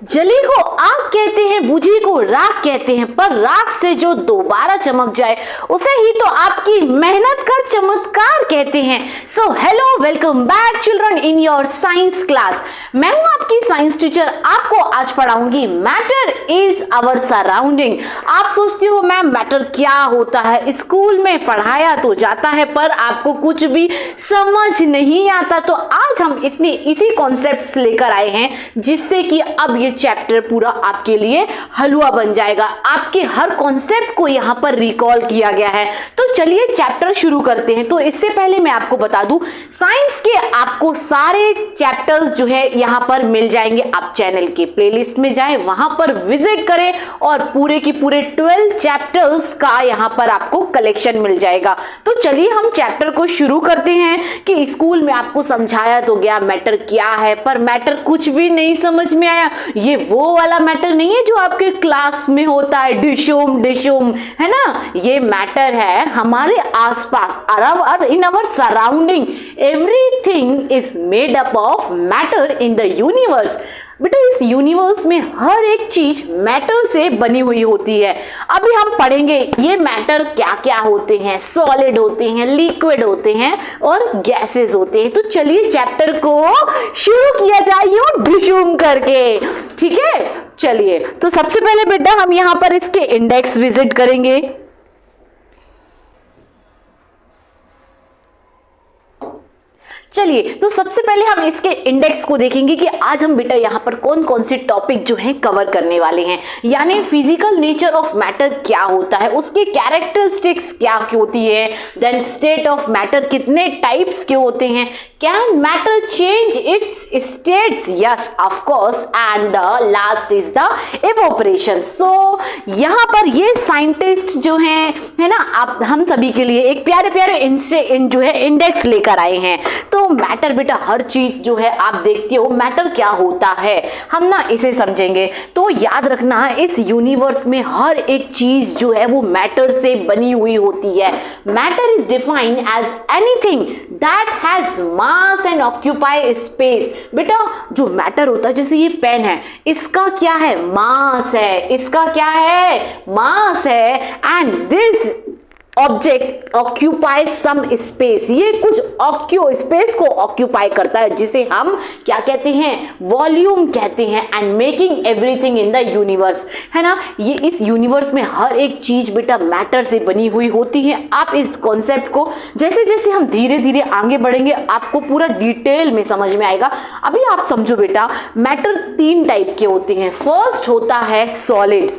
जली को आग कहते हैं, बुझी को राख कहते हैं, पर राख से जो दोबारा चमक जाए उसे ही तो आपकी मेहनत का चमत्कार कहते हैं। So hello, welcome back children in your science class. मैं हूं आपकी साइंस टीचर। आपको आज पढ़ाऊंगी मैटर इज आवर सराउंडिंग। आप सोचते हो मैम मैटर क्या होता है, स्कूल में पढ़ाया तो जाता है पर आपको कुछ भी समझ नहीं आता। तो आज हम इतने इसी कॉन्सेप्ट्स लेकर आए हैं जिससे कि अब ये चैप्टर पूरा आपके लिए हलवा बन जाएगा। आपके हर कॉन्सेप्ट को यहाँ पर रिकॉल किया गया है। तो चलिए चैप्टर शुरू करते हैं। तो इससे पहले मैं आपको बता दूं, साइंस के आपको सारे चैप्टर्स जो है यहाँ पर मिल जाएंगे। आप चैनल के प्लेलिस्ट में जाएं, वहां पर विजिट करें और पूरे की पूरे 12 चैप्टर्स का यहाँ पर आपको कलेक्शन मिल जाएगा। तो चलिए हम चैप्टर को शुरू करते हैं कि स्कूल में आपको समझाया तो गया मैटर क्या है, पर मैटर कुछ भी नहीं समझ में आया। ये वो वाला मैटर नहीं है जो आपके क्लास में होता है, डिशोम डिशोम, है ना। ये मैटर है हमारे आसपास, in our surrounding. Everything is made up of matter in the universe. बेटा इस यूनिवर्स में हर एक चीज मैटर से बनी हुई होती है। अभी हम पढ़ेंगे ये मैटर क्या क्या होते हैं। सॉलिड होते हैं, लिक्विड होते हैं और गैसेस होते हैं। तो चलिए चैप्टर को शुरू किया जाए यूं डिशूम करके, ठीक है। चलिए तो सबसे पहले बेटा हम यहाँ पर इसके इंडेक्स विजिट करेंगे। चलिए तो सबसे पहले हम इसके इंडेक्स को देखेंगे कि आज हम बेटा यहाँ पर कौन कौन से टॉपिक जो है कवर करने वाले हैं। यानी फिजिकल नेचर ऑफ मैटर क्या होता है, उसके कैरेक्टरिस्टिक्स क्या होती है, देन स्टेट ऑफ मैटर कितने टाइप्स के होते हैं, can matter change its states, yes of course, and the last is the evaporation. So यहाँ पर ये साइंटिस्ट जो है ना, आप हम सभी के लिए एक प्यारे प्यारे जो है इंडेक्स लेकर आए हैं। तो मैटर बेटा हर चीज जो है आप देखते हो मैटर क्या होता है, हम ना इसे समझेंगे। तो याद रखना इस यूनिवर्स में हर एक चीज जो है वो मैटर से बनी हुई होती है। Matter is defined as anything that has mass and occupy space. बेटा जो मैटर होता है, जैसे ये पेन है, इसका क्या है, मास है, इसका क्या है, मास है, and this object occupy some space. ये कुछ स्पेस को ऑक्यूपाई करता है जिसे हम क्या कहते हैं, वॉल्यूम कहते हैं। And making everything in the universe, है ना। ये इस यूनिवर्स में हर एक चीज बेटा मैटर से बनी हुई होती है। आप इस कॉन्सेप्ट को जैसे जैसे हम धीरे धीरे आगे बढ़ेंगे आपको पूरा डिटेल में समझ में आएगा। अभी आप समझो बेटा मैटर 3 टाइप के होते हैं। फर्स्ट होता है सॉलिड,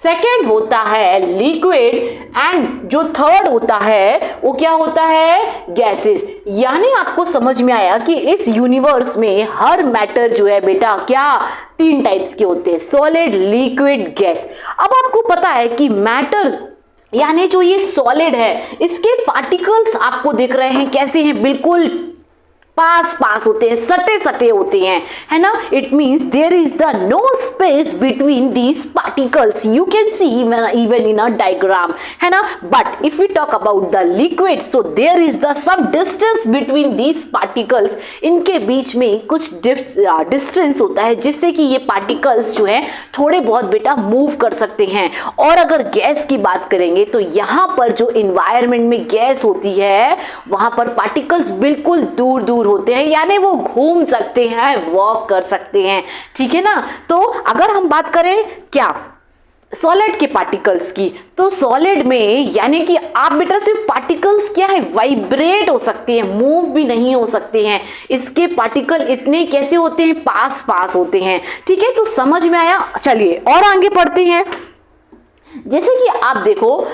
सेकेंड होता है लिक्विड, एंड जो थर्ड होता है वो क्या होता है, गैसेस। यानी आपको समझ में आया कि इस यूनिवर्स में हर मैटर जो है बेटा क्या 3 टाइप्स के होते हैं, सॉलिड, लिक्विड, गैस। अब आपको पता है कि मैटर यानी जो ये सॉलिड है इसके पार्टिकल्स आपको दिख रहे हैं कैसे हैं, बिल्कुल पास पास होते हैं, सटे सटे होते हैं, है ना। It means there is the no space between these particles, you can see even in a diagram, है ना। But if we talk about the liquid, so there is the some distance between these particles. इनके बीच में कुछ distance होता है जिससे कि ये पार्टिकल्स जो है थोड़े बहुत बेटा मूव कर सकते हैं। और अगर गैस की बात करेंगे तो यहाँ पर जो इन्वायरमेंट में गैस होती है वहां पर पार्टिकल्स बिल्कुल दूर दूर होते हैं, यानी वो घूम सकते हैं, वॉक कर सकते हैं, ठीक है ना। तो अगर हम बात करें क्या सॉलिड के पार्टिकल्स की, तो सॉलिड में यानी कि आप बेटा सिर्फ पार्टिकल्स क्या है, वाइब्रेट हो सकते हैं, मूव भी नहीं हो सकते हैं। इसके पार्टिकल इतने कैसे होते हैं, पास पास होते हैं, ठीक है। तो समझ में आया। चलिए और आगे बढ़ते हैं। जैसे कि आप देखो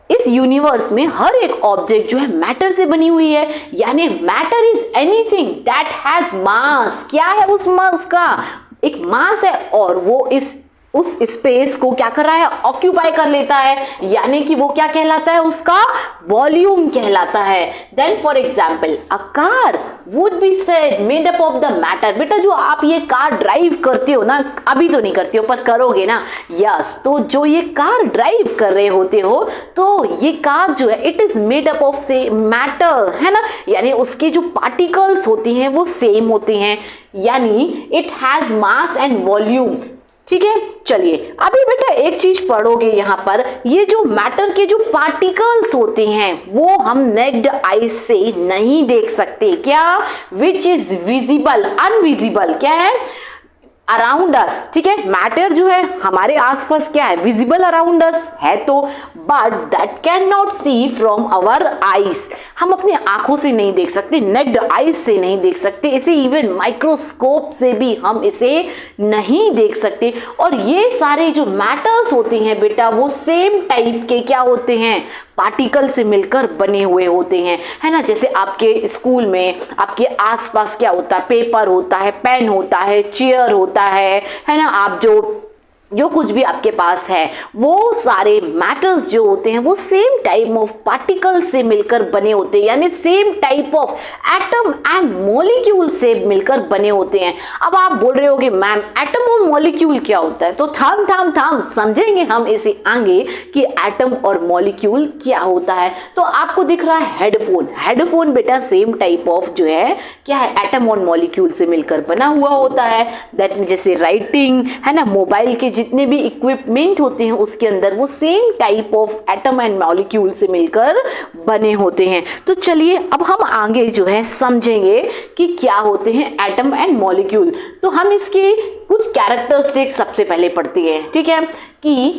इस यूनिवर्स में हर एक ऑब्जेक्ट जो है मैटर से बनी हुई है। यानी matter is anything that has मास। क्या है उस मास का, एक मास है और वो उस स्पेस को क्या कर रहा है, ऑक्यूपाई कर लेता है। यानी कि वो क्या कहलाता है, उसका वॉल्यूम कहलाता है। Then for example a car would be said made up of the matter. बेटा जो आप ये कार ड्राइव करते हो ना, अभी तो नहीं करते हो पर करोगे ना, यस। तो जो ये कार ड्राइव कर रहे होते हो तो ये कार जो है it is made up of से मैटर, है ना। यानी उसके जो पार्टिकल्स होते हैं वो सेम होते हैं, यानी it has mass and volume. ठीक है, चलिए अभी बेटा एक चीज पढ़ोगे यहाँ पर, ये जो मैटर के जो पार्टिकल्स होते हैं वो हम नेक्ड आई से नहीं देख सकते। क्या? विच इज विजिबल, अनविजिबल क्या है? Around us. ठीक है, मैटर जो है हमारे आसपास क्या है? विजिबल अराउंड अस है तो, but that can not see from our eyes, हम अपने आंखों से नहीं देख सकते, नेक्ड आईज से नहीं देख सकते इसे, इवन माइक्रोस्कोप से भी हम इसे नहीं देख सकते। और ये सारे जो मैटर्स होते हैं बेटा वो सेम टाइप के क्या होते हैं? पार्टिकल से मिलकर बने हुए होते हैं, है ना। जैसे आपके स्कूल में आपके आसपास क्या होता है? पेपर होता है, पेन होता है, चेयर होता है ना। आप जो कुछ भी आपके पास है वो सारे मैटर्स जो होते हैं वो सेम टाइप ऑफ पार्टिकल से मिलकर बने होते हैं, यानी same type of atom and molecule से मिलकर बने होते हैं। अब आप बोल रहे होगे मैम एटम और मॉलिक्यूल क्या होता है? तो थाम समझेंगे हम इसे आगे कि एटम और मॉलिक्यूल क्या होता है। तो आपको दिख रहा है हेडफोन, हेडफोन बेटा सेम टाइप ऑफ जो है क्या है? एटम और मॉलिक्यूल से मिलकर बना हुआ होता है। दैट मीन जैसे राइटिंग है ना, मोबाइल के जितने भी इक्विपमेंट होते हैं उसके अंदर वो same type of atom and molecule से मिलकर बने होते हैं। तो चलिए अब हम आगे जो है समझेंगे कि क्या होते हैं एटम एंड मॉलिक्यूल। तो हम इसके कुछ कैरेक्टरिस्टिक्स सबसे पहले पढ़ते हैं, ठीक है, कि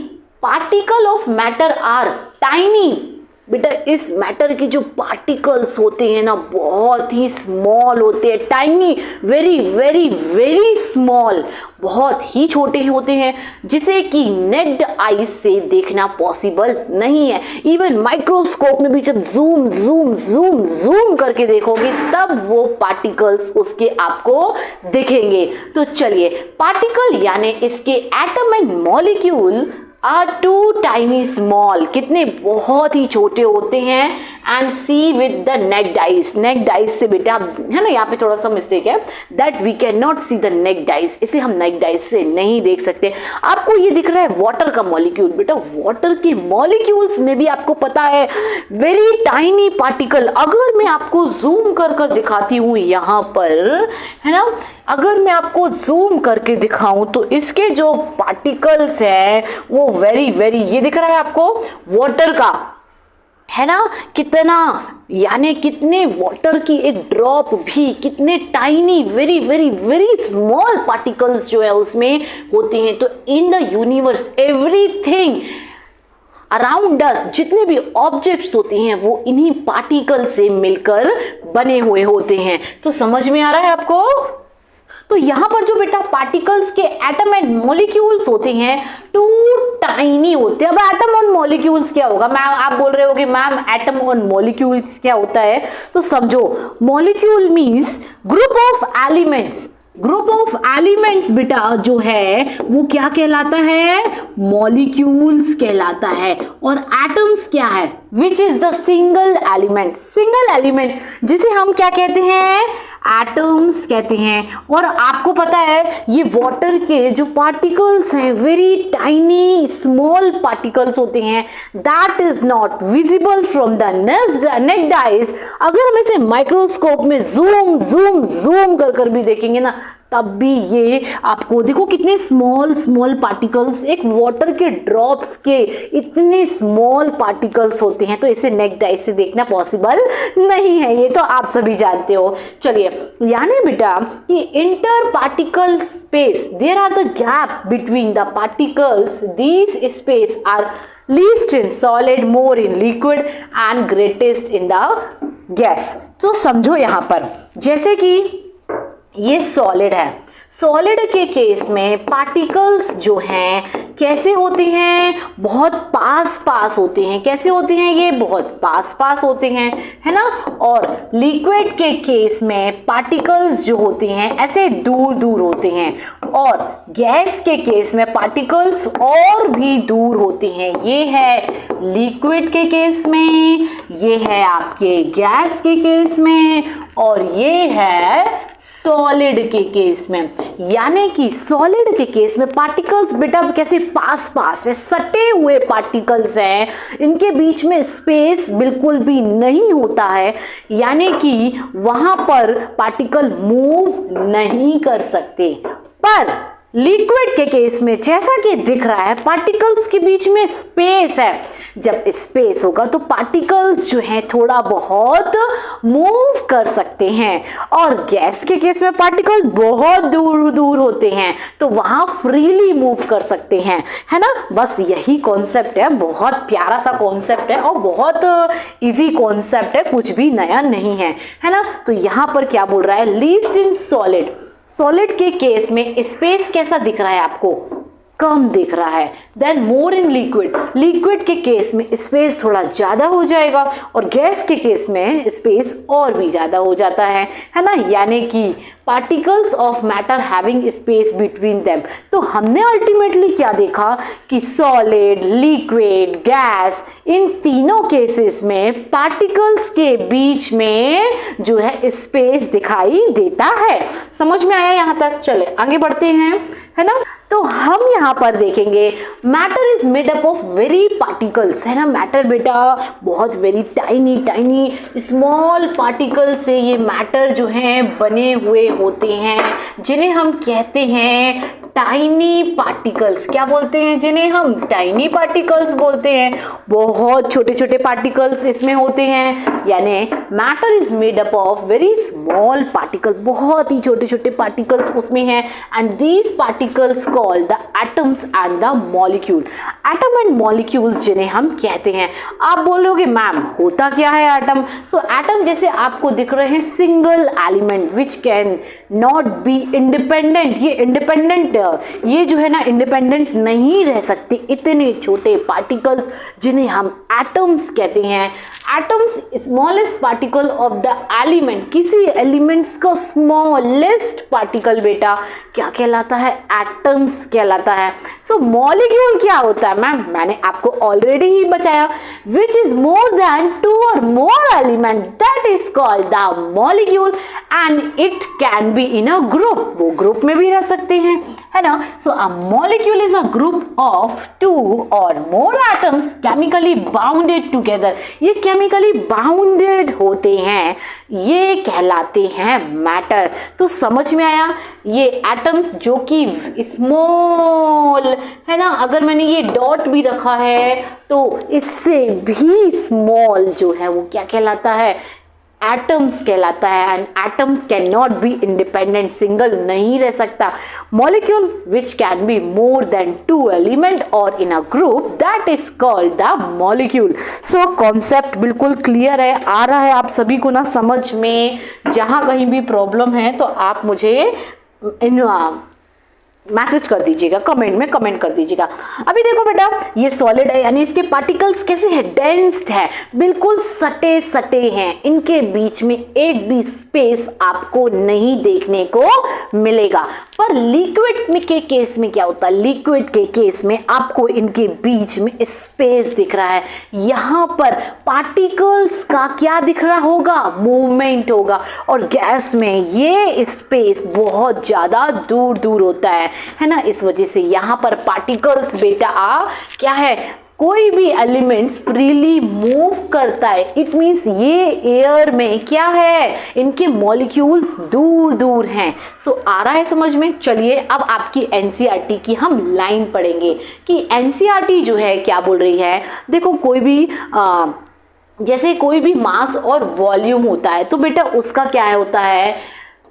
particle of matter are tiny. बेटा इस मैटर के जो पार्टिकल्स होते हैं ना बहुत ही स्मॉल होते हैं, tiny, very very very small, बहुत ही छोटे होते हैं, जिसे कि नेक्ड आई से देखना पॉसिबल नहीं है। इवन माइक्रोस्कोप में भी जब जूम जूम जूम जूम करके देखोगे तब वो पार्टिकल्स उसके आपको दिखेंगे। तो चलिए पार्टिकल यानी इसके atom and molecule are too tiny small, कितने बहुत ही छोटे होते हैं, and see with the naked eyes, naked eyes से बेटा है ना, यहाँ पे थोड़ा सा मिस्टेक है, that we can not see the naked eyes, इसे हम नेक्ड आइज से नहीं देख सकते। आपको ये दिख रहा है वाटर का मॉलिक्यूल, बेटा वाटर के मॉलिक्यूल्स में भी आपको पता है वेरी टाइनी पार्टिकल, अगर मैं आपको जूम कर दिखाती हूँ यहाँ पर है ना, अगर मैं आपको जूम करके दिखाऊं तो इसके जो पार्टिकल्स हैं वो वेरी वेरी, ये दिख रहा है आपको वाटर का है ना, कितना यानी कितने वाटर की एक ड्रॉप भी कितने tiny very very very small particles जो है उसमें होते हैं। तो इन the universe everything around us, जितने भी ऑब्जेक्ट्स होते हैं वो इन्हीं पार्टिकल से मिलकर बने हुए होते हैं। तो समझ में आ रहा है आपको? तो यहां पर जो बेटा पार्टिकल्स के एटम एंड मॉलिक्यूल्स होते हैं टू टाइनी होते हैं। अब एटम और मॉलिक्यूल्स क्या होगा? मैम आप बोल रहे होगे मैम एटम और मॉलिक्यूल्स क्या होता है? तो समझो molecule means group of elements, group of elements बेटा जो है वो क्या कहलाता है? मॉलिक्यूल्स कहलाता है। और एटम्स क्या है? Which is the single element, single element जिसे हम क्या कहते हैं? एटम्स कहते हैं। और आपको पता है ये वाटर के जो पार्टिकल्स हैं वेरी टाइनी स्मॉल पार्टिकल्स होते हैं, that is not visible from the naked eyes. अगर हम इसे माइक्रोस्कोप में जूम जूम जूम कर भी देखेंगे ना तब भी ये आपको देखो कितने स्मॉल स्मॉल पार्टिकल्स, एक वाटर के ड्रॉप्स के इतने स्मॉल पार्टिकल्स होते हैं, तो इसे नेक्ड आई से देखना पॉसिबल नहीं है, ये तो आप सभी जानते हो। चलिए यानी बेटा कि inter particle space, there are the gap between the particles, these space are least in solid, more in liquid and greatest in the gas. तो समझो यहां पर जैसे कि ये सॉलिड है, सॉलिड के केस में पार्टिकल्स जो हैं कैसे होते हैं? बहुत पास पास होते हैं। कैसे होते हैं? ये बहुत पास पास होते हैं, है ना। और लिक्विड के केस में पार्टिकल्स जो होते हैं ऐसे दूर दूर होते हैं। और गैस के केस में पार्टिकल्स और भी दूर होते हैं। ये है लिक्विड के केस में, ये है आपके गैस के केस में, और ये है सॉलिड के केस में। यानी कि सॉलिड के केस में पार्टिकल्स बेटा कैसे पास पास है, सटे हुए पार्टिकल्स हैं, इनके बीच में स्पेस बिल्कुल भी नहीं होता है, यानी कि वहां पर पार्टिकल मूव नहीं कर सकते। पर लिक्विड के केस में जैसा कि दिख रहा है पार्टिकल्स के बीच में स्पेस है, जब स्पेस होगा तो पार्टिकल्स जो हैं थोड़ा बहुत मूव कर सकते हैं, और गैस के केस में पार्टिकल बहुत दूर दूर होते हैं तो वहां फ्रीली मूव कर सकते हैं, है ना। बस यही कॉन्सेप्ट है, बहुत प्यारा सा कॉन्सेप्ट है और बहुत इजी कॉन्सेप्ट है, कुछ भी नया नहीं है, है ना। तो यहाँ पर क्या बोल रहा है, लीस्ट इन सॉलिड, सॉलिड के केस में स्पेस कैसा दिख रहा है आपको, कम दिख रहा है, then more in liquid, liquid के केस में स्पेस थोड़ा ज्यादा हो जाएगा और गैस के केस में स्पेस और भी ज्यादा हो जाता है ना। यानी कि particles of matter having space between them. तो हमने अल्टीमेटली क्या देखा कि सॉलिड, लिक्विड, गैस, इन तीनों केसेस में पार्टिकल्स के बीच में जो है स्पेस दिखाई देता है। समझ में आया यहाँ तक? चले आगे बढ़ते हैं, है ना। तो हम यहाँ पर देखेंगे matter is made up of very particles, है ना। मैटर बेटा बहुत very tiny tiny small particle से ये मैटर जो है बने हुए होते हैं, जिन्हें हम कहते हैं टाइनी पार्टिकल्स। क्या बोलते हैं? जिन्हें हम टाइनी पार्टिकल्स बोलते हैं। बहुत छोटे छोटे पार्टिकल्स इसमें होते हैं, यानी matter is made up of very small particle, बहुत ही छोटे छोटे पार्टिकल्स उसमें हैं, and these particles called the atoms and the molecule. Atom and molecules जिन्हें हम कहते हैं। आप बोलोगे मैम होता क्या है एटम? सो एटम जैसे आपको दिख रहे हैं single element which can not be independent, ये इंडिपेंडेंट, ये जो है ना इंडिपेंडेंट नहीं रह सकते, इतने छोटे पार्टिकल्स जिन्हें हम एटम्स कहते हैं। Atoms smallest particle of the element, किसी एलिमेंट्स का स्मॉलेस्ट पार्टिकल बेटा क्या कहलाता है? एटम्स कहलाता है। सो मॉलिक्यूल क्या होता है मैम? मैंने आपको ऑलरेडी ही बताया, विच इज मोर देन 2 और more element, that is called the molecule, and it can be in a group, वो ग्रुप में भी रह सकते हैं, है ना। So a molecule is a group of 2 और more atoms chemically bounded together. ये केमिकली बाउंडेड होते हैं, ये कहलाते हैं मैटर। तो समझ में आया? ये एटम्स जो कि स्मॉल है ना, अगर मैंने ये डॉट भी रखा है तो इससे भी स्मॉल जो है वो क्या कहलाता है? एटम्स कहलाता है। And atoms can not be independent, single नहीं रह सकता। Molecule which can be more than 2 element और in a group, that is called the molecule. So concept बिल्कुल क्लियर है, आ रहा है आप सभी को ना समझ में? जहां कहीं भी प्रॉब्लम है तो आप मुझे मैसेज कर दीजिएगा, कमेंट में कमेंट कर दीजिएगा। अभी देखो बेटा ये सॉलिड है, यानी इसके पार्टिकल्स कैसे हैं? डेंस्ड है, बिल्कुल सटे सटे हैं, इनके बीच में एक भी स्पेस आपको नहीं देखने को मिलेगा। पर लिक्विड के केस में क्या होता है? लिक्विड के केस में आपको इनके बीच में स्पेस दिख रहा है। यहाँ पर पार्टिकल्स का क्या दिख रहा होगा? मूवमेंट होगा। और गैस में ये स्पेस बहुत ज्यादा दूर दूर होता है ना। इस वजह से यहाँ पर पार्टिकल्स बेटा क्या है? कोई भी एलिमेंट्स फ्रीली मूव करता है। इट मींस ये एयर में क्या है? इनके मॉलिक्यूल्स दूर दूर हैं। सो आ रहा है समझ में? चलिए अब आपकी एनसीईआरटी की हम लाइन पढ़ेंगे कि एनसीईआरटी जो है क्या बोल रही है। देखो कोई भी जैसे कोई भी मास और वॉल्यूम होता है तो बेटा उसका क्या होता है?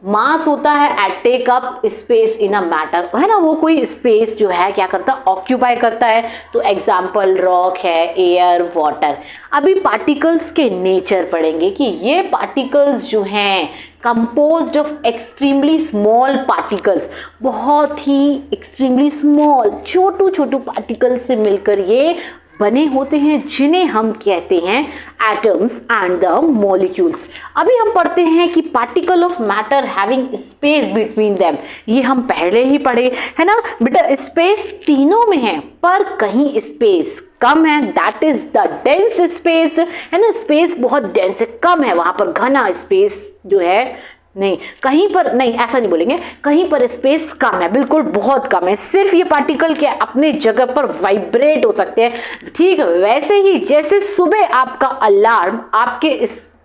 मास होता है at take up space in a matter, है ना। वो कोई स्पेस जो है क्या करता है? ऑक्यूपाई करता है। तो एग्जाम्पल रॉक है, एयर, वाटर। अभी पार्टिकल्स के नेचर पढ़ेंगे कि ये पार्टिकल्स जो हैं composed of extremely small particles, बहुत ही एक्सट्रीमली स्मॉल छोटू छोटू पार्टिकल्स से मिलकर ये बने होते हैं, जिन्हें हम कहते हैं एटम्स एंड द मॉलिक्यूल्स। अभी हम पढ़ते हैं कि particle of matter having space between them, ये हम पहले ही पढ़े है ना बेटा। स्पेस तीनों में है पर कहीं स्पेस कम है, that is the dense space, है ना। स्पेस बहुत डेंस है, कम है, वहां पर घना स्पेस जो है नहीं, कहीं पर नहीं, ऐसा नहीं बोलेंगे, कहीं पर स्पेस कम है, बिल्कुल बहुत कम है। सिर्फ ये पार्टिकल के अपने जगह पर वाइब्रेट हो सकते हैं। ठीक वैसे ही जैसे सुबह आपका अलार्म आपके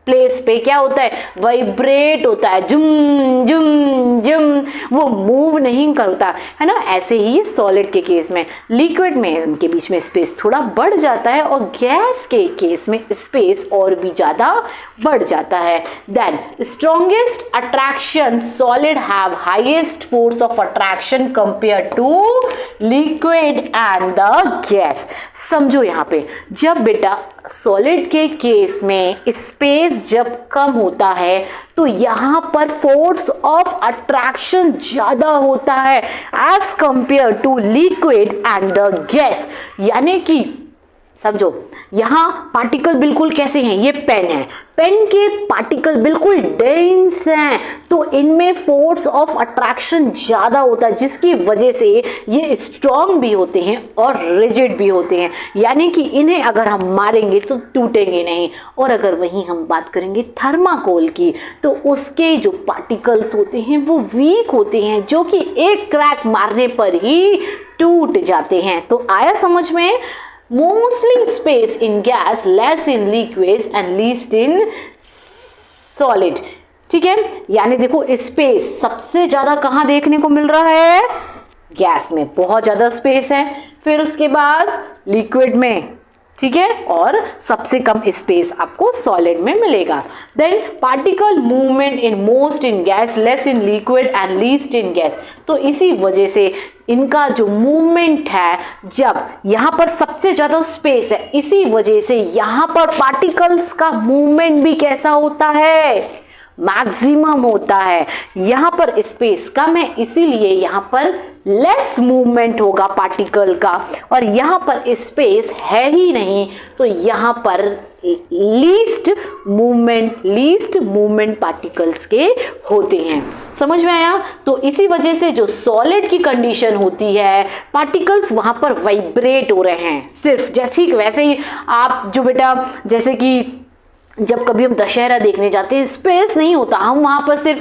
प्लेस पे क्या होता है, वाइब्रेट होता है, जुम जुम जुम, वो मूव नहीं करता है ना। ऐसे ही ये सॉलिड के केस में, लिक्विड में उनके बीच में स्पेस थोड़ा बढ़ जाता है और गैस के केस में स्पेस और भी ज्यादा बढ़ जाता है। Then strongest attraction, solid have highest force of attraction compare to liquid and the gas. समझो यहाँ पे, जब बेटा सॉलिड के केस में स्पेस जब कम होता है तो यहां पर फोर्स ऑफ अट्रैक्शन ज्यादा होता है as compare to liquid and the gas. यानी कि समझो यहां पार्टिकल बिल्कुल कैसे हैं, ये पेन है, पेन के पार्टिकल बिल्कुल डेंस हैं, तो इनमें फोर्स ऑफ अट्रैक्शन ज्यादा होता है, जिसकी वजह से ये स्ट्रॉन्ग भी होते हैं और रिजिड भी होते हैं। यानी कि इन्हें अगर हम मारेंगे तो टूटेंगे नहीं। और अगर वहीं हम बात करेंगे थर्माकोल की, तो उसके जो पार्टिकल्स होते हैं वो वीक होते हैं, जो कि एक क्रैक मारने पर ही टूट जाते हैं। तो आया समझ में? Mostly space in gas, less in liquids and least in solid। ठीक है, यानी देखो स्पेस सबसे ज्यादा कहां देखने को मिल रहा है, गैस में बहुत ज्यादा स्पेस है, फिर उसके बाद लिक्विड में, ठीक है, और सबसे कम स्पेस आपको सॉलिड में मिलेगा। Then particle movement in most in gas, less in liquid and least in gas. तो इसी वजह से इनका जो मूवमेंट है, जब यहाँ पर सबसे ज्यादा स्पेस है, इसी वजह से यहाँ पर पार्टिकल्स का मूवमेंट भी कैसा होता है, मैक्सिमम होता है। यहाँ पर स्पेस कम है, इसीलिए यहाँ पर लेस मूवमेंट होगा पार्टिकल का, और यहाँ पर स्पेस है ही नहीं, तो यहाँ पर लीस्ट मूवमेंट पार्टिकल्स के होते हैं। समझ में आया? तो इसी वजह से जो सॉलिड की कंडीशन होती है, पार्टिकल्स वहां पर वाइब्रेट हो रहे हैं, सिर्फ जैसे ही, वैसे ही आप जो बेटा, जैसे कि जब कभी हम दशहरा देखने जाते हैं, स्पेस नहीं होता, हम वहां पर सिर्फ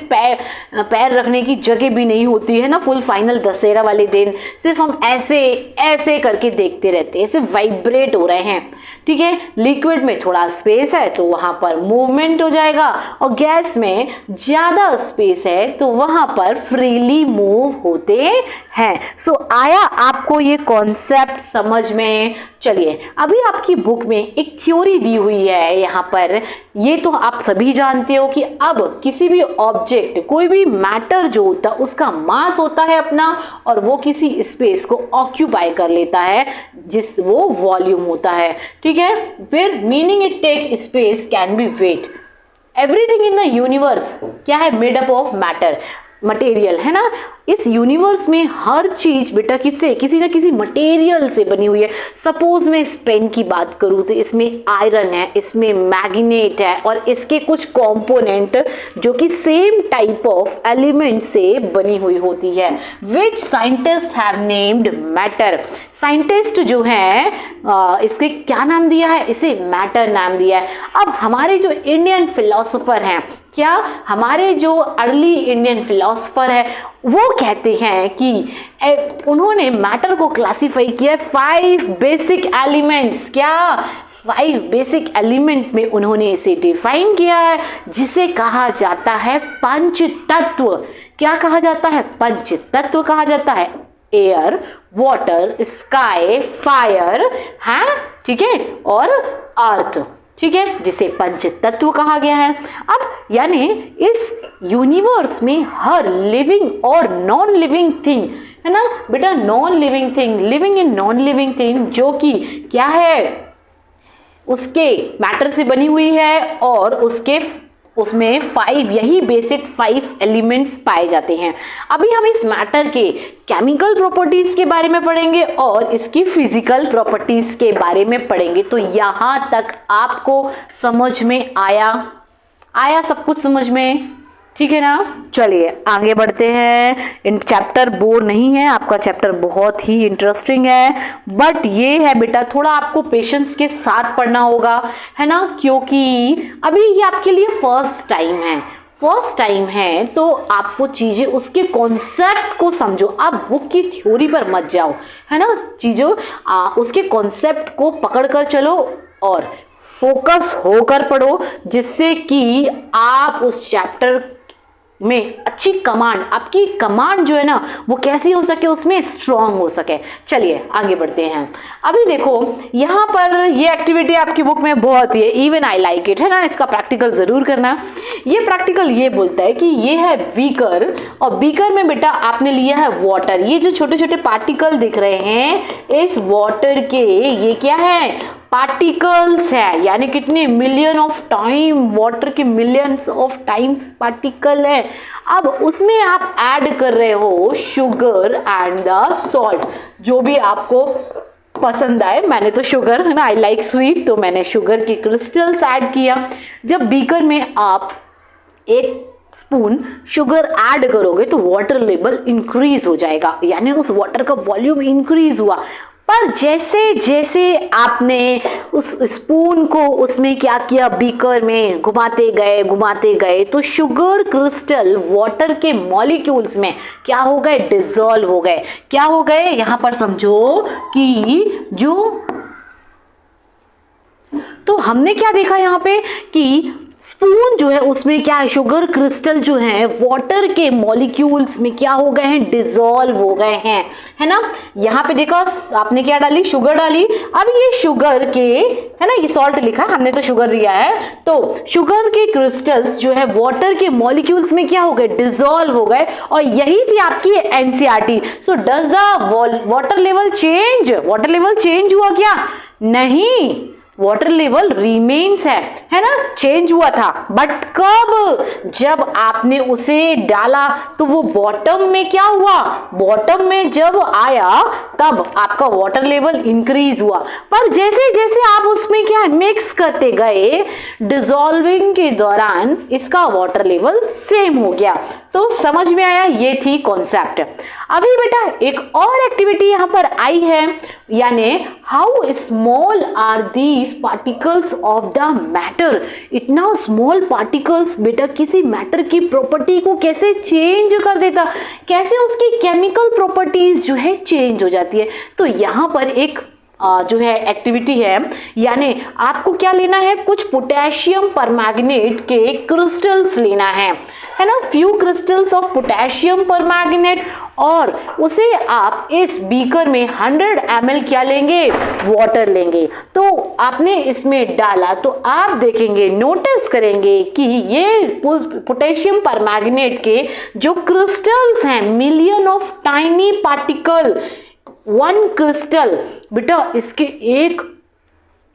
पैर रखने की जगह भी नहीं होती है ना, फुल फाइनल दशहरा वाले दिन सिर्फ हम ऐसे ऐसे करके देखते रहते हैं, सिर्फ वाइब्रेट हो रहे हैं। ठीक है, लिक्विड में थोड़ा स्पेस है तो वहां पर मूवमेंट हो जाएगा, और गैस में ज्यादा स्पेस है तो वहां पर फ्रीली मूव होते हैं। सो आया आपको ये कॉन्सेप्ट समझ में? चलिए, अभी आपकी बुक में एक थ्योरी दी हुई है यहाँ पर, ये तो आप सभी जानते हो कि अब किसी भी ऑब्जेक्ट, कोई भी मैटर जो होता है, उसका मास होता है अपना, और वो किसी स्पेस को ऑक्यूपाई कर लेता है, जिस वो वॉल्यूम होता है। ठीक है, फिर meaning it take space can be weight. Everything in the universe क्या है, made up of matter, material है ना। इस यूनिवर्स में हर चीज बेटा किससे, किसी ना किसी मटेरियल से बनी हुई है। सपोज मैं इस पेन की बात करूं तो इसमें आयरन है, इसमें मैग्नेट है, और इसके कुछ कंपोनेंट जो कि सेम टाइप ऑफ एलिमेंट से बनी हुई होती है, which scientist have named matter. Scientist जो है इसके क्या नाम दिया है, इसे मैटर नाम दिया है। अब हमारे जो इंडियन फिलोसोफर हैं, क्या हमारे जो अर्ली इंडियन फिलोसोफर है, वो कहते हैं कि उन्होंने मैटर को क्लासिफाई किया 5 बेसिक एलिमेंट्स। क्या 5 बेसिक एलिमेंट में उन्होंने इसे डिफाइन किया है, जिसे कहा जाता है पंच तत्व। क्या कहा जाता है, पंच तत्व कहा जाता है। एयर, वाटर, स्काई, फायर है, ठीक है, और अर्थ, ठीक है, जिसे पंच तत्व कहा गया है। अब यानी इस यूनिवर्स में हर लिविंग और नॉन लिविंग थिंग है ना बेटा, non living thing, living in non living thing, जो कि क्या है, उसके मैटर से बनी हुई है, और उसमें 5 यही बेसिक 5 एलिमेंट्स पाए जाते हैं। अभी हम इस मैटर के केमिकल प्रॉपर्टीज के बारे में पढ़ेंगे और इसकी फिजिकल प्रॉपर्टीज के बारे में पढ़ेंगे। तो यहां तक आपको समझ में आया सब कुछ समझ में? ठीक है ना। चलिए आगे बढ़ते हैं। इन चैप्टर बोर नहीं है, आपका चैप्टर बहुत ही इंटरेस्टिंग है, बट ये है बेटा थोड़ा आपको पेशेंस के साथ पढ़ना होगा, है ना, क्योंकि अभी ये आपके लिए फर्स्ट टाइम है, तो आपको चीजें उसके कॉन्सेप्ट को समझो। आप बुक की थ्योरी पर मत जाओ, है ना, चीजों उसके कॉन्सेप्ट को पकड़ कर चलो और फोकस होकर पढ़ो, जिससे कि आप उस चैप्टर में अच्छी कमांड, आपकी कमांड जो है ना वो कैसी हो सके, उसमें स्ट्रांग हो सके। चलिए आगे बढ़ते हैं। अभी देखो यहाँ पर ये एक्टिविटी आपकी बुक में बहुत ही है, इवन आई लाइक इट, है ना, इसका प्रैक्टिकल जरूर करना। ये प्रैक्टिकल ये बोलता है कि ये है बीकर, और बीकर में बेटा आपने लिया है वाटर। ये जो छोटे छोटे पार्टिकल दिख रहे हैं इस वाटर के, ये क्या है, पार्टिकल्स है, यानी कितने मिलियन ऑफ टाइम, वाटर के मिलियंस ऑफ टाइम्स पार्टिकल है। अब उसमें आप ऐड कर रहे हो शुगर एंड द सॉल्ट, जो भी आपको पसंद आए। मैंने तो शुगर, है ना, आई लाइक स्वीट, तो मैंने शुगर के क्रिस्टल्स ऐड किया। जब बीकर में आप 1 स्पून शुगर ऐड करोगे तो वाटर लेवल इंक्रीज हो जाएगा, यानी उस वाटर का वॉल्यूम इंक्रीज हुआ। पर जैसे जैसे आपने उस स्पून को उसमें क्या किया, बीकर में घुमाते गए तो शुगर क्रिस्टल वाटर के मॉलिक्यूल्स में क्या हो गए, डिसॉल्व हो गए। क्या हो गए, यहां पर समझो कि जो, तो हमने क्या देखा यहाँ पे कि स्पून जो है उसमें क्या है, शुगर क्रिस्टल जो है वाटर के मॉलिक्यूल्स में क्या हो गए हैं, डिसॉल्व हो गए हैं, है ना। यहाँ पे देखा आपने क्या डाली, शुगर डाली। अब ये शुगर के, है ना, ये सॉल्ट लिखा, हमने तो शुगर लिया है, तो शुगर के क्रिस्टल्स जो है वाटर के मॉलिक्यूल्स में क्या हो गए, डिसॉल्व हो गए। और यही थी आपकी NCERT. So does the water level change, water level change हुआ क्या, नहीं, वाटर लेवल रिमेन्स है ना, चेंज हुआ था, बट कब, जब आपने उसे डाला तो वो बॉटम में क्या हुआ, बॉटम में जब आया तब आपका वाटर लेवल इंक्रीज हुआ। पर जैसे जैसे आप उसमें क्या मिक्स करते गए, डिसॉल्विंग के दौरान इसका वाटर लेवल सेम हो गया। तो समझ में आया, ये थी कॉन्सेप्ट। अभी बेटा एक और एक्टिविटी यहां पर आई है, यानी how small are these particles of the matter. इतना स्मॉल पार्टिकल्स बेटा किसी मैटर की प्रॉपर्टी को कैसे चेंज कर देता, कैसे उसकी केमिकल प्रॉपर्टीज जो है चेंज हो जाती है। तो यहां पर एक जो है एक्टिविटी है, यानी आपको क्या लेना है, कुछ पोटेशियम परमैंगनेट के क्रिस्टल्स लेना है ना, few crystals of potassium permanganate, और उसे आप इस बीकर में 100 ml क्या लेंगे, वाटर लेंगे। तो आपने इसमें डाला तो आप देखेंगे, नोटिस करेंगे कि ये पोटेशियम परमैंगनेट के जो क्रिस्टल्स हैं, million of tiny particle, 1 crystal बेटा इसके एक,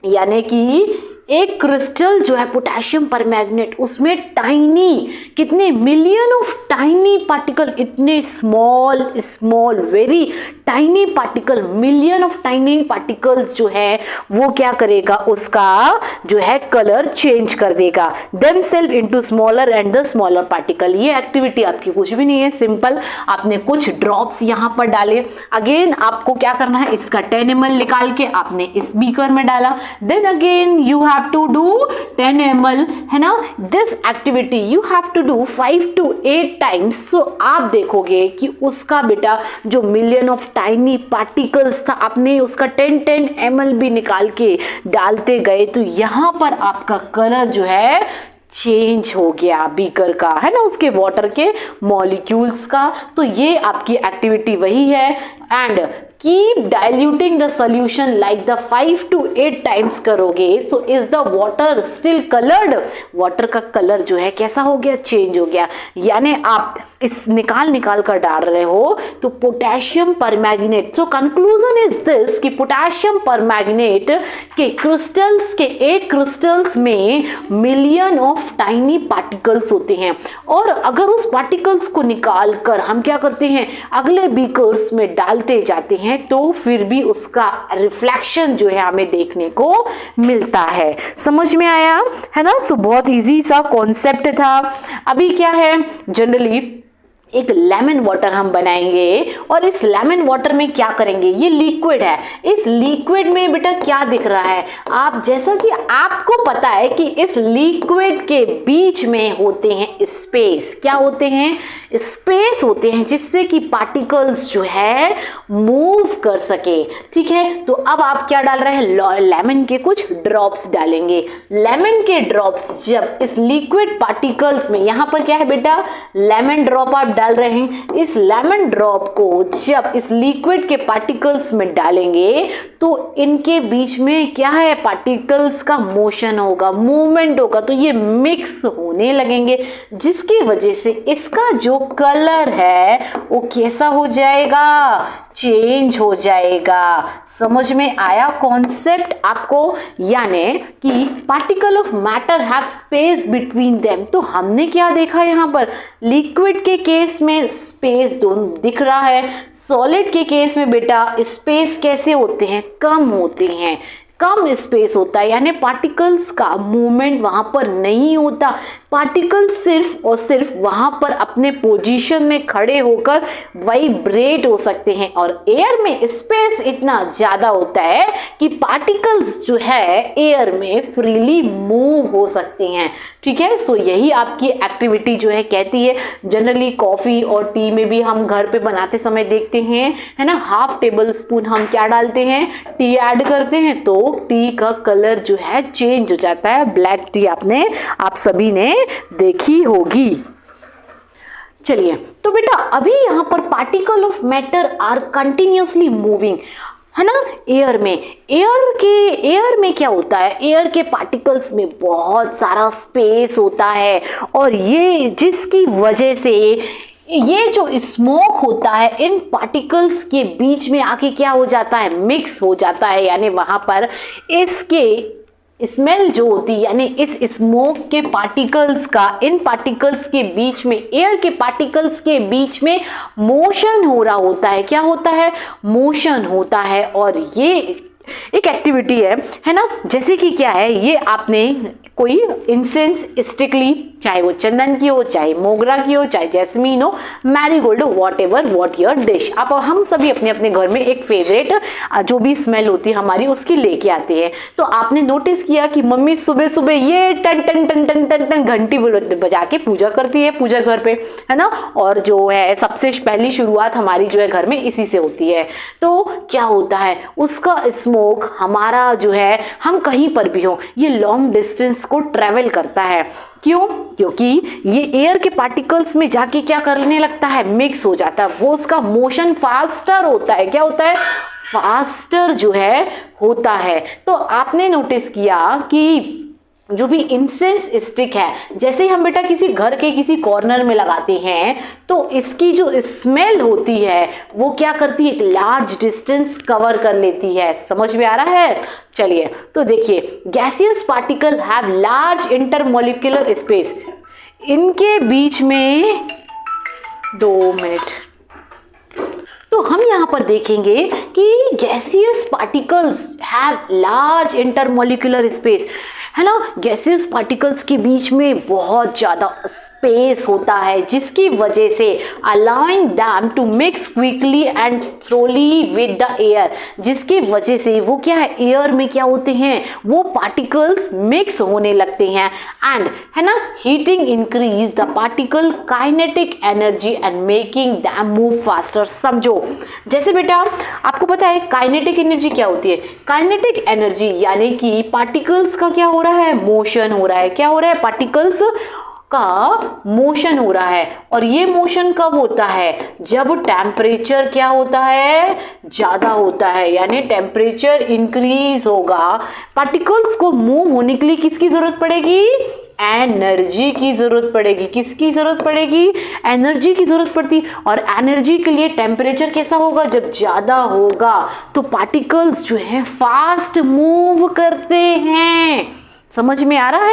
यानी कि एक क्रिस्टल जो है पोटेशियम परमैंगनेट, उसमें टाइनी, कितने मिलियन ऑफ टाइनी पार्टिकल, इतने small very tiny particle, million of tiny particles जो है वो क्या करेगा, उसका जो है कलर चेंज कर देगा, themselves into smaller and the smaller particle. ये एक्टिविटी आपकी कुछ भी नहीं है, सिंपल आपने कुछ ड्रॉप्स यहां पर डाले। अगेन आपको क्या करना है, इसका 10 ml निकाल के आपने इस बीकर में डाला, then again you have to do 10 ml, है ना, this activity you have to do 5 to 8 times. So आप देखोगे कि उसका बेटा जो मिलियन ऑफ टाइनी पार्टिकल्स था, आपने उसका 10 ml भी निकाल के डालते गए, तो यहां पर आपका कलर जो है चेंज हो गया बीकर का, है ना, उसके वाटर के मॉलिक्यूल्स का। तो ये आपकी एक्टिविटी वही है। And keep diluting the solution like the 5 to 8 times करोगे, so is the water still coloured, water का कलर जो है कैसा हो गया, चेंज हो गया। यानी आप इस निकाल कर डाल रहे हो तो potassium permanganate, so conclusion is this कि पोटेशियम परमैंगनेट के क्रिस्टल्स के एक क्रिस्टल्स में मिलियन ऑफ टाइनी पार्टिकल्स होते हैं, और अगर उस पार्टिकल्स को निकाल कर हम क्या करते हैं, अगले बीकर्स में डालते जाते हैं, तो फिर भी उसका रिफ्लेक्शन जो है हमें देखने को मिलता है। समझ में आया, है ना। सो बहुत इजी सा कॉन्सेप्ट था। अभी क्या है, जनरली एक लेमन वाटर हम बनाएंगे और इस लेमन वाटर में क्या करेंगे, ये लिक्विड है, इस लिक्विड में बेटा क्या दिख रहा है, आप जैसा कि आपको पता है कि इस लिक्विड के बीच में होते हैं स्पेस, क्या होते हैं, स्पेस होते हैं, जिससे कि पार्टिकल्स जो है मूव कर सके। ठीक है, तो अब आप क्या डाल रहे हैं, लेमन के कुछ ड्रॉप्स डालेंगे। लेमन के ड्रॉप्स जब इस लिक्विड पार्टिकल्स में, यहां पर क्या है बेटा, लेमन ड्रॉप आप डाल रहे हैं, इस लेमन ड्रॉप को जब इस लिक्विड के पार्टिकल्स में डालेंगे तो इनके बीच में क्या है, पार्टिकल्स का मोशन होगा, मूवमेंट होगा, तो ये मिक्स होने लगेंगे, जिसकी वजह से इसका जो कलर है वो कैसा हो जाएगा, चेंज हो जाएगा। समझ में आया कॉन्सेप्ट आपको, यानी कि particle of matter have space between them. तो हमने क्या देखा यहाँ पर, लिक्विड के केस में स्पेस दोनों दिख रहा है, सॉलिड के केस में बेटा स्पेस कैसे होते हैं, कम होते हैं, कम स्पेस होता है, यानी पार्टिकल्स का मूवमेंट वहां पर नहीं होता, पार्टिकल्स सिर्फ और सिर्फ वहां पर अपने पोजीशन में खड़े होकर वाइब्रेट हो सकते हैं। और एयर में स्पेस इतना ज्यादा होता है कि पार्टिकल्स जो है एयर में फ्रीली मूव हो सकते हैं। ठीक है, सो यही आपकी एक्टिविटी जो है कहती है। जनरली कॉफी और टी में भी हम घर पे बनाते समय देखते हैं, है ना, हाफ टेबल स्पून हम क्या डालते हैं, टी ऐड करते हैं, तो टी का कलर जो है चेंज हो जाता है। ब्लैक टी आप सभी ने देखी होगी। चलिए, तो बेटा अभी यहां पर particle of matter are continuously moving, है ना, एयर में, एयर में क्या होता है, एयर के पार्टिकल्स में बहुत सारा स्पेस होता है, और ये जिसकी वजह से ये जो स्मोक होता है इन पार्टिकल्स के बीच में आके क्या हो जाता है, मिक्स हो जाता है, यानी वहां पर इसके स्मेल जो होती है, यानी इस स्मोक के पार्टिकल्स का इन पार्टिकल्स के बीच में, एयर के पार्टिकल्स के बीच में मोशन हो रहा होता है, क्या होता है, मोशन होता है। और ये एक एक्टिविटी है ना, जैसे कि क्या है, ये आपने कोई इंसेंस स्टिक ली, चाहे वो चंदन की हो, चाहे मोगरा की हो, चाहे जैस्मीन हो, मैरीगोल्ड हो, what ever what your dish. अब हम सभी अपने अपने घर में एक फेवरेट जो भी स्मेल होती है हमारी उसकी लेके आते हैं। तो आपने नोटिस किया कि मम्मी सुबह सुबह ये टन टन टन टन टन टन घंटी बजा के पूजा करती है पूजा घर पे, है ना, और जो है सबसे पहली शुरुआत हमारी जो है घर में इसी से होती है। तो क्या होता है, उसका स्मोक हमारा जो है, हम कहीं पर भी हो, ये लॉन्ग डिस्टेंस को ट्रेवल करता है। क्यों, क्योंकि ये एयर के पार्टिकल्स में जाके क्या करने लगता है, मिक्स हो जाता है, वो उसका मोशन फास्टर होता है, क्या होता है, फास्टर जो है होता है। तो आपने नोटिस किया कि जो भी इंसेंस स्टिक है, जैसे ही हम बेटा किसी घर के किसी कॉर्नर में लगाते हैं तो इसकी जो स्मेल होती है वो क्या करती है, एक लार्ज डिस्टेंस कवर कर लेती है। समझ में आ रहा है? चलिए, तो देखिए, gaseous particle have large intermolecular space, इनके बीच में 2 मिनट, तो हम यहां पर देखेंगे कि gaseous particles have large intermolecular space, है ना, गैसियस पार्टिकल्स के बीच में बहुत ज्यादा स्पेस होता है, जिसकी वजह से allowing them to mix quickly and thoroughly with the air, जिसकी वजह से वो क्या है, एयर में क्या होते हैं, वो पार्टिकल्स मिक्स होने लगते हैं, एंड है ना, heating increase the particle kinetic energy and making them move faster. समझो, जैसे बेटा आपको पता है काइनेटिक एनर्जी क्या होती है, काइनेटिक एनर्जी यानी कि पार्टिकल्स का क्या हो रहा है, मोशन हो रहा है, क्या हो रहा है, पार्टिकल्स का मोशन हो रहा है। और ये मोशन कब होता है, जब टेम्परेचर क्या होता है, ज्यादा होता है, यानी टेम्परेचर इंक्रीज होगा। पार्टिकल्स को मूव होने के लिए किसकी जरूरत पड़ेगी, एनर्जी की जरूरत पड़ेगी। किसकी जरूरत पड़ेगी, एनर्जी की जरूरत पड़ती। और एनर्जी के लिए टेम्परेचर कैसा होगा, जब ज्यादा होगा तो पार्टिकल्स जो है फास्ट मूव करते हैं। समझ में आ रहा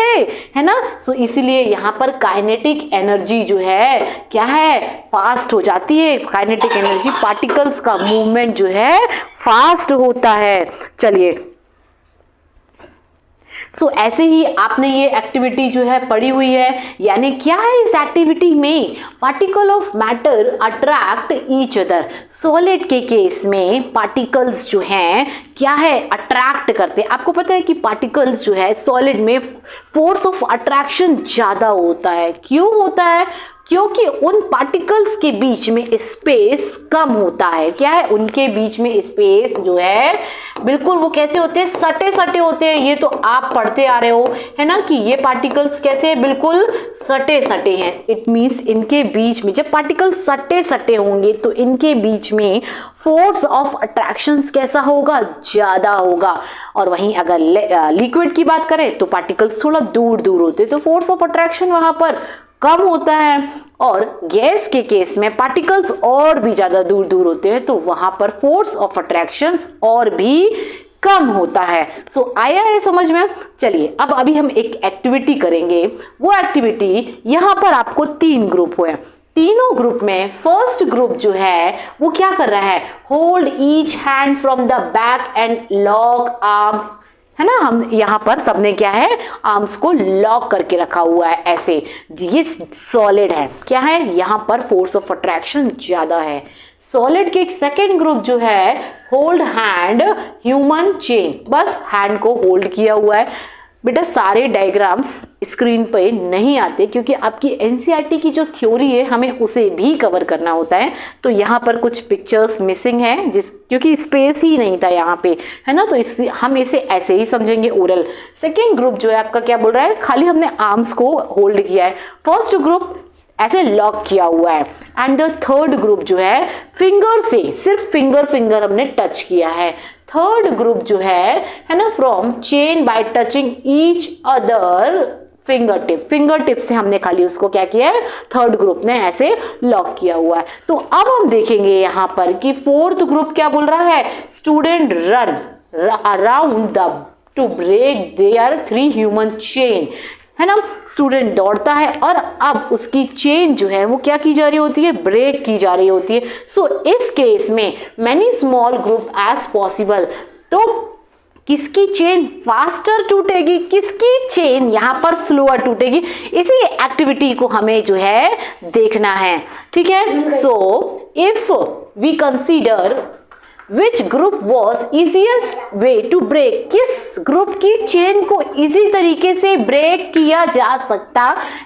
है ना। सो इसीलिए यहाँ पर काइनेटिक एनर्जी जो है क्या है, फास्ट हो जाती है। काइनेटिक एनर्जी, पार्टिकल्स का मूवमेंट जो है फास्ट होता है। चलिए, सो ऐसे ही आपने ये एक्टिविटी जो है पढ़ी हुई है, यानी क्या है इस एक्टिविटी में, particle of matter attract each other. Solid के केस में पार्टिकल्स जो हैं क्या है, अट्रैक्ट करते हैं। आपको पता है कि पार्टिकल्स जो है सॉलिड में फोर्स ऑफ अट्रैक्शन ज्यादा होता है। क्यों होता है? क्योंकि उन पार्टिकल्स के बीच में स्पेस कम होता है। क्या है, उनके बीच में स्पेस जो है बिल्कुल वो कैसे होते हैं, सटे सटे होते हैं। ये तो आप पढ़ते आ रहे हो है ना कि ये पार्टिकल्स कैसे हैं, बिल्कुल सटे सटे हैं। इट मींस इनके बीच में जब पार्टिकल्स सटे सटे होंगे तो इनके बीच में फोर्स ऑफ अट्रैक्शन कैसा होगा, ज्यादा होगा। और वहीं अगर लिक्विड की बात करें तो पार्टिकल्स थोड़ा दूर दूर होते हैं, तो फोर्स ऑफ अट्रैक्शन वहां पर कम होता है। और गैस के केस में पार्टिकल्स और भी ज्यादा दूर दूर होते हैं, तो वहां पर फोर्स ऑफ अट्रैक्शन और भी कम होता है। सो आया है समझ में? चलिए अब अभी हम एक एक्टिविटी करेंगे। वो एक्टिविटी यहाँ पर आपको 3 ग्रुप हुए, तीनों ग्रुप में फर्स्ट ग्रुप जो है वो क्या कर रहा है, hold each hand from the back and lock arm, है ना। हम यहाँ पर सबने क्या है, आर्म्स को लॉक करके रखा हुआ है ऐसे। ये सॉलिड है, क्या है, यहाँ पर फोर्स ऑफ अट्रैक्शन ज्यादा है। सॉलिड के सेकेंड ग्रुप जो है होल्ड हैंड ह्यूमन चेन, बस हैंड को होल्ड किया हुआ है। बेटा सारे डायग्राम्स स्क्रीन पे नहीं आते क्योंकि आपकी एनसीईआरटी की जो थ्योरी है हमें उसे भी कवर करना होता है, तो यहाँ पर कुछ पिक्चर्स मिसिंग है क्योंकि स्पेस ही नहीं था यहाँ पे, है ना। तो हम इसे ऐसे ही समझेंगे ओरल। सेकेंड ग्रुप जो है आपका क्या बोल रहा है, खाली हमने आर्म्स को होल्ड किया है। फर्स्ट ग्रुप ऐसे लॉक किया हुआ है। एंड द थर्ड ग्रुप जो है फिंगर से, सिर्फ फिंगर हमने टच किया है। थर्ड ग्रुप जो है ना, from chain by touching each other finger tip से हमने खाली उसको क्या किया है, थर्ड ग्रुप ने ऐसे लॉक किया हुआ है। तो अब हम देखेंगे यहाँ पर कि फोर्थ ग्रुप क्या बोल रहा है, student run around the to break their 3 human chain, है ना। स्टूडेंट दौड़ता है और अब उसकी चेन जो है वो क्या की जा रही होती है, ब्रेक की जा रही होती है। सो इस केस में many small group as possible, तो किसकी चेन फास्टर टूटेगी, किसकी चेन यहाँ पर स्लोअर टूटेगी, इसी एक्टिविटी को हमें जो है देखना है, ठीक है। So if we consider which group was easiest way to break, किस ग्रुप की चेन को इजी तरीके से ब्रेक किया जा सकता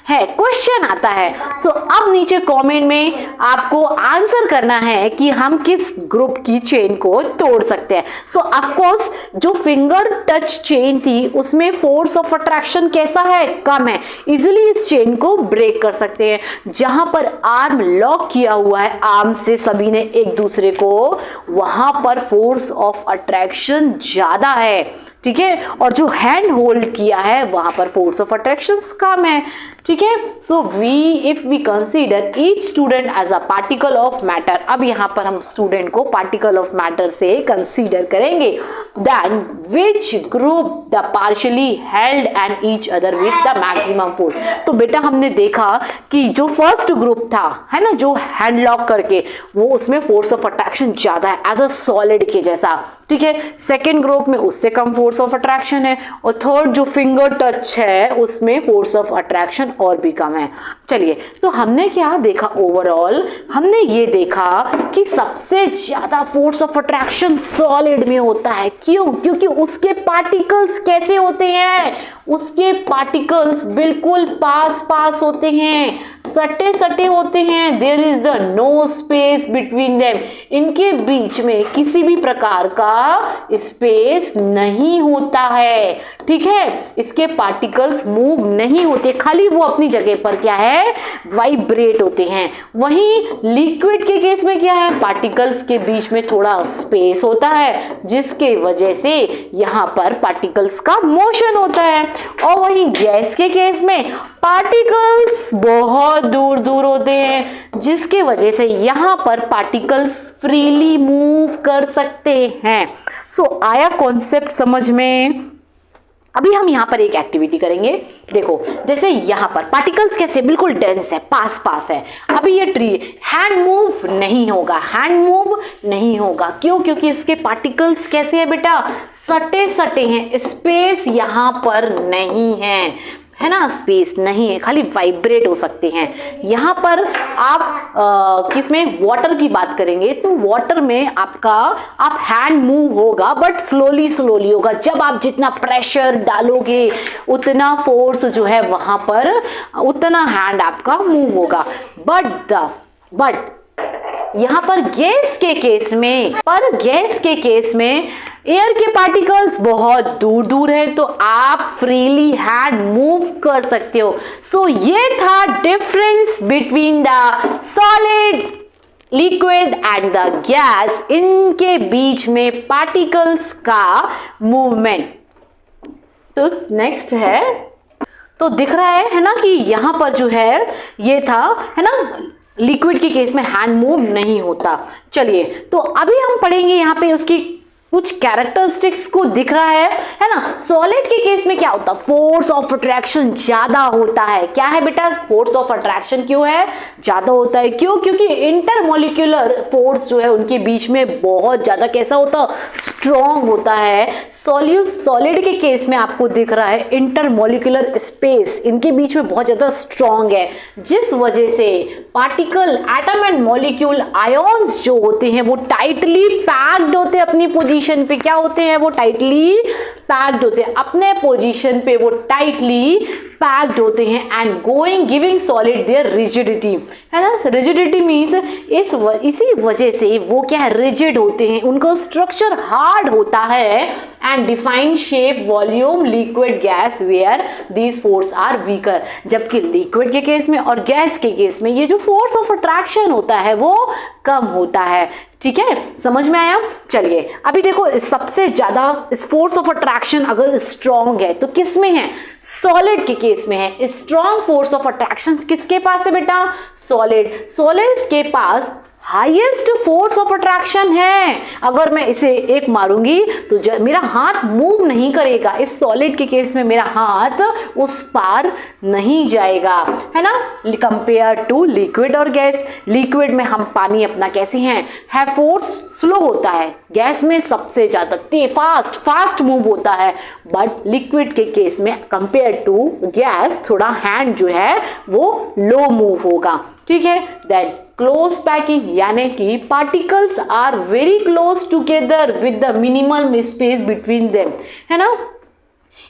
है, क्वेश्चन आता है। तो अब नीचे कमेंट में आपको आंसर करना है कि हम किस ग्रुप की चेन को तोड़ सकते हैं। सो ऑफ कोर्स जो फिंगर टच चेन थी उसमें फोर्स ऑफ अट्रैक्शन कैसा है, कम है, इजिली इस चेन को ब्रेक कर सकते हैं। जहां पर आर्म लॉक किया हुआ है, आर्म से सभी ने एक दूसरे को, वहां पर फोर्स ऑफ अट्रैक्शन ज्यादा है, ठीक है। और जो हैंड होल्ड किया है वहां पर फोर्स ऑफ अट्रैक्शन कम है, ठीक है। So if we consider each student as a particle of matter, अब यहाँ पर हम स्टूडेंट को पार्टिकल ऑफ मैटर से कंसीडर करेंगे। Then which group the partially held and each other with the maximum force. तो बेटा हमने देखा कि जो फर्स्ट ग्रुप था, है ना, जो हैंड लॉक करके, वो उसमें फोर्स ऑफ अट्रैक्शन ज्यादा है एज अ सॉलिड के जैसा, ठीक है। सेकेंड ग्रुप में उससे कम फोर्स ऑफ अट्रैक्शन है, और थर्ड जो फिंगर टच है उसमें फोर्स ऑफ अट्रैक्शन और भी कम है। चलिए, तो हमने क्या देखा, ओवरऑल हमने ये देखा कि सबसे ज्यादा फोर्स ऑफ अट्रैक्शन सॉलिड में होता है। क्यों? क्योंकि उसके पार्टिकल्स कैसे होते हैं, उसके पार्टिकल्स बिल्कुल पास पास होते हैं, सटे सटे होते हैं। There is the no space between them, इनके बीच में किसी भी प्रकार का स्पेस नहीं होता है, ठीक है। इसके पार्टिकल्स मूव नहीं होते, खाली वो अपनी जगह पर क्या है, वाइब्रेट होते हैं। वहीं लिक्विड के केस में क्या है, पार्टिकल्स के बीच में थोड़ा स्पेस होता है, जिसके वजह से यहाँ पर पार्टिकल्स का मोशन होता है। और वहीं गैस के केस में पार्टिकल्स बहुत दूर दूर होते हैं, जिसके वजह से यहाँ पर पार्टिकल्स फ्रीली मूव कर सकते हैं। सो आया कॉन्सेप्ट समझ में? अभी हम यहाँ पर एक एक्टिविटी करेंगे। देखो जैसे यहाँ पर पार्टिकल्स कैसे बिल्कुल डेंस है, पास पास है। अभी ये ट्री हैंड मूव नहीं होगा, हैंड मूव नहीं होगा। क्यों? क्योंकि इसके पार्टिकल्स कैसे है बेटा, सटे सटे हैं, स्पेस यहाँ पर नहीं है ना, स्पेस नहीं है, खाली वाइब्रेट हो सकते हैं। यहाँ पर आप किसमें, वाटर की बात करेंगे तो वाटर में आप हैंड मूव होगा बट स्लोली स्लोली होगा। जब आप जितना प्रेशर डालोगे उतना फोर्स जो है वहां पर उतना हैंड आपका मूव होगा। बट यहाँ पर गैस के केस में एयर के पार्टिकल्स बहुत दूर दूर है तो आप फ्रीली हैंड मूव कर सकते हो। सो ये था difference between the solid, liquid and the gas, इनके बीच में पार्टिकल्स का मूवमेंट। तो नेक्स्ट है, तो दिख रहा है ना कि यहां पर जो है ये था, है ना, लिक्विड के केस में हैंड मूव नहीं होता। चलिए तो अभी हम पढ़ेंगे यहाँ पे उसकी कुछ कैरेक्टरिस्टिक्स को। दिख रहा है ना। सॉलिड के केस में क्या होता है, फोर्स ऑफ अट्रैक्शन ज्यादा होता है। क्या है बेटा, फोर्स ऑफ अट्रैक्शन क्यों है, ज्यादा होता है। क्यों? क्योंकि इंटरमोलिक्यूलर फोर्स जो है उनके बीच में बहुत ज्यादा कैसा होता, स्ट्रॉन्ग होता है। सॉलिड के केस में आपको दिख रहा है इंटरमोलिक्यूलर स्पेस इनके बीच में बहुत ज्यादा स्ट्रॉन्ग है, जिस वजह से particle, atom and molecule, ions जो होते हैं वो टाइटली पैक्ड होते हैं अपनी पोजीशन पे। क्या होते हैं वो, टाइटली पैक्ड होते हैं अपने पोजीशन पे, वो टाइटली पैक्ड होते हैं and giving solid their rigidity, है ना। रिजिडिटी मींस इसी वजह से वो क्या है, रिजिड होते हैं, उनका स्ट्रक्चर हार्ड होता है and define shape, volume, liquid, gas where these force are weaker. जबकि लिक्विड के केस में और गैस के केस में ये जो फोर्स ऑफ अट्रैक्शन होता है वो कम होता है। ठीक है, समझ में आया। चलिए अभी देखो, सबसे ज्यादा इस फोर्स ऑफ अट्रैक्शन अगर स्ट्रॉन्ग है तो किस में है, सॉलिड के केस में है। स्ट्रॉन्ग फोर्स ऑफ अट्रैक्शन किसके पास है बेटा, सॉलिड के पास हाईएस्ट फोर्स ऑफ अट्रैक्शन है। अगर मैं इसे एक मारूंगी तो मेरा हाथ मूव नहीं करेगा। इस सॉलिड के केस में मेरा हाथ उस पार नहीं जाएगा, है ना, कंपेयर टू लिक्विड और गैस। लिक्विड में हम पानी अपना कैसे हैं, है फोर्स स्लो होता है, गैस में सबसे ज्यादा फास्ट मूव होता है। बट लिक्विड के केस में कंपेयर टू गैस थोड़ा हैंड जो है वो लो मूव होगा। ठीक है, देन क्लोज पैकिंग, यानी कि particles are very close together with the minimal space between them, है ना।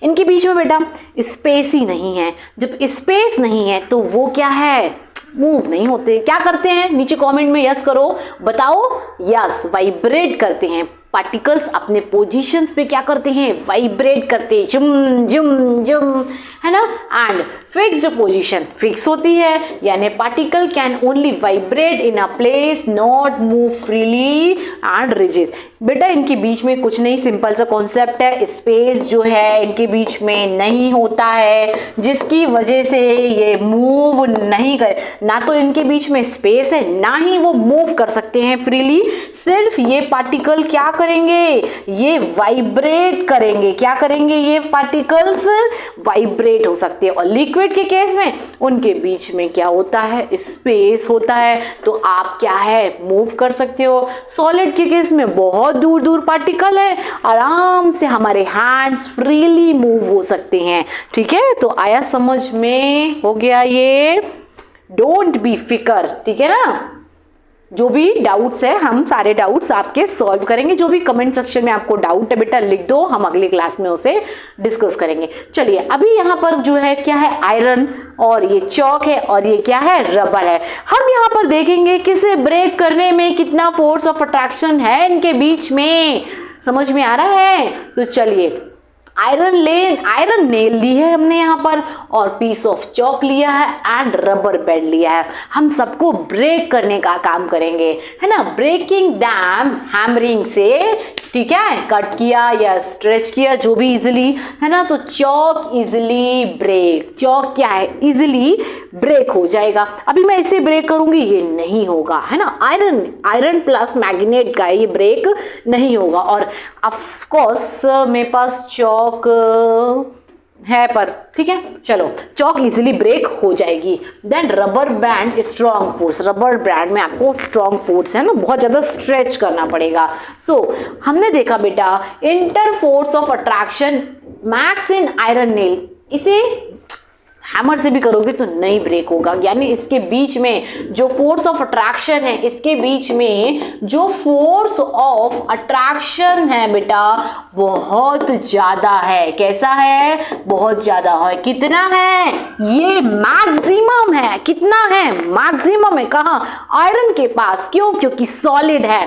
इनके बीच में बेटा स्पेस ही नहीं है। जब स्पेस नहीं है तो वो क्या है, मूव नहीं होते। क्या करते हैं, नीचे कमेंट में यस करो, बताओ। यस, वाइब्रेट करते हैं। पार्टिकल्स अपने पोजीशंस पे क्या करते हैं, वाइब्रेट करते हैं, जुम जुम जुम, है ना। एंड फिक्स्ड पोजीशन फिक्स होती है, यानी particle can only vibrate in a place, not move freely and rigid. बेटा इनके बीच में कुछ नहीं, सिंपल सा कॉन्सेप्ट है, स्पेस जो है इनके बीच में नहीं होता है, जिसकी वजह से ये मूव नहीं कर, ना तो इनके बीच में स्पेस है ना ही वो मूव कर सकते हैं फ्रीली। सिर्फ ये पार्टिकल क्या करेंगे, ये वाइब्रेट करेंगे। क्या करेंगे, ये पार्टिकल्स वाइब्रेट हो सकते हैं। और लिक्विड के केस में उनके बीच में क्या होता है, स्पेस होता है, तो आप क्या है, मूव कर सकते हो। सॉलिड के केस में बहुत दूर दूर पार्टिकल है, आराम से हमारे हैंड्स फ्रीली मूव हो सकते हैं। ठीक है, तो आया समझ में, हो गया ये। डोंट बी फिकर, ठीक है ना। जो भी डाउट्स है हम सारे डाउट्स आपके सॉल्व करेंगे। जो भी कमेंट सेक्शन में आपको डाउट है बेटा लिख दो, हम अगली क्लास में उसे डिस्कस करेंगे। चलिए अभी यहाँ पर जो है क्या है, आयरन, और ये चौक है, और ये क्या है, रबर है। हम यहाँ पर देखेंगे किसे ब्रेक करने में कितना फोर्स ऑफ अट्रैक्शन है इनके बीच में। समझ में आ रहा है? तो चलिए, आयरन नेल ली है हमने यहाँ पर, और पीस ऑफ चौक लिया है एंड रबर बैंड लिया है। हम सबको ब्रेक करने का काम करेंगे, है ना। ब्रेकिंग डैम हैमरिंग से ठीक है, कट किया या स्ट्रेच किया जो भी इजिली, है ना, तो चॉक इजिली ब्रेक, चॉक क्या है, इजिली ब्रेक हो जाएगा। अभी मैं इसे ब्रेक करूंगी, ये नहीं होगा, है ना, आयरन प्लस मैग्नेट का ये ब्रेक नहीं होगा। और ऑफ कोर्स मेरे पास चॉक है पर ठीक है, चलो चॉक इजीली ब्रेक हो जाएगी। Then rubber band strong force, rubber band में आपको स्ट्रॉन्ग फोर्स है ना, बहुत ज्यादा स्ट्रेच करना पड़ेगा। सो हमने देखा बेटा inter force of attraction max in iron nail, इसे हैमर से भी करोगे तो नहीं ब्रेक होगा, यानी इसके बीच में जो फोर्स ऑफ अट्रैक्शन है, इसके बीच में जो फोर्स ऑफ अट्रैक्शन है बेटा बहुत ज्यादा है। कैसा है, बहुत ज्यादा है। कितना है, ये मैक्सिमम है। कितना है, मैक्सिमम है। कहाँ, आयरन के पास। क्यों, क्योंकि सॉलिड है।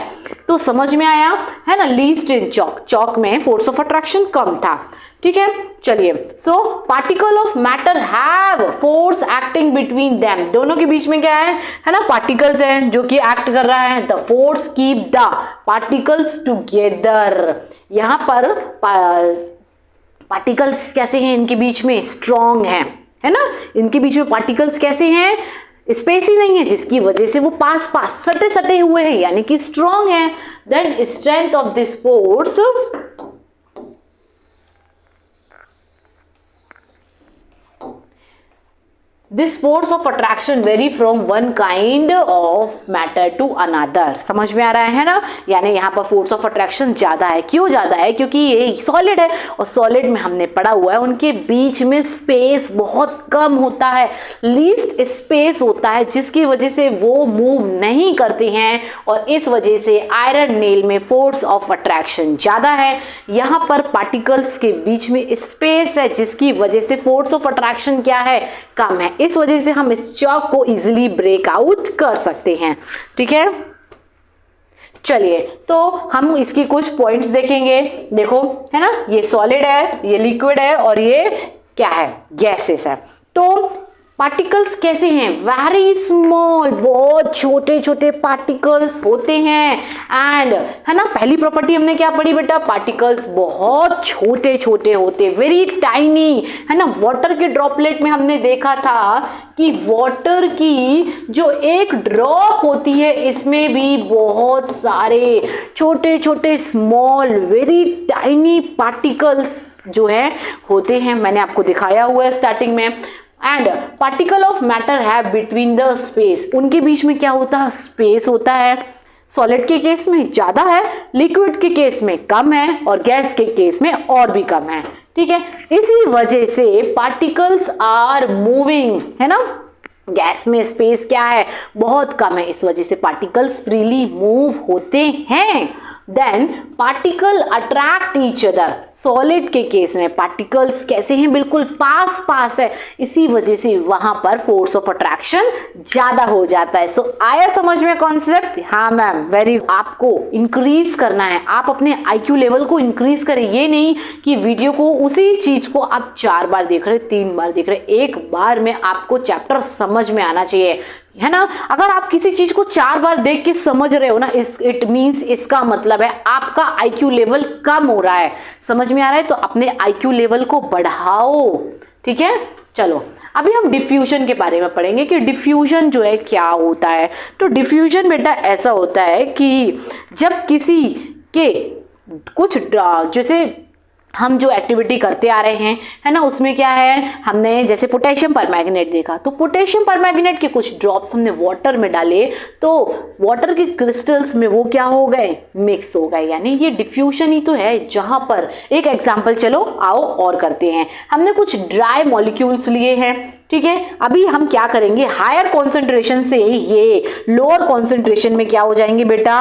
तो समझ में आया है ना, लीस्ट इन चॉक, चॉक में फोर्स ऑफ अट्रैक्शन कम था। ठीक है, चलिए। So particle of matter have force acting between them, दोनों के बीच में क्या है ना, पार्टिकल्स हैं जो कि एक्ट कर रहा है। The force keep the particles together, यहां पर पार्टिकल्स कैसे हैं, इनके बीच में स्ट्रॉन्ग है ना, इनके बीच में पार्टिकल्स कैसे हैं, स्पेस ही नहीं है, जिसकी वजह से वो पास पास सटे सटे हुए हैं, यानी कि स्ट्रॉन्ग है। Then strength of this force, this force of attraction vary from one kind of matter to another. समझ में आ रहा है ना, यानी यहाँ पर फोर्स ऑफ अट्रैक्शन ज्यादा है। क्यों ज्यादा है, क्योंकि ये सॉलिड है, और सॉलिड में हमने पढ़ा हुआ है उनके बीच में स्पेस बहुत कम होता है, लीस्ट स्पेस होता है, जिसकी वजह से वो मूव नहीं करते हैं, और इस वजह से आयरन नेल में फोर्स ऑफ अट्रैक्शन ज्यादा है। यहाँ पर पार्टिकल्स के बीच में स्पेस है, जिसकी वजह से फोर्स ऑफ अट्रैक्शन क्या है, कम है। इस वजह से हम इस चॉक को इजीली ब्रेक आउट कर सकते हैं। ठीक है, चलिए तो हम इसकी कुछ पॉइंट्स देखेंगे। देखो है ना, ये सॉलिड है, ये लिक्विड है, और ये क्या है, गैसेस है। तो पार्टिकल्स कैसे हैं, वेरी स्मॉल, बहुत छोटे छोटे पार्टिकल्स होते हैं। एंड है ना, पहली प्रॉपर्टी हमने क्या पढ़ी बेटा, पार्टिकल्स बहुत छोटे छोटे होते, वेरी टाइनी, है ना। वाटर के ड्रॉपलेट में हमने देखा था कि वाटर की जो एक ड्रॉप होती है, इसमें भी बहुत सारे छोटे छोटे स्मॉल वेरी टाइनी पार्टिकल्स जो है होते हैं। मैंने आपको दिखाया हुआ है स्टार्टिंग में। And particle of matter have between the space, उनके बीच में क्या होता है, स्पेस होता है। सॉलिड के केस में ज्यादा है, लिक्विड के केस में कम है, और गैस के केस में और भी कम है। ठीक है, इसी वजह से पार्टिकल्स आर मूविंग, है ना। गैस में स्पेस क्या है, बहुत कम है, इस वजह से पार्टिकल्स फ्रीली मूव होते हैं। Then particle attract each other, solid के केस में पार्टिकल्स कैसे हैं, बिल्कुल पास पास है, इसी वजह से वहां पर फोर्स ऑफ अट्रैक्शन ज्यादा हो जाता है। सो आया समझ में कॉन्सेप्ट? हाँ मैम, वेरी। आपको इंक्रीज करना है, आप अपने IQ लेवल को इंक्रीज करें। ये नहीं कि वीडियो को, उसी चीज को आप 4 बार देख रहे, 3 बार देख रहे, एक बार में आपको चैप्टर समझ में आना चाहिए, है ना। अगर आप किसी चीज को 4 बार देख के समझ रहे हो ना, इट मीन्स, इसका मतलब है आपका IQ लेवल कम हो रहा है। समझ में आ रहा है, तो अपने IQ लेवल को बढ़ाओ। ठीक है, चलो अभी हम डिफ्यूजन के बारे में पढ़ेंगे कि डिफ्यूजन जो है क्या होता है। तो डिफ्यूजन बेटा ऐसा होता है कि जब किसी के कुछ, जैसे हम जो एक्टिविटी करते आ रहे हैं, है ना, उसमें क्या है, हमने जैसे पोटेशियम परमैंगनेट देखा, तो पोटेशियम परमैंगनेट के कुछ ड्रॉप्स हमने वाटर में डाले, तो वाटर के क्रिस्टल्स में वो क्या हो गए, मिक्स हो गए, यानी ये डिफ्यूजन ही तो है। जहां पर एक एग्जांपल, चलो आओ और करते हैं। हमने कुछ ड्राई मॉलिक्यूल्स लिए हैं, ठीक है। अभी हम क्या करेंगे, हायर कॉन्सेंट्रेशन से ये लोअर कॉन्सेंट्रेशन में क्या हो जाएंगे बेटा,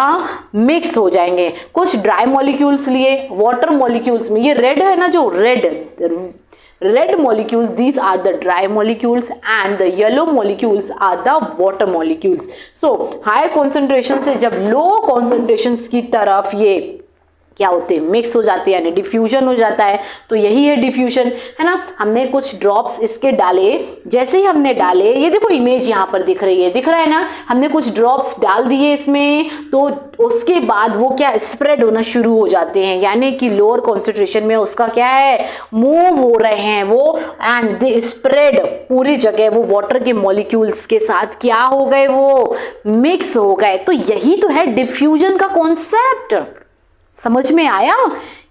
मिक्स हो जाएंगे। कुछ ड्राई मॉलिक्यूल्स लिए वाटर मॉलिक्यूल्स में, ये रेड है ना, जो red molecules, these are the dry molecules and the yellow molecules are the water molecules. So higher concentration से जब low concentrations की तरफ ये क्या होते हैं, मिक्स हो जाते हैं, यानी डिफ्यूजन हो जाता है। तो यही है डिफ्यूजन, है ना। हमने कुछ ड्रॉप्स इसके डाले, जैसे ही हमने डाले, ये देखो इमेज यहाँ पर दिख रही है, दिख रहा है ना, हमने कुछ ड्रॉप्स डाल दिए इसमें, तो उसके बाद वो क्या स्प्रेड होना शुरू हो जाते हैं, यानी कि लोअर कॉन्सेंट्रेशन में उसका क्या है, मूव हो रहे हैं वो, एंड दे स्प्रेड पूरी जगह, वो वाटर के मॉलिक्यूल्स के साथ क्या हो गए, वो मिक्स हो गए। तो यही तो है डिफ्यूजन का कॉन्सेप्ट। समझ में आया?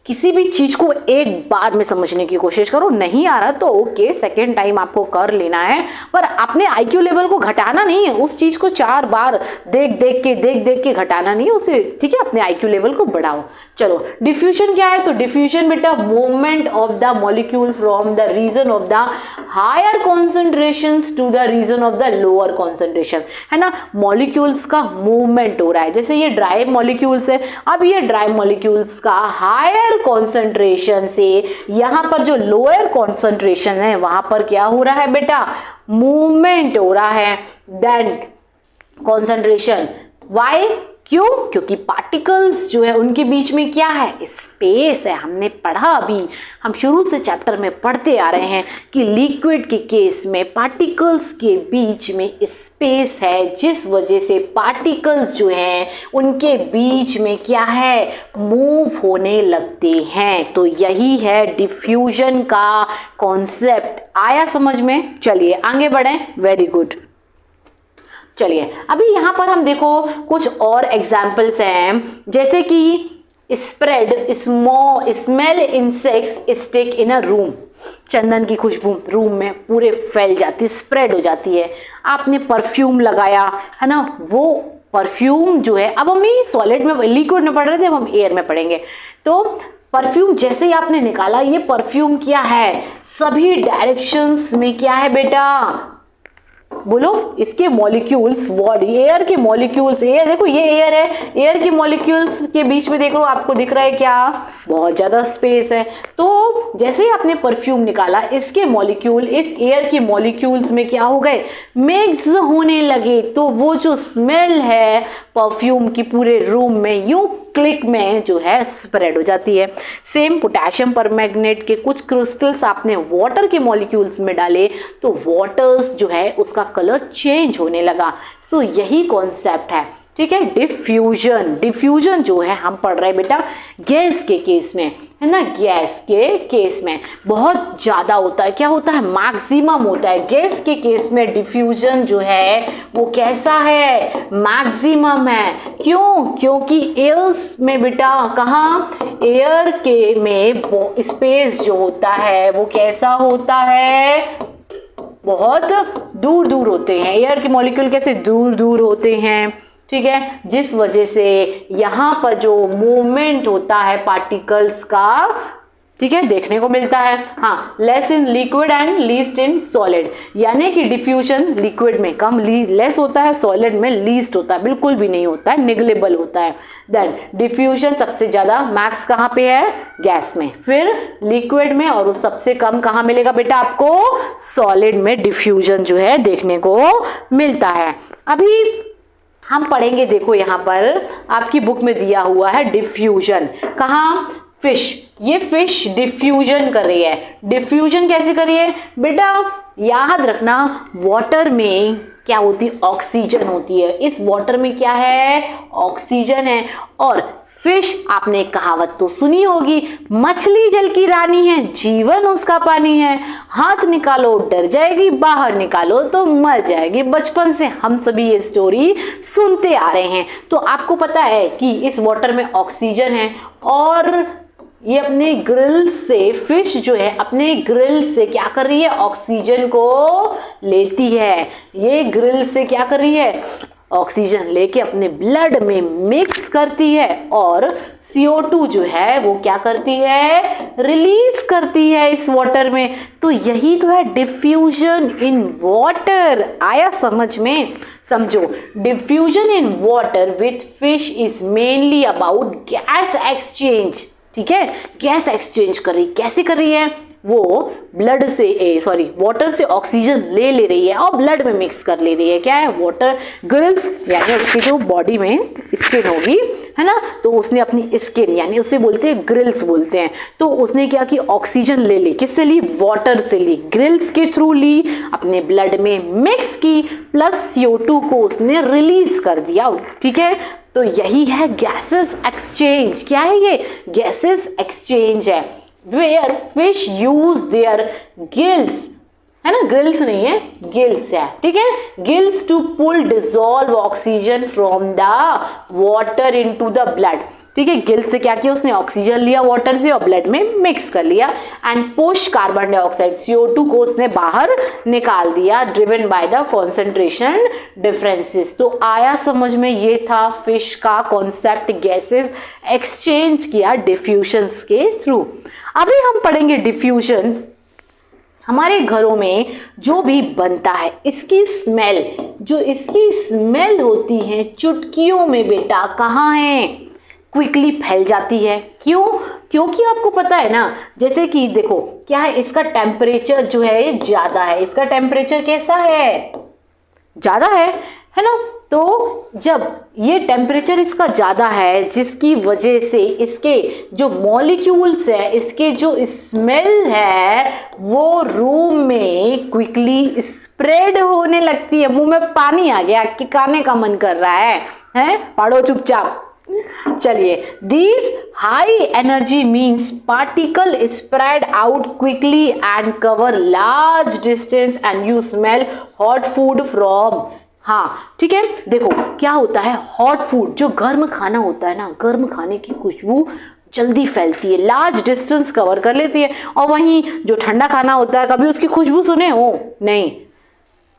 किसी भी चीज को एक बार में समझने की कोशिश करो, नहीं आ रहा तो ओके, सेकेंड टाइम आपको कर लेना है, पर अपने आईक्यू लेवल को घटाना नहीं है, उस चीज को 4 बार देख देख के घटाना नहीं है उसे, ठीक है, अपने आईक्यू लेवल को बढ़ाओ। चलो डिफ्यूजन क्या है, तो डिफ्यूजन बेटा movement of the molecule from the region of the higher concentrations to the region of the lower concentration, है ना। मॉलिक्यूल्स का मूवमेंट हो रहा है, जैसे ये ड्राई मॉलिक्यूल्स है, अब ये ड्राई मॉलिक्यूल्स का हायर कॉन्सेंट्रेशन से यहां पर जो लोअर कॉन्सेंट्रेशन है वहां पर क्या हो रहा है बेटा, मूवमेंट हो रहा है, देन कॉन्सेंट्रेशन। वाई, क्यों? क्योंकि पार्टिकल्स जो है उनके बीच में क्या है, स्पेस है। हमने पढ़ा, अभी हम शुरू से चैप्टर में पढ़ते आ रहे हैं कि लिक्विड के केस में पार्टिकल्स के बीच में स्पेस है, जिस वजह से पार्टिकल्स जो हैं उनके बीच में क्या है, मूव होने लगते हैं। तो यही है डिफ्यूजन का कॉन्सेप्ट। आया समझ में? चलिए आगे बढ़ें। Very good. चलिए अभी यहां पर हम देखो कुछ और एग्जाम्पल्स हैं, जैसे कि spread smell insects stick in a room. चंदन की खुशबू रूम में पूरे फैल जाती, स्प्रेड हो जाती है। आपने परफ्यूम लगाया, है ना, वो परफ्यूम जो है, अब हम ये सॉलिड में, लिक्विड में पढ़ रहे थे, अब हम एयर में पढ़ेंगे। तो परफ्यूम जैसे ही आपने निकाला, ये परफ्यूम क्या है, सभी डायरेक्शंस में क्या है बेटा, बोलो, इसके मॉलिक्यूल्स, बॉडी एयर के मॉलिक्यूल्स, एयर देखो ये एयर है, एयर के मॉलिक्यूल्स के बीच में देखो आपको दिख रहा है क्या, बहुत ज्यादा स्पेस है। तो जैसे ही आपने परफ्यूम निकाला, इसके मॉलिक्यूल इस एयर के मॉलिक्यूल्स में क्या हो गए, मिक्स होने लगे। तो वो जो स्मेल है परफ्यूम की पूरे रूम में यूं क्लिक में जो है स्प्रेड हो जाती है। सेम पोटेशियम परमैंगनेट के कुछ क्रिस्टल्स आपने वाटर के मॉलिक्यूल्स में डाले, तो वाटर्स जो है उसका कलर चेंज होने लगा। सो यही कॉन्सेप्ट है, ठीक है, डिफ्यूजन। डिफ्यूजन जो है हम पढ़ रहे हैं बेटा गैस के केस में, है ना, गैस के केस में बहुत ज्यादा होता है, क्या होता है, मैक्सिमम होता है। गैस के केस में डिफ्यूजन जो है वो कैसा है, मैक्सिमम है। क्यों? क्योंकि एयर्स में बेटा, कहाँ, एयर के में स्पेस जो होता है वो कैसा होता है, बहुत दूर दूर होते हैं। एयर के मॉलिक्यूल कैसे दूर दूर होते हैं, ठीक है, जिस वजह से यहां पर जो मूवमेंट होता है पार्टिकल्स का, ठीक है, देखने को मिलता है। हाँ, less in liquid and least in solid, यानी कि डिफ्यूजन लिक्विड में कम लेस होता है, सॉलिड में लीस्ट होता है, बिल्कुल भी नहीं होता है, निगलेबल होता है। देन डिफ्यूजन सबसे ज्यादा मैक्स कहाँ पे है, गैस में, फिर लिक्विड में, और सबसे कम कहाँ मिलेगा बेटा आपको, सॉलिड में डिफ्यूजन जो है देखने को मिलता है। अभी हम पढ़ेंगे, देखो यहाँ पर आपकी बुक में दिया हुआ है डिफ्यूजन, कहाँ, फिश, ये फिश डिफ्यूजन कर रही है। डिफ्यूजन कैसे कर रही है बेटा, याद रखना, वाटर में क्या होती है, ऑक्सीजन होती है। इस वाटर में क्या है, ऑक्सीजन है। और फिश, आपने एक कहावत तो सुनी होगी, मछली जल की रानी है, जीवन उसका पानी है, हाथ निकालो डर जाएगी, बाहर निकालो तो मर जाएगी। बचपन से हम सभी ये स्टोरी सुनते आ रहे हैं। तो आपको पता है कि इस वाटर में ऑक्सीजन है, और ये अपने ग्रिल से, फिश जो है अपने ग्रिल से क्या कर रही है, ऑक्सीजन को लेती है। ये ग्रिल से क्या कर रही है, ऑक्सीजन लेके अपने ब्लड में मिक्स करती है, और CO2 जो है वो क्या करती है, रिलीज करती है इस वाटर में। तो यही तो है डिफ्यूजन इन वाटर। आया समझ में? समझो, diffusion in water with fish is mainly about gas exchange, ठीक है, गैस एक्सचेंज कर रही, कैसे कर रही है, वो ब्लड से वाटर से ऑक्सीजन ले रही है और ब्लड में मिक्स कर ले रही है। क्या है? वाटर ग्रिल्स, यानी उसकी जो बॉडी में स्किन होगी, है ना, तो उसने अपनी स्किन, यानी उसे बोलते हैं ग्रिल्स बोलते हैं, तो उसने क्या की ऑक्सीजन ले ली, किससे ली? वाटर से ली, ग्रिल्स के थ्रू ली, अपने ब्लड में मिक्स की, प्लस CO2 को उसने रिलीज कर दिया। ठीक है, तो यही है गैसेस एक्सचेंज। क्या है ये? गैसेस एक्सचेंज है। Where fish use their gills, है ना, ग्रिल्स नहीं है, गिल्स है। ठीक है, gills to pull dissolve oxygen from the water into the blood. ठीक है, गिल्स से क्या किया उसने? ऑक्सीजन लिया वाटर से और ब्लड में मिक्स कर लिया and push carbon dioxide CO2 को उसने बाहर निकाल दिया, driven by the concentration differences. तो आया समझ में? ये था फिश का कॉन्सेप्ट, गैसेस एक्सचेंज किया डिफ्यूजन के थ्रू। अभी हम पढ़ेंगे डिफ्यूजन। हमारे घरों में जो भी बनता है, इसकी स्मेल होती है चुटकियों में बेटा कहाँ है? क्विकली फैल जाती है। क्यों? क्योंकि आपको पता है ना, जैसे कि देखो क्या है, इसका टेम्परेचर जो है ज्यादा है। इसका टेम्परेचर कैसा है? ज्यादा है ना। तो जब ये टेम्परेचर इसका ज्यादा है, जिसकी वजह से इसके जो मॉलिक्यूल्स है, इसके जो स्मेल है, वो रूम में क्विकली स्प्रेड होने लगती है। मुंह में पानी आ गया कि खाने का मन कर रहा है? पढ़ो चुपचाप। चलिए, these high energy means particle spread out quickly and cover large distance and you smell hot food from। हाँ ठीक है, देखो क्या होता है, हॉट फूड जो गर्म खाना होता है ना, गर्म खाने की खुशबू जल्दी फैलती है, लार्ज डिस्टेंस कवर कर लेती है। और वहीं जो ठंडा खाना होता है, कभी उसकी खुशबू सुने हो? नहीं।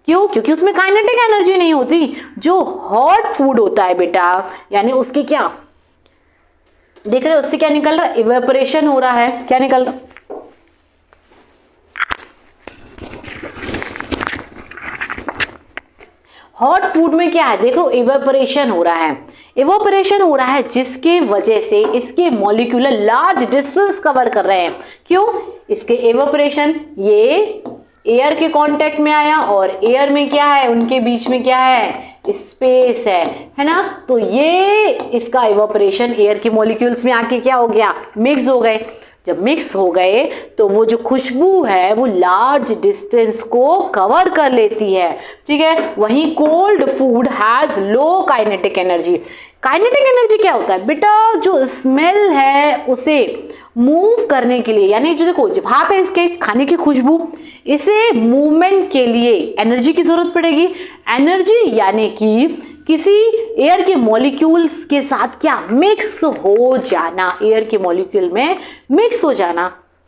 क्यों? क्योंकि उसमें काइनेटिक एनर्जी नहीं होती। जो हॉट फूड होता है बेटा, यानी उसके क्या देख रहे हो, उससे क्या निकल रहा है? इवेपोरेशन हो रहा है। क्या निकल रहा? हॉट फूड में क्या है? देखो इवेपोरेशन हो रहा है। इवेपोरेशन हो रहा है जिसके वजह से इसके मॉलिक्यूलर लार्ज डिस्टेंस कवर कर रहे हैं। क्यों? इसके इवेपोरेशन, ये एयर के कांटेक्ट में आया और एयर में क्या है, उनके बीच में क्या है? स्पेस है ना। तो ये इसका इवेपोरेशन एयर के मॉलिक्यूल्स में आके क्या हो गया? मिक्स हो गए। जब मिक्स हो गए तो वो जो खुशबू है वो लार्ज डिस्टेंस को कवर कर लेती है। ठीक है, वहीं cold food has low kinetic energy. Kinetic energy क्या होता है बेटा? जो स्मेल है उसे मूव करने के लिए, यानी जो देखो भाप है इसके खाने की खुशबू, इसे मूवमेंट के लिए एनर्जी की जरूरत पड़ेगी। एनर्जी यानी कि किसी एयर के मॉलिक्यूल्स के साथ क्या मिक्स हो जाना, एयर के मॉलिक्यूल में मिक्स हो जाना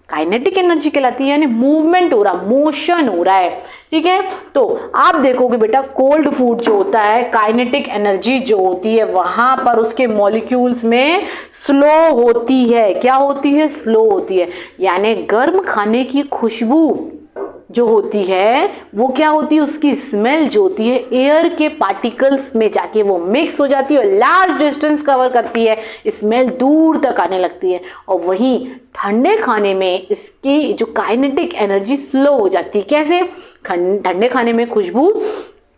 काइनेटिक एनर्जी कहलाती है, यानी मूवमेंट हो रहा, मोशन हो रहा है। ठीक है, तो आप देखोगे बेटा कोल्ड फूड जो होता है, काइनेटिक एनर्जी जो होती है वहां पर उसके मॉलिक्यूल्स में स्लो होती है। क्या होती है? स्लो होती है। यानी गर्म खाने की खुशबू जो होती है वो क्या होती है? उसकी स्मेल जो होती है एयर के पार्टिकल्स में जाके वो मिक्स हो जाती है और लार्ज डिस्टेंस कवर करती है, स्मेल दूर तक आने लगती है। और वहीं ठंडे खाने में इसकी जो काइनेटिक एनर्जी स्लो हो जाती है। कैसे? ठंडे खाने में खुशबू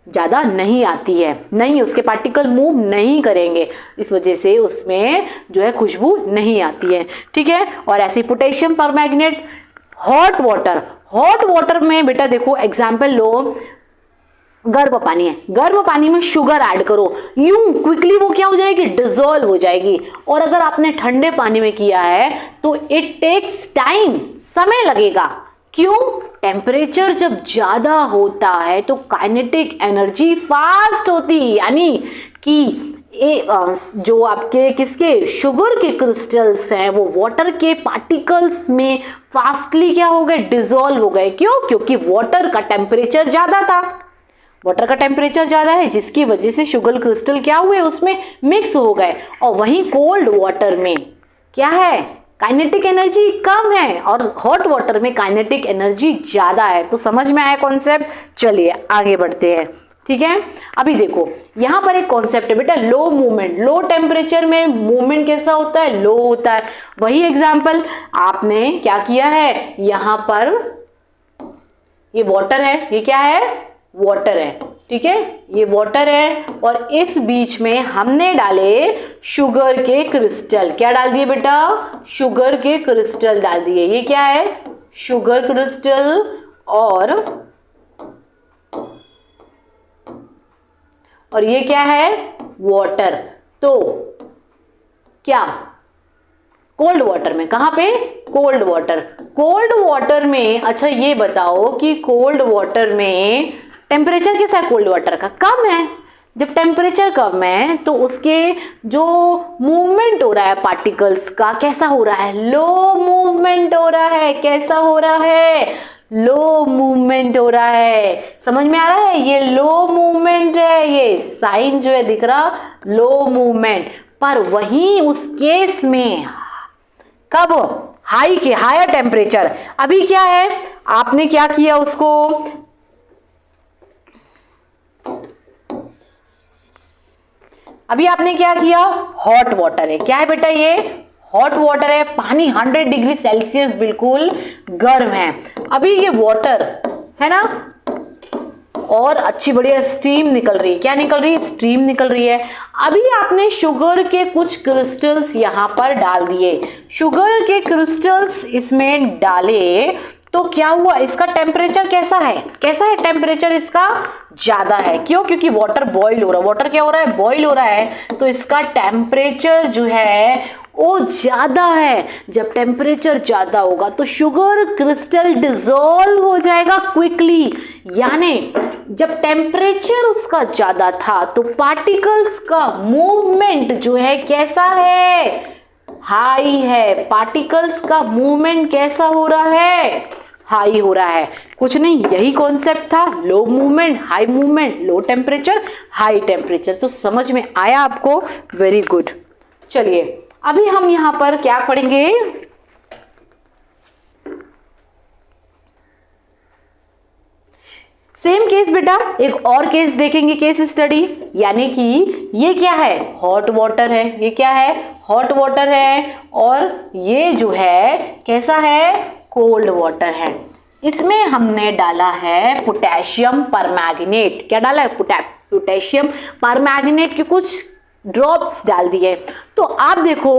ज़्यादा नहीं आती है, नहीं, उसके पार्टिकल मूव नहीं करेंगे, इस वजह से उसमें जो है खुशबू नहीं आती है। ठीक है, और ऐसे पोटेशियम परमैंगनेट, हॉट वाटर में बेटा देखो एग्जाम्पल लो, गर्म पानी है, गर्म पानी में शुगर ऐड करो, यूं क्विकली वो क्या हो जाएगी? डिसॉल्व हो जाएगी। और अगर आपने ठंडे पानी में किया है तो इट टेक्स टाइम, समय लगेगा। क्यों? टेम्परेचर जब ज्यादा होता है तो काइनेटिक एनर्जी फास्ट होती है, यानी कि जो आपके किसके शुगर के क्रिस्टल्स हैं वो वाटर के पार्टिकल्स में फास्टली क्या हो गए? डिसॉल्व हो गए। क्यों? क्योंकि वाटर का टेम्परेचर ज्यादा था, वाटर का टेम्परेचर ज्यादा है जिसकी वजह से शुगर क्रिस्टल क्या हुए? उसमें मिक्स हो गए। और वहीं कोल्ड वाटर में क्या है? काइनेटिक एनर्जी कम है और हॉट वाटर में काइनेटिक एनर्जी ज्यादा है। तो समझ में आया कॉन्सेप्ट? चलिए आगे बढ़ते हैं। ठीक है। अभी देखो यहाँ पर एक कॉन्सेप्ट है बेटा, लो मूवमेंट। लो टेम्परेचर में मूवमेंट कैसा होता है? लो होता है। वही एग्जाम्पल आपने क्या किया है, यहाँ पर ये वाटर है, ये क्या है? वाटर है, ठीक है, ये वाटर है और इस बीच में हमने डाले शुगर के क्रिस्टल। क्या डाल दिए बेटा? शुगर के क्रिस्टल डाल दिए। ये क्या है? Sugar crystal. और ये क्या है? वाटर। तो क्या कोल्ड वाटर में, कहां पे? Cold water. कोल्ड वाटर में, अच्छा ये बताओ कि कोल्ड वाटर में टेम्परेचर कैसा है? कोल्ड वाटर का कम है। जब टेम्परेचर कम है तो उसके जो मूवमेंट हो रहा है पार्टिकल्स का, कैसा हो रहा है? लो मूवमेंट हो रहा है। कैसा हो रहा है? लो मूवमेंट हो रहा है। समझ में आ रहा है? ये लो मूवमेंट है, ये साइन जो है दिख रहा, लो मूवमेंट। पर वहीं उस केस में कब? हाई के, हायर टेम्परेचर। अभी क्या है, आपने क्या किया उसको, अभी आपने क्या किया? हॉट वाटर है। क्या है बेटा? ये हॉट वाटर है। पानी 100 डिग्री सेल्सियस बिल्कुल गर्म है। अभी ये वाटर है ना, और अच्छी बढ़िया स्टीम निकल रही है। क्या निकल रही है? स्टीम निकल रही है। अभी आपने शुगर के कुछ क्रिस्टल्स यहां पर डाल दिए। शुगर के क्रिस्टल्स इसमें डाले तो क्या हुआ? इसका टेम्परेचर कैसा है? कैसा है टेम्परेचर इसका? ज्यादा है। क्यों? क्योंकि वाटर बॉईल हो रहा है। वाटर क्या हो रहा है? बॉईल हो रहा है। तो इसका टेम्परेचर जो है वो ज्यादा है। जब टेम्परेचर ज्यादा होगा तो शुगर क्रिस्टल डिसॉल्व हो जाएगा क्विकली। यानी जब टेम्परेचर उसका ज्यादा था तो पार्टिकल्स का मूवमेंट जो है कैसा है? हाई है। पार्टिकल्स का मूवमेंट कैसा हो रहा है? हाई हो रहा है। कुछ नहीं, यही कॉन्सेप्ट था, low movement high movement, low temperature high temperature. तो समझ में आया आपको? Very good. चलिए अभी हम यहां पर क्या पढ़ेंगे, सेम केस बेटा, एक और केस देखेंगे, केस स्टडी। यानी कि ये क्या है? हॉट वाटर है। ये क्या है? हॉट वाटर है। और ये जो है कैसा है? कोल्ड वाटर है। इसमें हमने डाला है पोटेशियम परमैंगनेट। क्या डाला है? पोटेशियम परमैंगनेट के कुछ ड्रॉप्स डाल दिए। तो आप देखो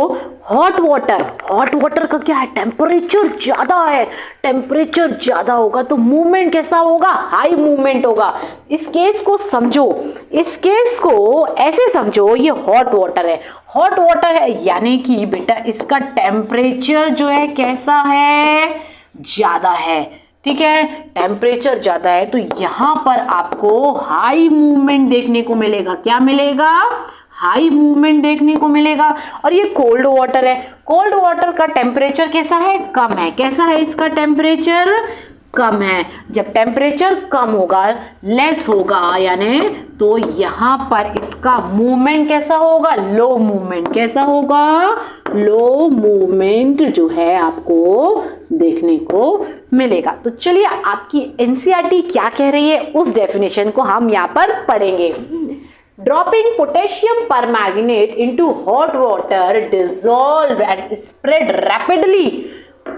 हॉट वाटर का क्या है? टेम्परेचर ज्यादा है। टेम्परेचर ज्यादा होगा तो मूवमेंट कैसा होगा? हाई मूवमेंट होगा। इस केस को समझो, इस केस को ऐसे समझो, ये हॉट वाटर है। हॉट वाटर है यानी कि बेटा इसका टेम्परेचर जो है कैसा है? ज्यादा है। ठीक है, टेम्परेचर ज्यादा है तो यहां पर आपको हाई मूवमेंट देखने को मिलेगा। क्या मिलेगा? हाई मूवमेंट देखने को मिलेगा। और ये कोल्ड वाटर है। कोल्ड वाटर का टेम्परेचर कैसा है? कम है। कैसा है इसका टेम्परेचर? कम है। जब टेम्परेचर कम होगा, लेस होगा यानी, तो यहां पर इसका मूवमेंट कैसा होगा? लो मूवमेंट। कैसा होगा? लो मूवमेंट जो है आपको देखने को मिलेगा। तो चलिए आपकी एनसीईआरटी क्या कह रही है उस डेफिनेशन को हम यहां पर पढ़ेंगे। Dropping potassium permanganate into hot water dissolve and spread rapidly,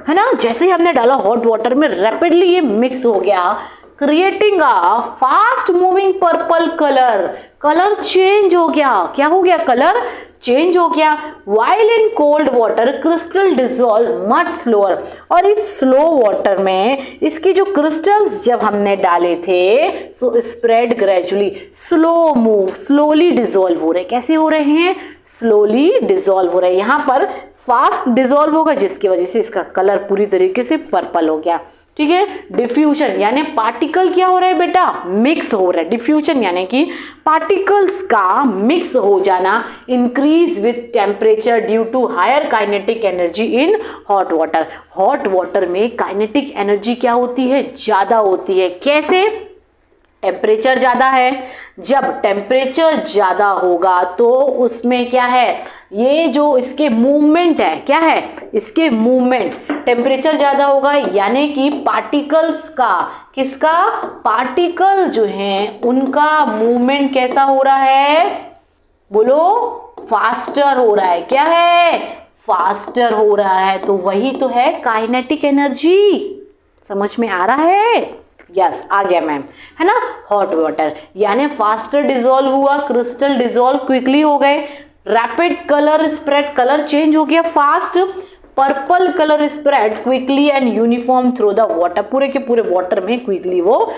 है ना, जैसे ही हमने डाला हॉट वाटर में रैपिडली ये मिक्स हो गया, creating a fast moving purple colour. Colour change हो गया। क्या हो गया? कलर चेंज हो गया। While in cold water crystal dissolve much slower. और इस स्लो वाटर में इसकी जो क्रिस्टल्स जब हमने डाले थे so spread gradually, slow move, slowly dissolve हो रहे। कैसे हो रहे हैं? स्लोली डिसॉल्व हो रहे हैं। यहाँ पर फास्ट डिसॉल्व होगा जिसकी वजह से इसका कलर पूरी तरीके से पर्पल हो गया। ठीक है, डिफ्यूजन यानी पार्टिकल क्या हो रहा है बेटा? मिक्स हो रहा है। डिफ्यूजन यानी कि पार्टिकल्स का मिक्स हो जाना, increase with temperature due to higher kinetic energy in hot water. Hot water में काइनेटिक एनर्जी क्या होती है? ज्यादा होती है। कैसे? टेम्परेचर ज्यादा है। जब टेम्परेचर ज्यादा होगा तो उसमें क्या है? ये जो इसके मूवमेंट है, क्या है? इसके मूवमेंट टेम्परेचर ज्यादा होगा, यानी कि पार्टिकल्स का, किसका, पार्टिकल जो है उनका मूवमेंट कैसा हो रहा है, बोलो, फास्टर हो रहा है। क्या है, फास्टर हो रहा है। तो वही तो है काइनेटिक एनर्जी। समझ में आ रहा है? यस, आ गया मैम, है ना। हॉट वाटर यानी फास्टर डिजोल्व हुआ, क्रिस्टल डिजोल्व क्विकली हो गए, rapid colour spread, colour change हो गया fast, purple colour spread quickly and uniform through the water, पूरे के पूरे वाटर में क्विकली वो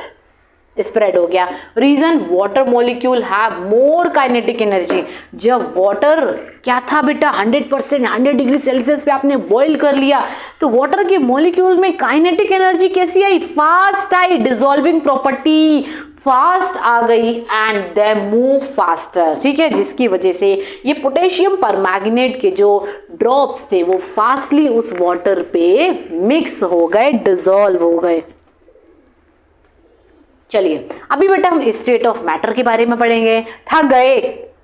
स्प्रेड हो गया। Reason, water molecule have more kinetic energy. जब वाटर क्या था बेटा, 100% 100 डिग्री सेल्सियस पे आपने बॉईल कर लिया, तो वाटर के मॉलिक्यूल में काइनेटिक एनर्जी कैसी आई, फास्ट आई, डिसॉल्विंग प्रॉपर्टी फास्ट आ गई एंड दे मूव फास्टर। ठीक है, जिसकी वजह से ये पोटेशियम परमैंगनेट के जो ड्रॉप्स थे वो फास्टली उस वाटर पे मिक्स हो गए, डिसॉल्व हो गए। चलिए अभी बेटा हम स्टेट ऑफ मैटर के बारे में पढ़ेंगे। थक गए?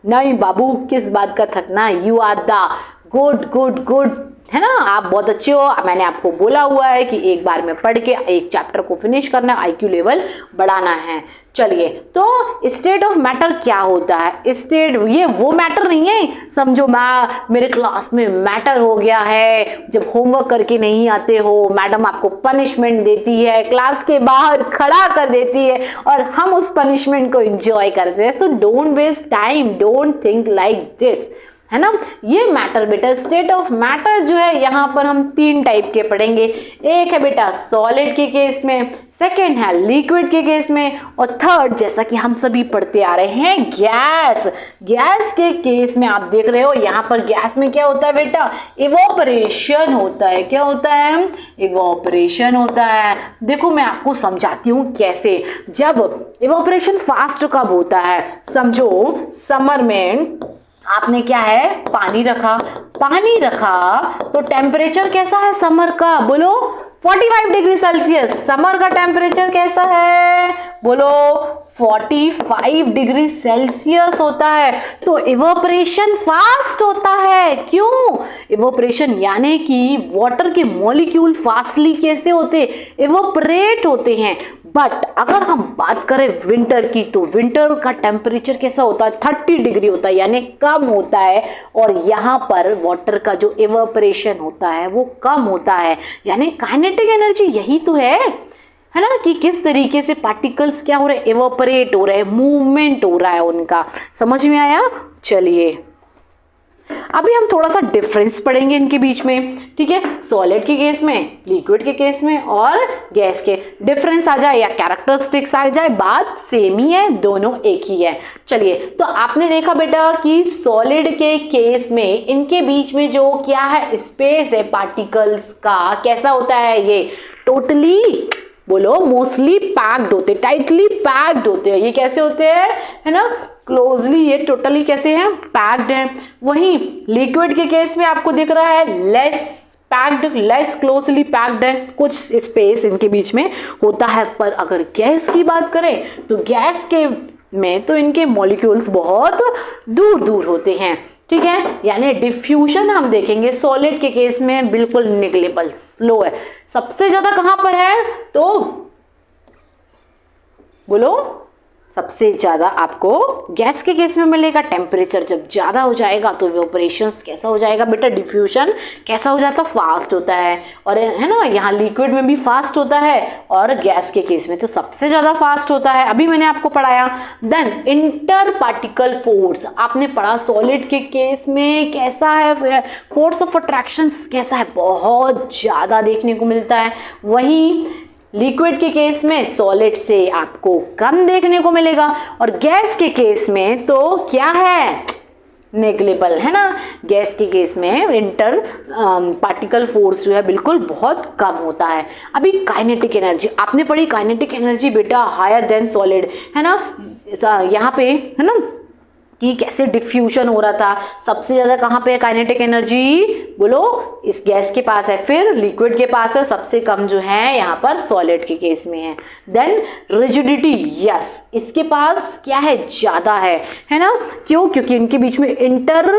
नहीं बाबू, किस बात का थकना, you are the good good good, है ना, आप बहुत अच्छे हो। मैंने आपको बोला हुआ है कि एक बार में पढ़ के एक चैप्टर को फिनिश करना, आईक्यू लेवल बढ़ाना है। चलिए, तो स्टेट ऑफ मैटर क्या होता है? स्टेट ये वो मैटर नहीं है, समझो मेरे क्लास में मैटर हो गया है, जब होमवर्क करके नहीं आते हो मैडम आपको पनिशमेंट देती है, क्लास के बाहर खड़ा कर देती है और हम उस पनिशमेंट को एंजॉय करते हैं। So don't waste time, don't think like this, है ना। ये मैटर बेटा, स्टेट ऑफ मैटर जो है यहाँ पर हम 3 टाइप के पढ़ेंगे। एक है बेटा सॉलिड के केस में, सेकेंड है लिक्विड के केस में, और थर्ड जैसा कि हम सभी पढ़ते आ रहे हैं गैस। गैस के केस में आप देख रहे हो यहाँ पर गैस में क्या होता है बेटा, इवोपरेशन होता है। क्या होता है? इवोपरेशन होता है। देखो मैं आपको समझाती हूँ कैसे। जब इवोपरेशन फास्ट कब होता है, समझो समर में आपने क्या है, पानी रखा तो टेम्परेचर कैसा है समर का, बोलो 45 डिग्री सेल्सियस। समर का टेम्परेचर कैसा है, बोलो 45 डिग्री सेल्सियस होता है। तो इवोपरेशन फास्ट होता है। क्यों? इवोपरेशन यानी कि वाटर के मॉलिक्यूल फास्टली कैसे होते, इवोपरेट होते हैं। बट अगर हम बात करें विंटर की, तो विंटर का टेम्परेचर कैसा होता है, 30 डिग्री होता है, यानी कम होता है। और यहाँ पर वाटर का जो इवोपरेशन होता है वो कम होता है, यानी काइनेटिक एनर्जी यही तो है ना, कि किस तरीके से पार्टिकल्स क्या हो रहे हैं, इवोपरेट हो रहे हैं, मूवमेंट हो रहा है उनका। समझ में आया? चलिए अभी हम थोड़ा सा डिफरेंस पढ़ेंगे इनके बीच में। ठीक है, सॉलिड के केस में, लिक्विड के केस में और गैस के। डिफरेंस आ जाए या कैरेक्टरिस्टिक्स आ जाए, बात सेम ही है, दोनों एक ही है। चलिए, तो आपने देखा बेटा कि सॉलिड के केस में इनके बीच में जो क्या है, स्पेस है पार्टिकल्स का, कैसा होता है, ये टोटली, बोलो मोस्टली पैक्ड होते, टाइटली पैक्ड होते हैं। ये कैसे होते हैं, है ना, क्लोजली, ये टोटली कैसे हैं, पैक्ड हैं। वहीं लिक्विड के केस में आपको दिख रहा है less packed, less closely packed है, कुछ स्पेस इनके बीच में होता है। पर अगर गैस की बात करें तो गैस के में तो इनके मॉलिक्यूल्स बहुत दूर दूर होते हैं। ठीक है, यानी डिफ्यूजन हम देखेंगे सॉलिड के केस में बिल्कुल निगलेबल, स्लो है। सबसे ज्यादा कहां पर है, तो बोलो सबसे ज्यादा आपको गैस के केस में मिलेगा। टेम्परेचर जब ज्यादा हो जाएगा तो इवेपोरेशंस कैसा हो जाएगा बेटा, डिफ्यूजन कैसा हो जाता, फास्ट होता है। और है ना, यहाँ लिक्विड में भी फास्ट होता है और गैस के केस में तो सबसे ज्यादा फास्ट होता है। अभी मैंने आपको पढ़ाया। देन इंटर पार्टिकल फोर्स आपने पढ़ा, सॉलिड के केस में कैसा है, फोर्स ऑफ अट्रैक्शन कैसा है, बहुत ज्यादा देखने को मिलता है। वहीं लिक्विड के केस में सॉलिड से आपको कम देखने को मिलेगा, और गैस के केस में तो क्या है, नेग्लेबल, है ना। गैस के केस में इंटर पार्टिकल फोर्स जो है बिल्कुल बहुत कम होता है। अभी काइनेटिक एनर्जी आपने पढ़ी, काइनेटिक एनर्जी बेटा हायर देन सॉलिड, है ना। यहाँ पे है ना कि कैसे डिफ्यूजन हो रहा था, सबसे ज्यादा कहाँ पे है काइनेटिक एनर्जी, बोलो इस गैस के पास है, फिर लिक्विड के पास है, सबसे कम जो है यहाँ पर सॉलिड के केस में है। देन रिजिडिटी, यस इसके पास क्या है, ज्यादा है ना। क्यों? क्योंकि इनके बीच में इंटर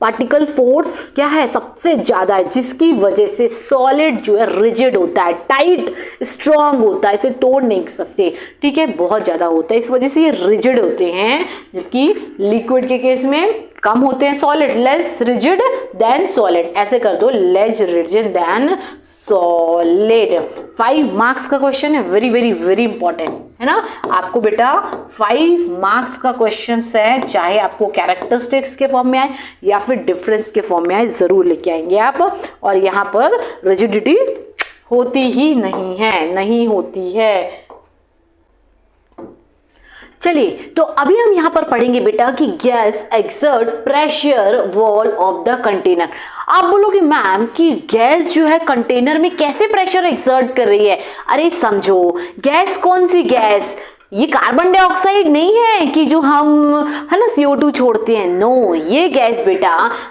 पार्टिकल फोर्स क्या है, सबसे ज्यादा है, जिसकी वजह से सॉलिड जो है रिजिड होता है, टाइट स्ट्रॉन्ग होता है, इसे तोड़ नहीं सकते, ठीक है, बहुत ज्यादा होता है, इस वजह से ये रिजिड होते हैं, जबकि लिक्विड के केस में कम होते हैं। Solid less rigid than solid, ऐसे कर दो, less rigid than solid. 5 marks का क्वेश्चन है, वेरी वेरी वेरी इंपॉर्टेंट है ना। आपको बेटा 5 मार्क्स का क्वेश्चन है, चाहे आपको कैरेक्टरिस्टिक्स के फॉर्म में आए या फिर डिफरेंस के फॉर्म में आए, जरूर लेके आएंगे आप। और यहाँ पर रिजिडिटी होती ही नहीं है, नहीं होती है। चलिए, तो अभी हम यहां पर पढ़ेंगे बेटा कि gas exert pressure wall of the container. आप बोलोगे मैम कि गैस जो है कंटेनर में कैसे प्रेशर एक्सर्ट कर रही है? अरे समझो, गैस कौन सी गैस, ये कार्बन डाइऑक्साइड नहीं है कि जो हम है ना CO2 छोड़ते हैं, नो, ये गैस बेटा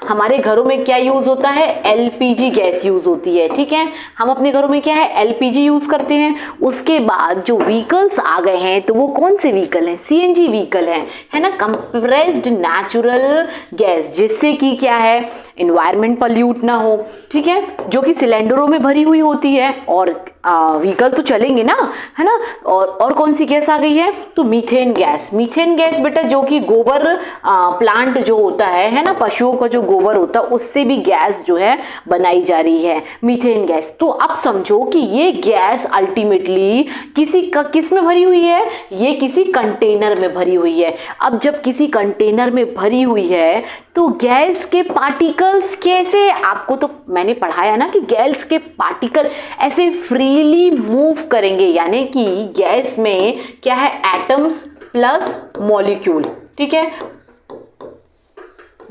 हमारे घरों में क्या यूज होता है, LPG गैस यूज होती है, ठीक है। हम अपने घरों में क्या है, LPG यूज करते हैं। उसके बाद जो व्हीकल्स आ गए हैं, तो वो कौन से व्हीकल हैं, CNG व्हीकल है ना, कंप्रेस्ड नेचुरल गैस, जिससे कि क्या है, एनवायरमेंट पॉल्यूट ना हो, ठीक है, जो कि सिलेंडरों में भरी हुई होती है, और व्हीकल तो चलेंगे ना, है ना। और कौन सी गैस आ गई है, तो मीथेन गैस। मीथेन गैस बेटा जो कि गोबर प्लांट जो होता है ना, पशुओं का जो गोबर होता है, उससे भी गैस जो है बनाई जा रही है, मीथेन गैस। तो अब समझो कि ये गैस अल्टीमेटली किस में भरी हुई है, ये किसी कंटेनर में भरी हुई है। अब जब किसी कंटेनर में भरी हुई है, तो गैस के पार्टिकल्स कैसे, आपको तो मैंने पढ़ाया ना कि गैस के पार्टिकल ऐसे फ्रीली मूव करेंगे, यानी कि गैस में क्या है, एटम्स प्लस मॉलिक्यूल, ठीक है,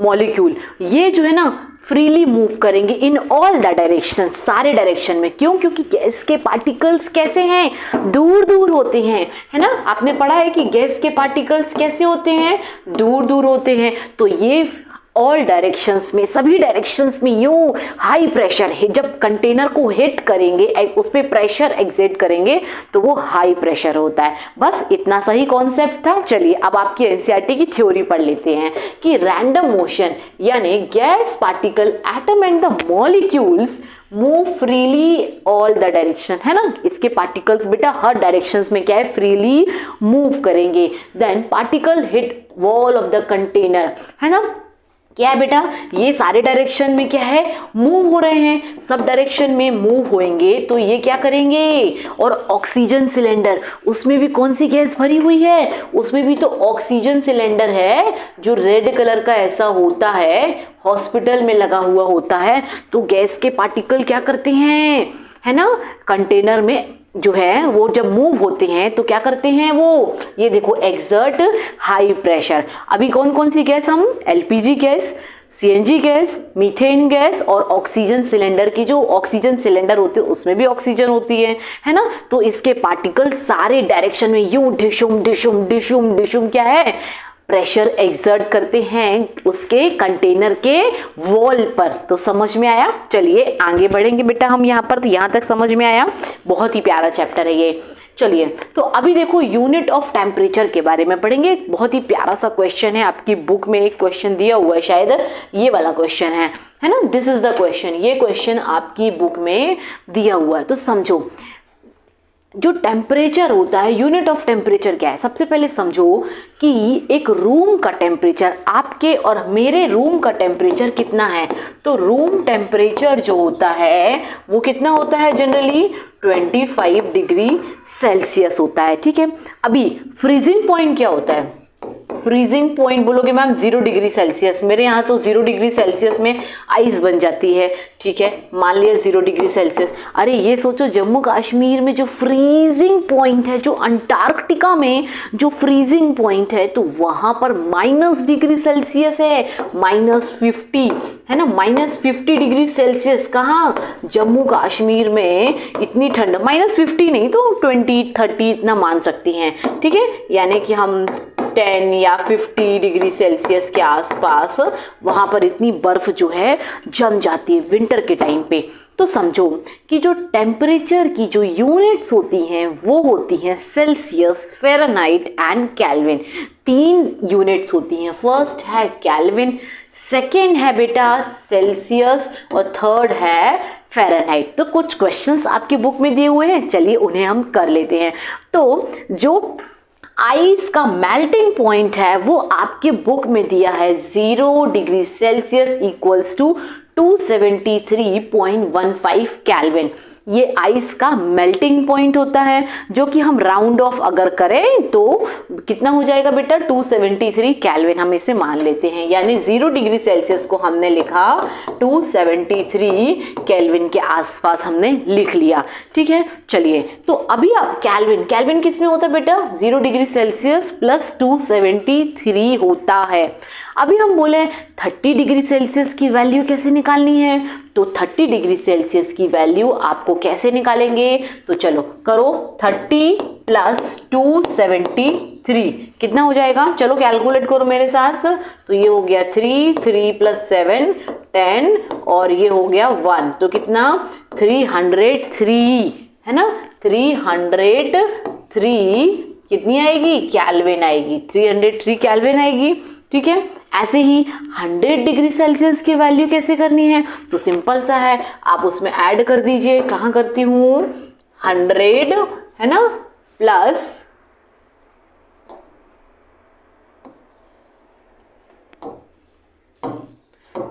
मॉलिक्यूल, ये जो है ना फ्रीली मूव करेंगे इन ऑल द डायरेक्शन, सारे डायरेक्शन में। क्यों? क्योंकि गैस के पार्टिकल्स कैसे हैं, दूर दूर होते हैं, है ना। आपने पढ़ा है कि गैस के पार्टिकल्स कैसे होते हैं, दूर दूर होते हैं। तो ये ऑल डायरेक्शंस में, सभी डायरेक्शंस में यूं हाई प्रेशर है, जब कंटेनर को हिट करेंगे, उस पर प्रेशर एग्जर्ट करेंगे, तो वो हाई प्रेशर होता है। बस इतना सही कॉन्सेप्ट था। चलिए अब आपकी एनसीईआरटी की थ्योरी पढ़ लेते हैं कि रैंडम मोशन यानी gas particle atom and the molecules move freely all the direction, है ना। इसके पार्टिकल्स बेटा हर डायरेक्शंस में क्या है, फ्रीली मूव करेंगे। Then particle hit wall of the container, है ना। क्या है बेटा, ये सारे डायरेक्शन में क्या है, मूव हो रहे हैं, सब डायरेक्शन में मूव होंगे, तो ये क्या करेंगे। और ऑक्सीजन सिलेंडर, उसमें भी कौन सी गैस भरी हुई है, उसमें भी तो ऑक्सीजन सिलेंडर है, जो रेड कलर का ऐसा होता है, हॉस्पिटल में लगा हुआ होता है। तो गैस के पार्टिकल क्या करते हैं, है ना, कंटेनर में जो है वो जब मूव होते हैं तो क्या करते हैं, वो ये देखो एक्सर्ट हाई प्रेशर। अभी कौन कौन सी गैस, हम LPG gas, CNG gas, methane gas और ऑक्सीजन सिलेंडर की, जो ऑक्सीजन सिलेंडर होते हैं उसमें भी ऑक्सीजन होती है ना। तो इसके पार्टिकल सारे डायरेक्शन में यूं डिशुम डिशुम डिशुम डिशुम क्या है, प्रेशर एक्सर्ट करते हैं उसके कंटेनर के वॉल पर। तो समझ में आया। चलिए आगे बढ़ेंगे बेटा हम यहाँ पर, तो यहाँ तक समझ में आया, बहुत ही प्यारा चैप्टर है ये। चलिए तो अभी देखो यूनिट ऑफ टेम्परेचर के बारे में पढ़ेंगे। बहुत ही प्यारा सा क्वेश्चन है, आपकी बुक में एक क्वेश्चन दिया हुआ है, शायद ये वाला क्वेश्चन है ना, दिस इज द क्वेश्चन। ये क्वेश्चन आपकी बुक में दिया हुआ है। तो समझो जो टेम्परेचर होता है, यूनिट ऑफ टेम्परेचर क्या है। सबसे पहले समझो कि एक रूम का टेम्परेचर, आपके और मेरे रूम का टेम्परेचर कितना है। तो रूम टेम्परेचर जो होता है वो कितना होता है, जनरली 25 डिग्री सेल्सियस होता है, ठीक है। अभी फ्रीजिंग पॉइंट क्या होता है, फ्रीजिंग पॉइंट बोलोगे मैम 0 डिग्री सेल्सियस, मेरे यहाँ तो 0 डिग्री सेल्सियस में आइस बन जाती है, ठीक है, मान लिया 0 डिग्री सेल्सियस। अरे ये सोचो जम्मू कश्मीर में जो फ्रीजिंग पॉइंट है, जो अंटार्कटिका में जो फ्रीजिंग पॉइंट है, तो वहां पर -, डिग्री सेल्सियस है, -50, है ना, -50 डिग्री सेल्सियस। कहाँ, जम्मू कश्मीर में इतनी ठंड, -50 नहीं तो 20, 30 इतना मान सकती हैं, ठीक है। यानी कि हम 10 या 50 डिग्री सेल्सियस के आसपास वहां पर इतनी बर्फ जो है जम जाती है विंटर के टाइम पे। तो समझो कि जो टेम्परेचर की जो यूनिट्स होती हैं वो होती हैं Celsius, Fahrenheit and kelvin. 3 units होती हैं। फर्स्ट है केल्विन, सेकेंड है बेटा सेल्सियस और थर्ड है फ़ारेनहाइट। तो कुछ क्वेश्चंस आपकी बुक में दिए हुए हैं, चलिए उन्हें हम कर लेते हैं। तो जो आइस का मेल्टिंग पॉइंट है वो आपके बुक में दिया है 0 degree Celsius equals to 273.15 kelvin. ये आइस का मेल्टिंग पॉइंट होता है, जो कि हम राउंड ऑफ अगर करें तो कितना हो जाएगा बेटा 273 केल्विन हम इसे मान लेते हैं। यानी 0 डिग्री सेल्सियस को हमने लिखा 273 केल्विन के आसपास हमने लिख लिया। ठीक है, चलिए तो अभी आप केल्विन, केल्विन किस में होता है बेटा 0 डिग्री सेल्सियस प्लस 273 होता है। अभी हम बोले 30 डिग्री सेल्सियस की वैल्यू कैसे निकालनी है, तो 30 डिग्री सेल्सियस की वैल्यू आपको कैसे निकालेंगे, तो चलो करो 30 प्लस 273 कितना हो जाएगा, चलो कैलकुलेट करो मेरे साथ। तो ये हो गया 3, 3 प्लस 7 10 और ये हो गया 1, तो कितना 303 है ना, 303 कितनी आएगी केल्विन आएगी, 303 केल्विन आएगी। ठीक है, ऐसे ही 100 डिग्री सेल्सियस की वैल्यू कैसे करनी है, तो सिंपल सा है, आप उसमें ऐड कर दीजिए। कहाँ करती हूँ 100 है ना प्लस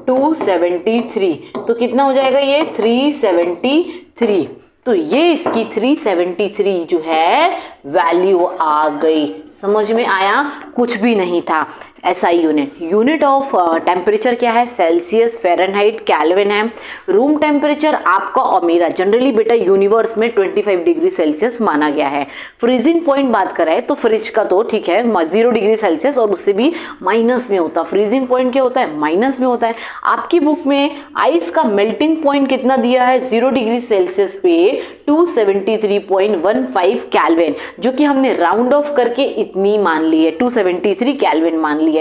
273, तो कितना हो जाएगा ये 373। तो ये इसकी 373 जो है वैल्यू आ गई। समझ में आया, कुछ भी नहीं था। SI unit, unit of temperature क्या है, सेल्सियस, फ़ारेनहाइट, केल्विन है। रूम टेम्परेचर आपका और मेरा जनरली बेटा यूनिवर्स में 25 डिग्री सेल्सियस माना गया है। फ्रीजिंग पॉइंट बात करें तो फ्रिज का तो ठीक है 0 डिग्री सेल्सियस और उससे भी माइनस में होता है। फ्रीजिंग पॉइंट क्या होता है, माइनस में होता है। आपकी बुक में आइस का मेल्टिंग पॉइंट कितना दिया है 0 डिग्री सेल्सियस पे 273.15 केल्विन, जो कि हमने राउंड ऑफ करके इतनी मान ली है, 273 केल्विन मान ली है।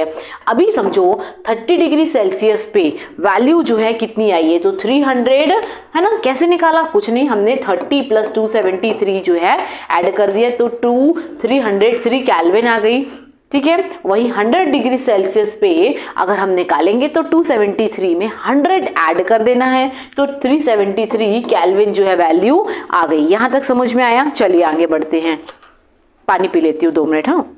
अभी समझो 30 डिग्री सेल्सियस पे वैल्यू जो है कितनी आई है, तो 300 है ना। कैसे निकाला, कुछ नहीं, हमने 30 प्लस 273 जो है ऐड कर दिया, तो 303 केल्विन आ गई। ठीक है, वही 100 डिग्री सेल्सियस पे अगर हम निकालेंगे तो 273 में 100 ऐड कर देना है, तो 373 केल्विन जो है वैल्यू आ गई। यहां तक समझ में आया, चलिए आगे बढ़ते हैं। पानी पी लेती हूँ 2 मिनट। हाँ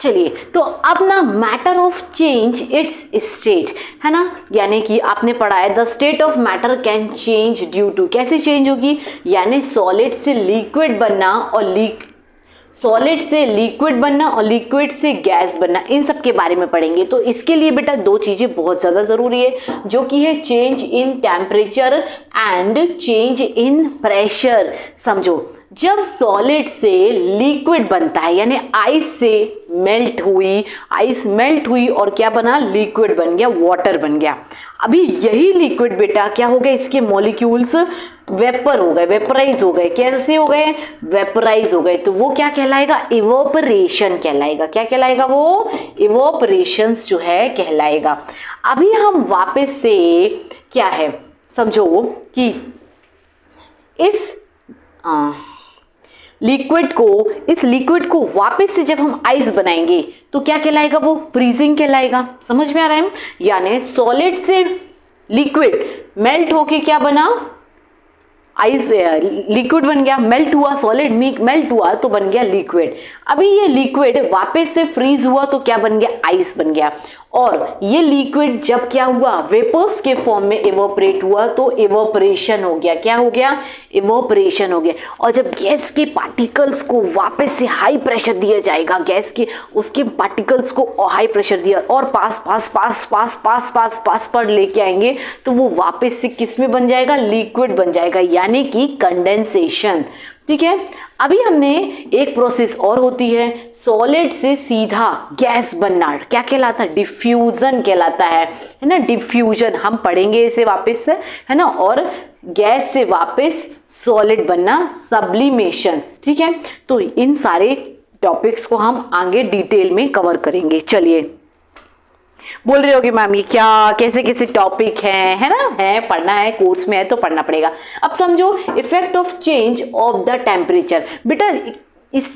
चलिए, तो अब ना matter of change its state है ना, यानी कि आपने पढ़ा है the state of matter can change due to, कैसे चेंज होगी, यानी सॉलिड से लिक्विड बनना और सॉलिड से लिक्विड बनना और लिक्विड से गैस बनना, इन सब के बारे में पढ़ेंगे। तो इसके लिए बेटा 2 चीजें बहुत ज़्यादा ज़रूरी है, जो कि है change in temperature and change in pressure. समझो, जब सॉलिड से लिक्विड बनता है यानी आइस से मेल्ट हुई, आइस मेल्ट हुई और क्या बना, लिक्विड बन गया, वाटर बन गया। अभी यही लिक्विड बेटा क्या हो गया, इसके मॉलिक्यूल्स वेपर हो गए, वेपराइज हो गए। कैसे हो गए, वेपराइज हो गए, तो वो क्या कहलाएगा, इवोपरेशन कहलाएगा। क्या कहलाएगा, वो इवोपरेशन जो है कहलाएगा। अभी हम वापस से क्या है समझो कि इस इस लिक्विड को वापस से जब हम आइस बनाएंगे तो क्या कहलाएगा, वो फ्रीजिंग कहलाएगा। समझ में आ रहा है, यानी सॉलिड से लिक्विड मेल्ट होके क्या बना, आइस लिक्विड बन गया, मेल्ट हुआ, सॉलिड मेल्ट हुआ तो बन गया लिक्विड। अभी ये लिक्विड वापस से फ्रीज हुआ तो क्या बन गया, आइस बन गया। और ये लिक्विड जब क्या हुआ, वेपर्स के फॉर्म में इवोपरेट हुआ तो इवोपरेशन हो गया। क्या हो गया, इवोपरेशन हो गया। और जब गैस के पार्टिकल्स को वापस से हाई प्रेशर दिया जाएगा, गैस के उसके पार्टिकल्स को हाई प्रेशर दिया और पास पास पास पास पास पास पास पर लेके आएंगे तो वो वापस से किस में बन जाएगा, लिक्विड बन जाएगा, यानी कि कंडेंसेशन। ठीक है, अभी हमने एक प्रोसेस और होती है, सॉलिड से सीधा गैस बनना, क्या कहलाता है, डिफ्यूजन कहलाता है ना। डिफ्यूजन हम पढ़ेंगे इसे वापस से, है ना। और गैस से वापस सॉलिड बनना, सब्लिमेशंस। ठीक है, तो इन सारे टॉपिक्स को हम आगे डिटेल में कवर करेंगे। चलिए, बोल रहे होगे मैम ये क्या, कैसे कैसे टॉपिक हैं, है ना, है पढ़ना है, कोर्स में है तो पढ़ना पड़ेगा। अब समझो effect of change of the temperature. बेटा इस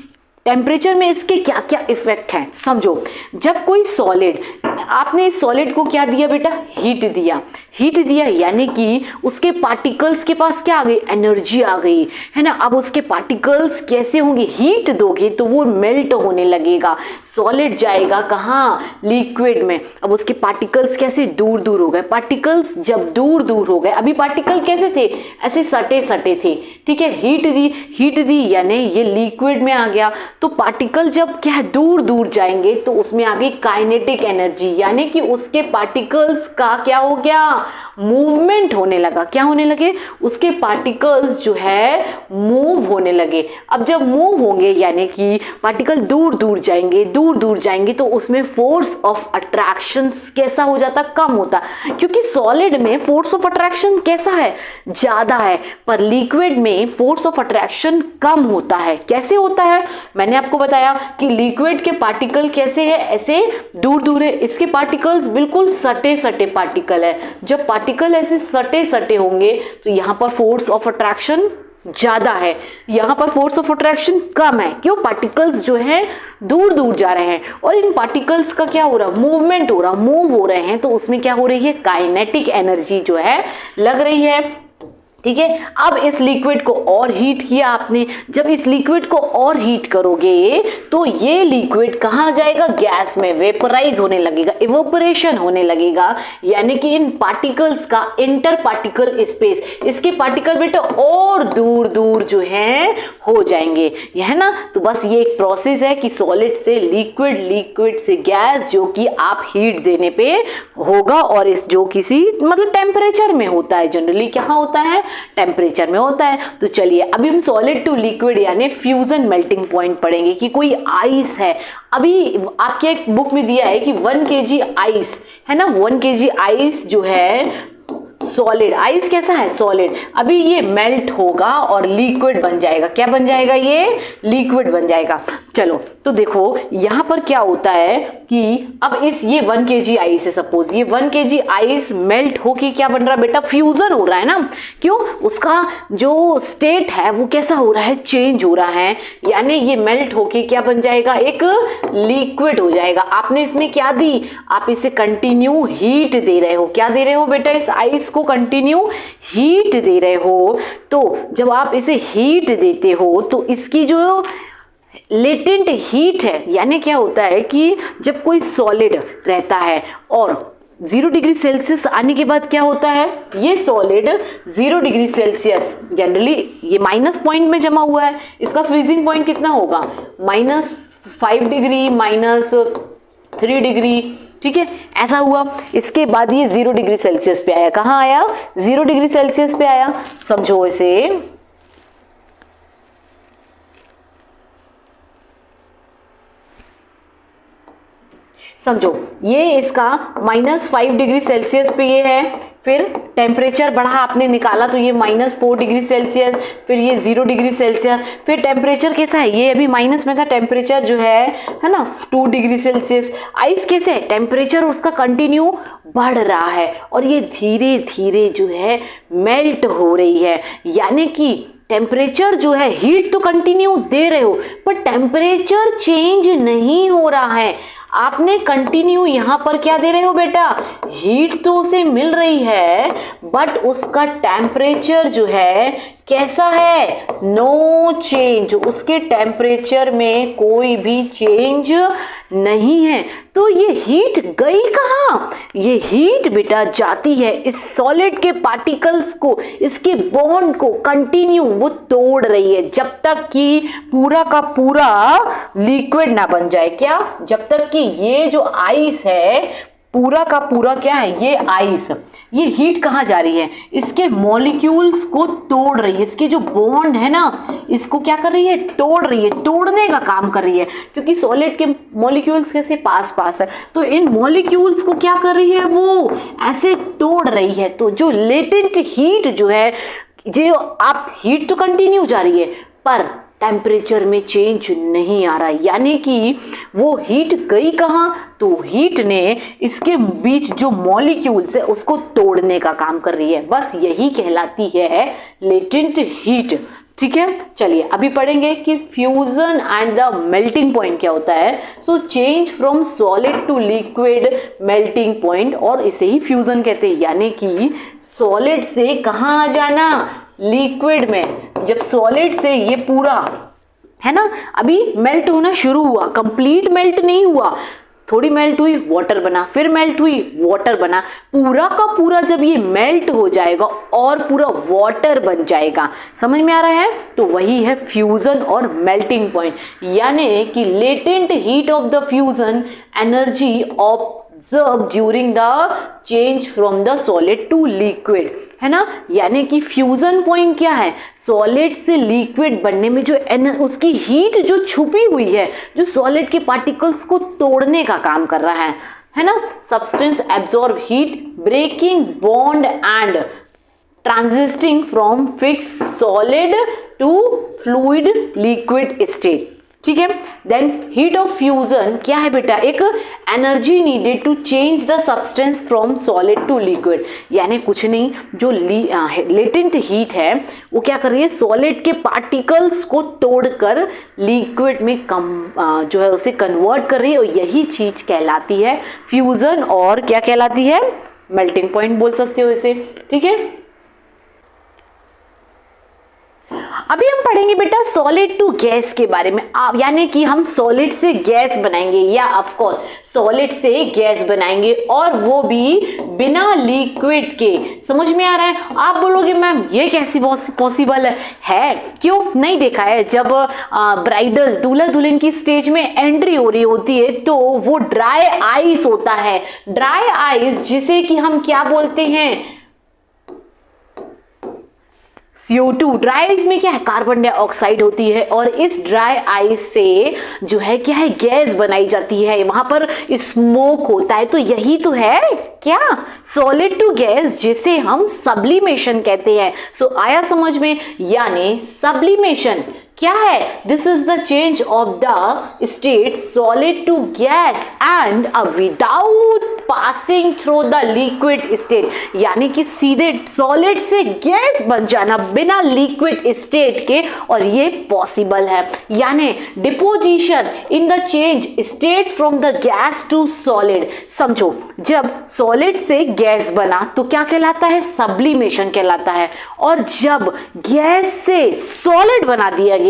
टेम्परेचर में इसके क्या क्या इफेक्ट हैं समझो। जब कोई सॉलिड, आपने इस सॉलिड को क्या दिया बेटा, हीट दिया, हीट दिया यानी कि उसके पार्टिकल्स के पास क्या आ गई, एनर्जी आ गई, है ना। अब उसके पार्टिकल्स कैसे होंगे, हीट दोगे तो वो मेल्ट होने लगेगा, सॉलिड जाएगा कहाँ, लिक्विड में। अब उसके पार्टिकल्स कैसे दूर दूर हो गए, पार्टिकल्स जब दूर दूर हो गए, अभी पार्टिकल कैसे थे, ऐसे सटे सटे थे, ठीक है। हीट दी यानी ये लिक्विड में आ गया, तो पार्टिकल जब क्या है दूर दूर जाएंगे तो उसमें आ गई काइनेटिक एनर्जी, यानी कि उसके पार्टिकल्स का क्या हो गया, मूवमेंट होने लगा। क्या होने लगे, उसके पार्टिकल्स जो है मूव होने लगे। अब जब मूव होंगे यानी कि पार्टिकल दूर दूर जाएंगे तो उसमें फोर्स ऑफ अट्रैक्शन कैसा हो जाता, कम होता, क्योंकि सॉलिड में फोर्स ऑफ अट्रैक्शन कैसा है, ज्यादा है, पर लिक्विड में फोर्स ऑफ अट्रैक्शन कम होता है। कैसे होता है, मैंने आपको बताया कि लिक्विड के पार्टिकल कैसे है, ऐसे दूर दूर है, इसके पार्टिकल्स बिल्कुल सटे सटे पार्टिकल है। जब पार्टिकल ऐसे सटे सटे होंगे तो यहां पर फोर्स ऑफ अट्रैक्शन ज्यादा है, यहां पर फोर्स ऑफ अट्रैक्शन कम है। क्यों, पार्टिकल्स जो हैं दूर दूर जा रहे हैं और इन पार्टिकल्स का क्या हो रहा, मूवमेंट हो रहा, मूव हो रहे हैं, तो उसमें क्या हो रही है, काइनेटिक एनर्जी जो है लग रही है, ठीक है। अब इस लिक्विड को और हीट किया आपने, जब इस लिक्विड को और हीट करोगे तो ये लिक्विड कहाँ जाएगा, गैस में वेपराइज होने लगेगा, इवोपरेशन होने लगेगा, यानी कि इन पार्टिकल्स का इंटर पार्टिकल स्पेस, इसके पार्टिकल बेटा और दूर दूर जो है हो जाएंगे, यह है ना। तो बस ये एक प्रोसेस है कि सॉलिड से लिक्विड, लिक्विड से गैस, जो कि आप हीट देने पे होगा, और इस जो किसी मतलब टेम्परेचर में होता है, जनरली क्या होता है, टेम्परेचर में होता है। तो चलिए अभी हम सॉलिड टू लिक्विड यानी फ्यूजन मेल्टिंग पॉइंट पढ़ेंगे कि कोई आइस है, अभी आपके एक बुक में दिया है कि 1 kg आइस है ना, 1 kg आइस जो है सॉलिड, आइस कैसा है, सॉलिड, अभी ये मेल्ट होगा और लिक्विड बन जाएगा। क्या बन जाएगा, ये लिक्विड बन जाएगा। चलो तो देखो यहां पर क्या होता है कि अब इस ये 1 kg आइस है, सपोज ये 1 kg आइस मेल्ट होके क्या बन रहा है बेटा, फ्यूजन हो रहा है ना। क्यों, उसका जो स्टेट है वो कैसा हो रहा है, चेंज हो रहा है, यानी ये मेल्ट होके क्या बन जाएगा, एक लिक्विड हो जाएगा। आपने इसमें क्या दी, आप इसे कंटिन्यू हीट दे रहे हो, क्या दे रहे हो बेटा, इस आइस को कंटिन्यू हीट दे रहे हो। तो जब आप इसे हीट देते हो तो इसकी जो लेटेंट हीट है, यानी क्या होता है कि जब कोई सॉलिड रहता है और 0 डिग्री सेल्सियस आने के बाद क्या होता है, ये सॉलिड 0 डिग्री सेल्सियस, जनरली ये माइनस पॉइंट में जमा हुआ है, इसका फ्रीजिंग पॉइंट कितना होगा, -5 डिग्री, -3 डिग्री, ठीक है, ऐसा हुआ। इसके बाद ये 0 डिग्री सेल्सियस पे आया, कहाँ आया, 0 डिग्री सेल्सियस पे आया। समझो इसे, समझो ये इसका -5 डिग्री सेल्सियस पे ये है, फिर टेम्परेचर बढ़ा, आपने निकाला तो ये -4 डिग्री सेल्सियस, फिर ये 0 डिग्री सेल्सियस, फिर टेम्परेचर कैसा है, ये अभी माइनस में था, टेम्परेचर जो है ना 2 डिग्री सेल्सियस। आइस कैसे है, टेम्परेचर उसका कंटिन्यू बढ़ रहा है और ये धीरे धीरे जो है मेल्ट हो रही है, यानी कि टेम्परेचर जो है, हीट तो कंटिन्यू दे रहे हो पर टेम्परेचर चेंज नहीं हो रहा है। आपने कंटिन्यू यहाँ पर क्या दे रहे हो बेटा, हीट तो उसे मिल रही है बट उसका टेम्परेचर जो है कैसा है, नो चेंज, उसके टेम्परेचर में कोई भी चेंज नहीं है। तो ये हीट गई कहाँ, ये हीट बेटा जाती है इस सॉलिड के पार्टिकल्स को, इसके बॉन्ड को कंटिन्यू वो तोड़ रही है जब तक कि पूरा का पूरा लिक्विड ना बन जाए। क्या, जब तक कि ये जो आइस है पूरा का पूरा क्या है, ये आइस, ये हीट कहाँ जा रही है, इसके मॉलिक्यूल्स को तोड़ रही है, इसके जो बॉन्ड है ना इसको क्या कर रही है, तोड़ रही है, तोड़ने का काम कर रही है, क्योंकि सॉलिड के मॉलिक्यूल्स कैसे पास पास है, तो इन मॉलिक्यूल्स को क्या कर रही है, वो ऐसे तोड़ रही है। तो जो लेटेंट हीट जो है, जो आप हीट तो कंटिन्यू जा रही है पर टेम्परेचर में चेंज नहीं आ रहा, यानी कि वो हीट गई कहाँ, तो हीट ने इसके बीच जो मॉलिक्यूल्स है उसको तोड़ने का काम कर रही है। बस यही कहलाती है लेटेंट हीट। ठीक है, चलिए अभी पढ़ेंगे कि fusion and the melting point क्या होता है। So change from solid to liquid melting point, और इसे ही फ्यूजन कहते हैं। यानी कि सॉलिड से कहाँ आ जाना, लिक्विड में। जब सॉलिड से ये पूरा है ना अभी मेल्ट होना शुरू हुआ, कंप्लीट मेल्ट नहीं हुआ, थोड़ी मेल्ट हुई वाटर बना, फिर मेल्ट हुई वाटर बना, पूरा का पूरा जब ये मेल्ट हो जाएगा और पूरा वाटर बन जाएगा, समझ में आ रहा है, तो वही है फ्यूजन और मेल्टिंग पॉइंट। यानी कि latent heat of the fusion energy observe during the change from the solid to liquid, है ना। यानी कि फ्यूजन पॉइंट क्या है, सॉलिड से लिक्विड बनने में जो उसकी हीट जो छुपी हुई है, जो सॉलिड के पार्टिकल्स को तोड़ने का काम कर रहा है ना। Substance absorb heat, breaking bond and transiting from fix solid to fluid liquid state, ठीक है। देन हीट ऑफ फ्यूजन क्या है बेटा, एक energy needed to change the substance from solid to liquid. यानी कुछ नहीं, जो लेटेंट हीट है वो क्या कर रही है, सॉलिड के पार्टिकल्स को तोड़कर लिक्विड में जो है उसे कन्वर्ट कर रही है, और यही चीज कहलाती है फ्यूजन, और क्या कहलाती है, मेल्टिंग पॉइंट बोल सकते हो इसे, ठीक है। अभी हम पढ़ेंगे बेटा सॉलिड टू गैस के बारे में, यानी कि हम सॉलिड से गैस बनाएंगे, या ऑफ कोर्स सॉलिड से गैस बनाएंगे, और वो भी बिना लिक्विड के। समझ में आ रहा है। आप बोलोगे मैम ये कैसी पॉसिबल है, क्यों नहीं देखा है, जब ब्राइडल दूल्हा दुल्हन की स्टेज में एंट्री हो रही होती है तो वो ड्राई आइस होता है, ड्राई आइस जिसे कि हम क्या बोलते हैं, CO2। ड्राई आइस में क्या है, कार्बन डाइऑक्साइड होती है, और इस ड्राई आइस से जो है क्या है, गैस बनाई जाती है, वहां पर स्मोक होता है। तो यही तो है क्या, सॉलिड टू गैस, जिसे हम सब्लिमेशन कहते हैं। सो आया समझ में। यानी सब्लिमेशन क्या है, this is the change of the state solid to gas and without passing through the liquid state. यानी कि सीधे सॉलिड से गैस बन जाना बिना लिक्विड स्टेट के, और ये पॉसिबल है। यानी deposition in the change state from the gas to solid. समझो, जब सॉलिड से गैस बना तो क्या कहलाता है, सब्लिमेशन कहलाता है, और जब गैस से सॉलिड बना दिया गया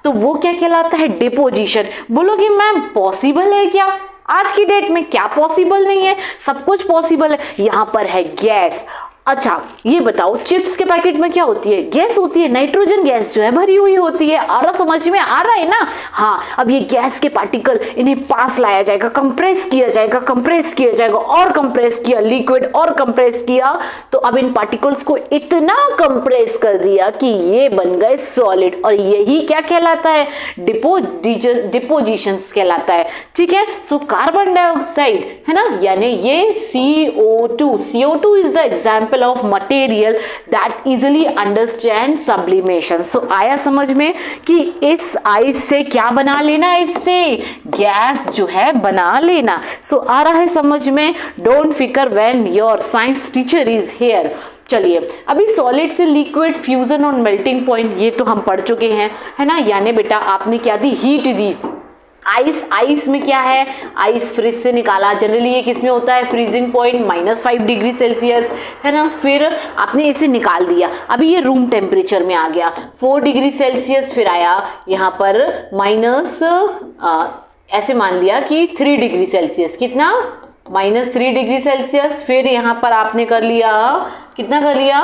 तो वो क्या कहलाता है, डिपोजिशन। बोलोगे मैम पॉसिबल है क्या, आज की डेट में क्या पॉसिबल नहीं है, सब कुछ पॉसिबल है। यहां पर है गैस। अच्छा ये बताओ, चिप्स के पैकेट में क्या होती है, गैस होती है, नाइट्रोजन गैस जो है भरी हुई होती है। आ रहा समझ में आ रहा है ना। हाँ, अब ये गैस के पार्टिकल इन्हें पास लाया जाएगा, कंप्रेस किया जाएगा, कंप्रेस किया जाएगा, और कंप्रेस किया लिक्विड, और कंप्रेस किया, तो अब इन पार्टिकल्स को इतना कंप्रेस कर दिया कि ये बन गए सॉलिड, और यही क्या कहलाता है, डिपोजिशन कहलाता है, ठीक है। सो कार्बन डाइऑक्साइड है ना, यानी ये CO2 is the example of material that easily understand sublimation। so आया समझ में कि इस आइस से क्या बना लेना, इससे गैस जो है बना लेना। आ रहा है समझ में। डोंट फिकर when your science teacher is here. चलिए अभी सॉलिड से लिक्विड फ्यूजन और मेल्टिंग पॉइंट ये तो हम पढ़ चुके हैं, है ना। यानी बेटा आपने क्या दी, हीट दी। आइस में क्या है, आइस फ्रिज से निकाला, जनरली ये किस में होता है, फ्रीजिंग पॉइंट -5 डिग्री सेल्सियस, है ना। फिर आपने इसे निकाल दिया, अभी ये रूम टेम्परेचर में आ गया 4 डिग्री सेल्सियस, फिर आया यहाँ पर ऐसे मान लिया कि 3 डिग्री सेल्सियस, कितना, -3 डिग्री सेल्सियस। फिर यहाँ पर आपने कर लिया, कितना कर लिया,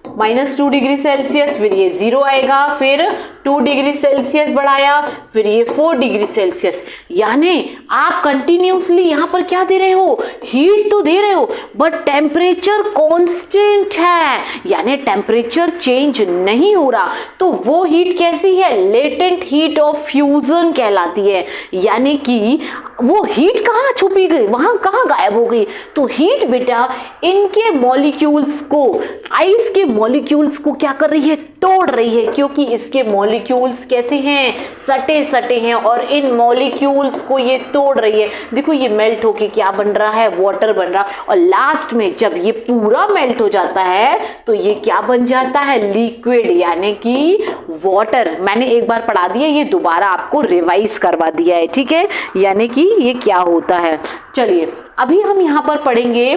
-2 डिग्री सेल्सियस, फिर ये 0 आएगा, फिर 2 डिग्री सेल्सियस बढ़ाया, फिर ये 4 डिग्री सेल्सियस। यानी आप कंटिन्यूसली यहाँ पर क्या दे रहे हो, हीट तो दे रहे हो, बट टेम्परेचर कांस्टेंट है, यानी टेम्परेचर चेंज नहीं हो रहा। तो वो हीट कैसी है, लेटेंट हीट ऑफ फ्यूजन कहलाती है। यानी कि वो हीट कहाँ छुपी गई, वहां कहाँ गायब हो गई, तो हीट बेटा इनके मॉलिक्यूल्स को, आइस के मॉलिक्यूल्स को क्या कर रही है, तोड़ रही है, क्योंकि इसके मॉलिक्यूल्स कैसे हैं, सटे सटे हैं, और इन मॉलिक्यूल्स को ये तोड़ रही है। देखो ये मेल्ट होके क्या बन रहा है, वाटर बन रहा, और लास्ट में जब ये पूरा मेल्ट हो जाता है तो ये क्या बन जाता है, लिक्विड, यानी कि वाटर। मैंने एक बार पढ़ा दिया, ये दोबारा आपको रिवाइज करवा दिया है, ठीक है, यानी कि ये क्या होता है। चलिए अभी हम यहाँ पर पढ़ेंगे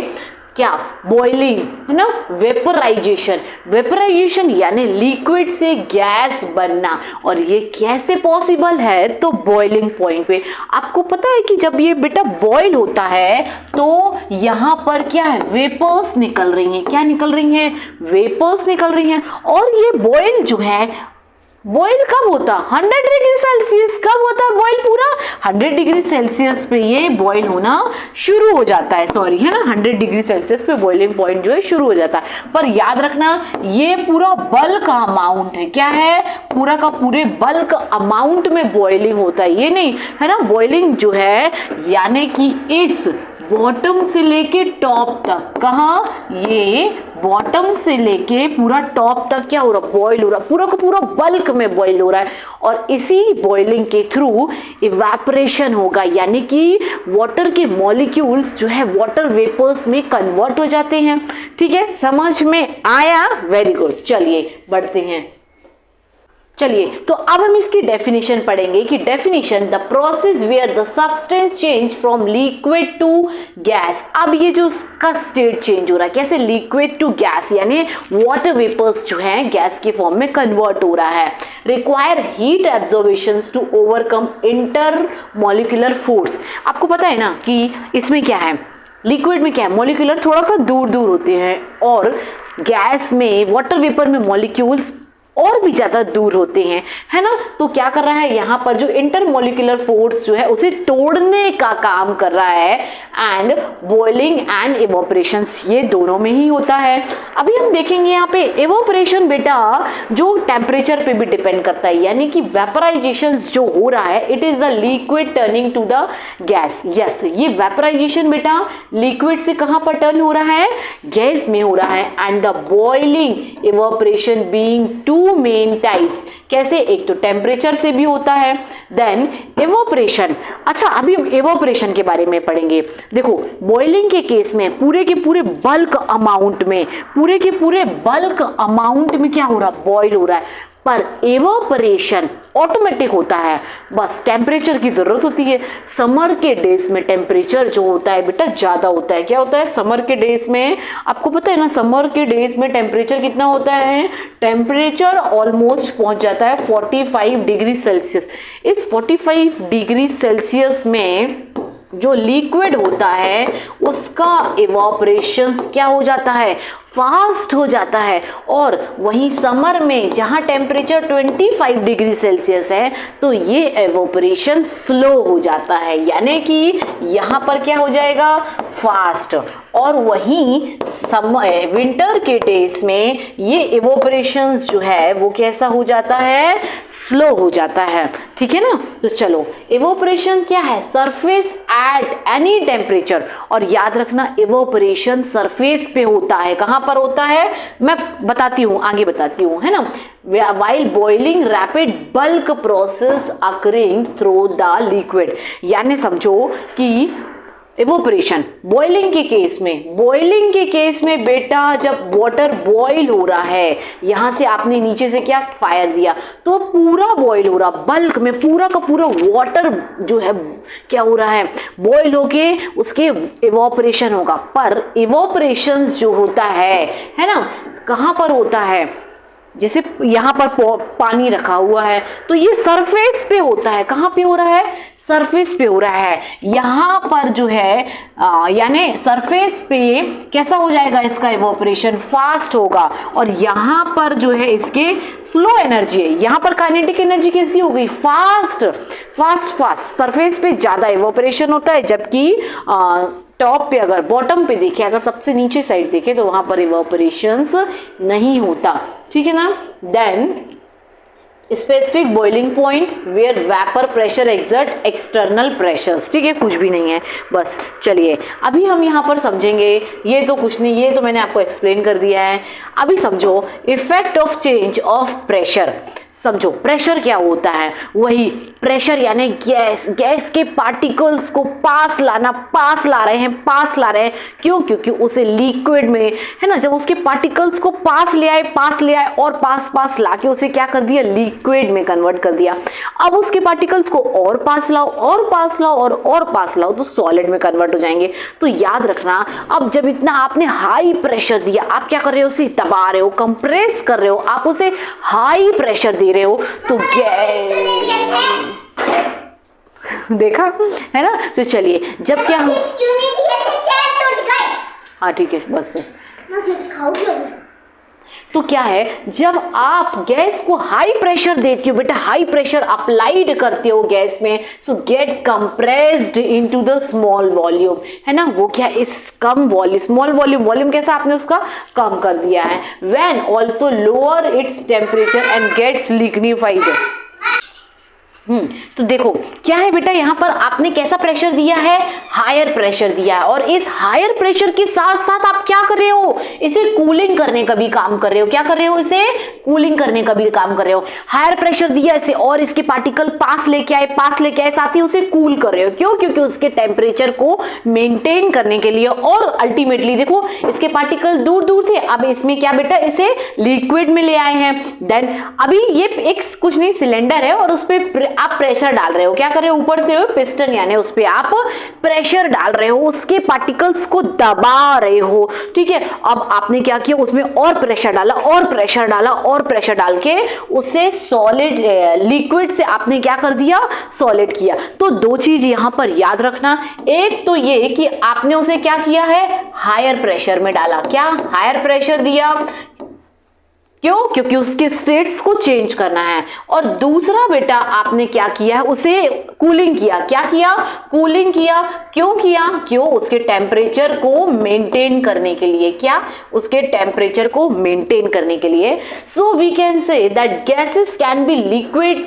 क्या, बॉइलिंग, है ना, वेपराइजेशन। वेपराइजेशन यानी लिक्विड से गैस बनना, और ये कैसे पॉसिबल है, तो बॉइलिंग पॉइंट पे। आपको पता है कि जब ये बेटा बॉइल होता है तो यहाँ पर क्या है, वेपर्स निकल रही हैं। क्या निकल रही हैं, वेपर्स निकल रही हैं। और ये बॉइल जो है, बॉइल कब होता, 100 डिग्री सेल्सियस। कब होता है बॉइल, पूरा 100 डिग्री सेल्सियस पे ये बॉइल होना शुरू हो जाता है, सॉरी, है ना, 100 डिग्री सेल्सियस पे बॉइलिंग पॉइंट जो है शुरू हो जाता है। पर याद रखना ये पूरा बल्क अमाउंट है, क्या है, पूरा का पूरे बल्क अमाउंट में बॉइलिंग होता है, ये नहीं, है ना। बॉइलिंग जो है यानी कि इस बॉटम से लेके टॉप तक, कहाँ, ये बॉटम से लेके पूरा टॉप तक क्या हो रहा, बॉईल हो रहा, पूरा का पूरा बल्क में बॉईल हो रहा है। और इसी बॉइलिंग के थ्रू इवेपोरेशन होगा, यानी कि वाटर के मॉलिक्यूल्स जो है वाटर वेपर्स में कन्वर्ट हो जाते हैं। ठीक है, समझ में आया, वेरी गुड। चलिए बढ़ते हैं। चलिए तो अब हम इसकी डेफिनेशन पढ़ेंगे कि definition, the process where the substance change from liquid to gas. अब ये जो इसका स्टेट चेंज हो रहा है, कैसे, लिक्विड टू गैस, यानी वाटर वेपर्स जो है गैस के फॉर्म में कन्वर्ट हो रहा है। Require heat absorption to overcome inter molecular force. आपको पता है ना कि इसमें क्या है, लिक्विड में क्या है, मॉलिक्यूलर थोड़ा सा दूर दूर होते हैं, और गैस में, वाटर वेपर में मॉलिक्यूल्स और भी ज्यादा दूर होते हैं, है ना। तो क्या कर रहा है यहाँ पर, जो इंटरमोलिकुलर फोर्स जो है उसे तोड़ने का काम कर रहा है। एंड बॉइलिंग एंड इवोपरेशन ये दोनों में ही होता है। अभी हम देखेंगे यहाँ पे इवोपरेशन बेटा जो टेम्परेचर पे भी डिपेंड करता है, यानी कि वेपराइजेशन जो हो रहा है, it is the liquid turning to the gas. Yes, ये वेपराइजेशन बेटा लिक्विड से कहाँ पर टर्न हो रहा है, गैस में हो रहा है। And the boiling evaporation being two main types. कैसे, एक तो टेम्परेचर से भी होता है, देन इवोपरेशन। अच्छा अभी हम इवोपरेशन के बारे में पढ़ेंगे। देखो बॉइलिंग के केस में पूरे के पूरे बल्क अमाउंट में, पूरे के पूरे बल्क अमाउंट में क्या हो रहा, बॉइल हो रहा है। पर इवोपरेशन ऑटोमेटिक होता है, बस टेम्परेचर की जरूरत होती है। समर के डेज में टेम्परेचर जो होता है बेटा ज्यादा होता है। क्या होता है समर के डेज में, आपको पता है ना, समर के डेज में टेम्परेचर कितना होता है, टेम्परेचर ऑलमोस्ट पहुंच जाता है 45 डिग्री सेल्सियस। इस 45 डिग्री सेल्सियस में जो लिक्विड होता है उसका इवोपरेशन क्या हो जाता है, फास्ट हो जाता है। और वहीं समर में जहां टेम्परेचर 25 डिग्री सेल्सियस है तो ये इवोपरेशन स्लो हो जाता है, यानी कि यहाँ पर क्या हो जाएगा, फास्ट। और वहीं विंटर के डेज में ये इवोपरेशन जो है वो कैसा हो जाता है, स्लो हो जाता है। ठीक है ना। तो चलो इवोपरेशन क्या है, सरफेस एट एनी टेम्परेचर। और याद रखना इवोपरेशन सरफेस पे होता है, कहां पर होता है, मैं बताती हूँ, आगे बताती हूँ, है ना। while boiling rapid bulk process occurring through the liquid, यानी समझो कि इवोपरेशन बॉइलिंग के केस में, बॉइलिंग के केस में बेटा जब वाटर बॉईल हो रहा है, यहां से आपने नीचे से क्या फायर दिया तो पूरा बॉईल हो रहा, बल्क में पूरा का पूरा वाटर जो है क्या हो रहा है, बॉईल होके उसके इवोपरेशन होगा। पर इवोपरेशन जो होता है ना, कहां पर होता है, जैसे यहाँ पर पानी रखा हुआ है तो ये सरफेस पे होता है, कहाँ पे हो रहा है, सरफेस पे हो रहा है। यहाँ पर जो है यानी सरफेस पे कैसा हो जाएगा, इसका इवोपरेशन फास्ट होगा। और यहाँ पर जो है इसके स्लो एनर्जी है, यहाँ पर काइनेटिक एनर्जी कैसी हो गई, फास्ट फास्ट फास्ट। सरफेस पे ज्यादा इवोपरेशन होता है, जबकि टॉप पे अगर बॉटम पे देखें, अगर सबसे नीचे साइड देखें तो वहां पर इवोपरेशंस नहीं होता। ठीक है ना। Then specific boiling point where vapour pressure exert external pressures, ठीक है, कुछ भी नहीं है बस। चलिए अभी हम यहाँ पर समझेंगे, ये तो कुछ नहीं, ये तो मैंने आपको एक्सप्लेन कर दिया है। अभी समझो effect of change of pressure. समझो प्रेशर क्या होता है, वही प्रेशर यानी गैस के पार्टिकल्स को पास ला रहे हैं। क्यों? क्योंकि उसे लिक्विड में, है ना, जब उसके पार्टिकल्स को पास ले आए और पास लाके उसे क्या कर दिया, लिक्विड में कन्वर्ट कर दिया। अब उसके पार्टिकल्स को और पास लाओ तो सॉलिड में कन्वर्ट हो जाएंगे। तो याद रखना, अब जब इतना आपने हाई प्रेशर दिया, आप क्या कर रहे हो, उसे दबा रहे हो, कंप्रेस कर रहे हो, आप उसे हाई प्रेशर दे रहे हो, तो देखा है ना। तो चलिए जब क्या हाँ ठीक है बस तो क्या है, जब आप गैस को हाई प्रेशर देते हो बेटा, हाई प्रेशर अप्लाइड करते हो गैस में, सो gate compressed into the small volume, है ना, वो क्या, इस कम वॉल्यूम, स्मॉल वॉल्यूम कैसा आपने उसका कम कर दिया है। When also lower its temperature and gets lignified. तो देखो क्या है बेटा, यहां पर आपने कैसा प्रेशर दिया है, हायर प्रेशर दिया है, और इस हायर प्रेशर के साथ साथ आप क्या कर रहे हो, इसे कूलिंग करने का भी काम कर रहे हो। क्या कर रहे हो, इसे कूलिंग करने का भी काम कर रहे हो। हायर प्रेशर दिया इसे और इसके पार्टिकल पास लेके आए, साथ ही उसे कूल कर रहे हो। क्यों? क्योंकि उसके टेम्परेचर को मेंटेन करने के लिए, और अल्टीमेटली देखो इसके पार्टिकल दूर थे, अब इसमें क्या बेटा, इसे लिक्विड में ले आए हैं। देन अभी ये एक कुछ नहीं सिलेंडर है और उस पर आप प्रेशर डाल रहे हो, क्या कर रहे हो, ऊपर से पिस्टन यानी उस पे आप प्रेशर डाल रहे हो, उसके पार्टिकल्स को दबा रहे हो, ठीक है। अब आपने क्या किया, उसमें और प्रेशर डाल के उसे सॉलिड लिक्विड से आपने क्या कर दिया, सॉलिड किया। तो दो चीज यहां पर याद रखना, एक तो ये कि आपने उसे क्या किया है, हायर प्रेशर में डाला, क्या हायर प्रेशर दिया, क्यों? क्योंकि उसके स्टेट्स को चेंज करना है। और दूसरा बेटा आपने क्या किया है, उसे कूलिंग किया। क्या किया, कूलिंग किया। क्यों किया, क्यों? उसके टेम्परेचर को मेंटेन करने के लिए। क्या? उसके टेम्परेचर को मेंटेन करने के लिए। So we can say that gases can be liquid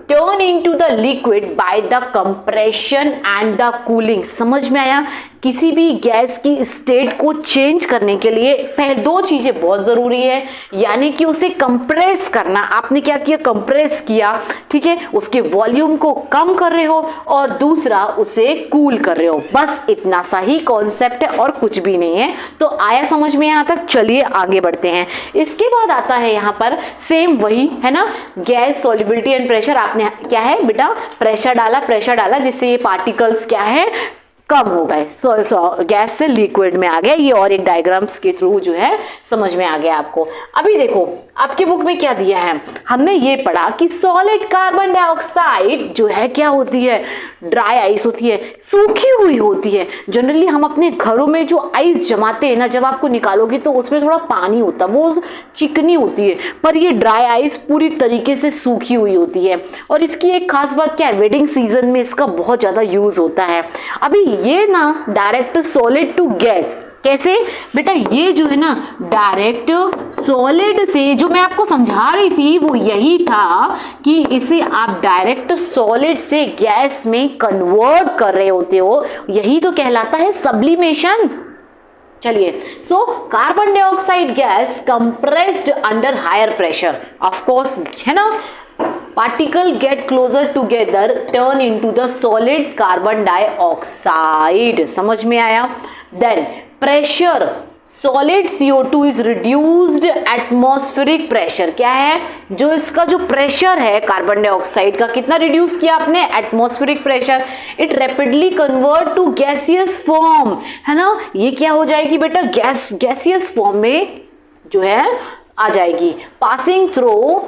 turn into the liquid by the compression and the cooling. समझ में आया? किसी भी गैस की स्टेट को चेंज करने के लिए पहले दो चीजें बहुत जरूरी है, यानी कि उसे कंप्रेस करना। आपने क्या किया, कंप्रेस किया, ठीक है, उसके वॉल्यूम को कम कर रहे हो, और दूसरा उसे कूल कर रहे हो। बस इतना सा ही कॉन्सेप्ट है और कुछ भी नहीं है। तो आया समझ में यहां तक? चलिए आगे बढ़ते हैं। इसके बाद आता है यहां पर सेम वही, है ना, गैस सॉल्युबिलिटी एंड प्रेशर। आपने क्या है बेटा, प्रेशर डाला जिससे ये पार्टिकल्स क्या है, कम हो गए, गैस से लिक्विड में आ गया। ये और एक डायग्राम्स के थ्रू जो है समझ में आ गया आपको। अभी देखो आपके बुक में क्या दिया है, हमने ये पढ़ा कि सॉलिड कार्बन डाइऑक्साइड जो है क्या होती है, ड्राई आइस होती है, सूखी हुई होती है। जनरली हम अपने घरों में जो आइस जमाते हैं ना, जब आपको निकालोगे तो उसमें थोड़ा पानी होता है, वो चिकनी होती है, पर ये ड्राई आइस पूरी तरीके से सूखी हुई होती है। और इसकी एक खास बात क्या है, वेडिंग सीजन में इसका बहुत ज्यादा यूज होता है। अभी ये ना डायरेक्ट सॉलिड टू गैस, कैसे बेटा, ये जो है ना डायरेक्ट सॉलिड से, जो मैं आपको समझा रही थी वो यही था कि इसे आप डायरेक्ट सॉलिड से गैस में कन्वर्ट कर रहे होते हो, यही तो कहलाता है सब्लिमेशन। चलिए, so carbon dioxide gas compressed under higher pressure, of course, है ना, particle get closer together turn into the solid carbon dioxide। समझ में आया? then pressure solid CO2 is reduced atmospheric pressure। क्या है, जो इसका जो प्रेशर है कार्बन डाइऑक्साइड का, कितना रिड्यूस किया आपने, atmospheric pressure. It rapidly convert to gaseous form, है ना, ये क्या हो जाएगी बेटा, गैसियस फॉर्म में जो है आ जाएगी, पासिंग थ्रू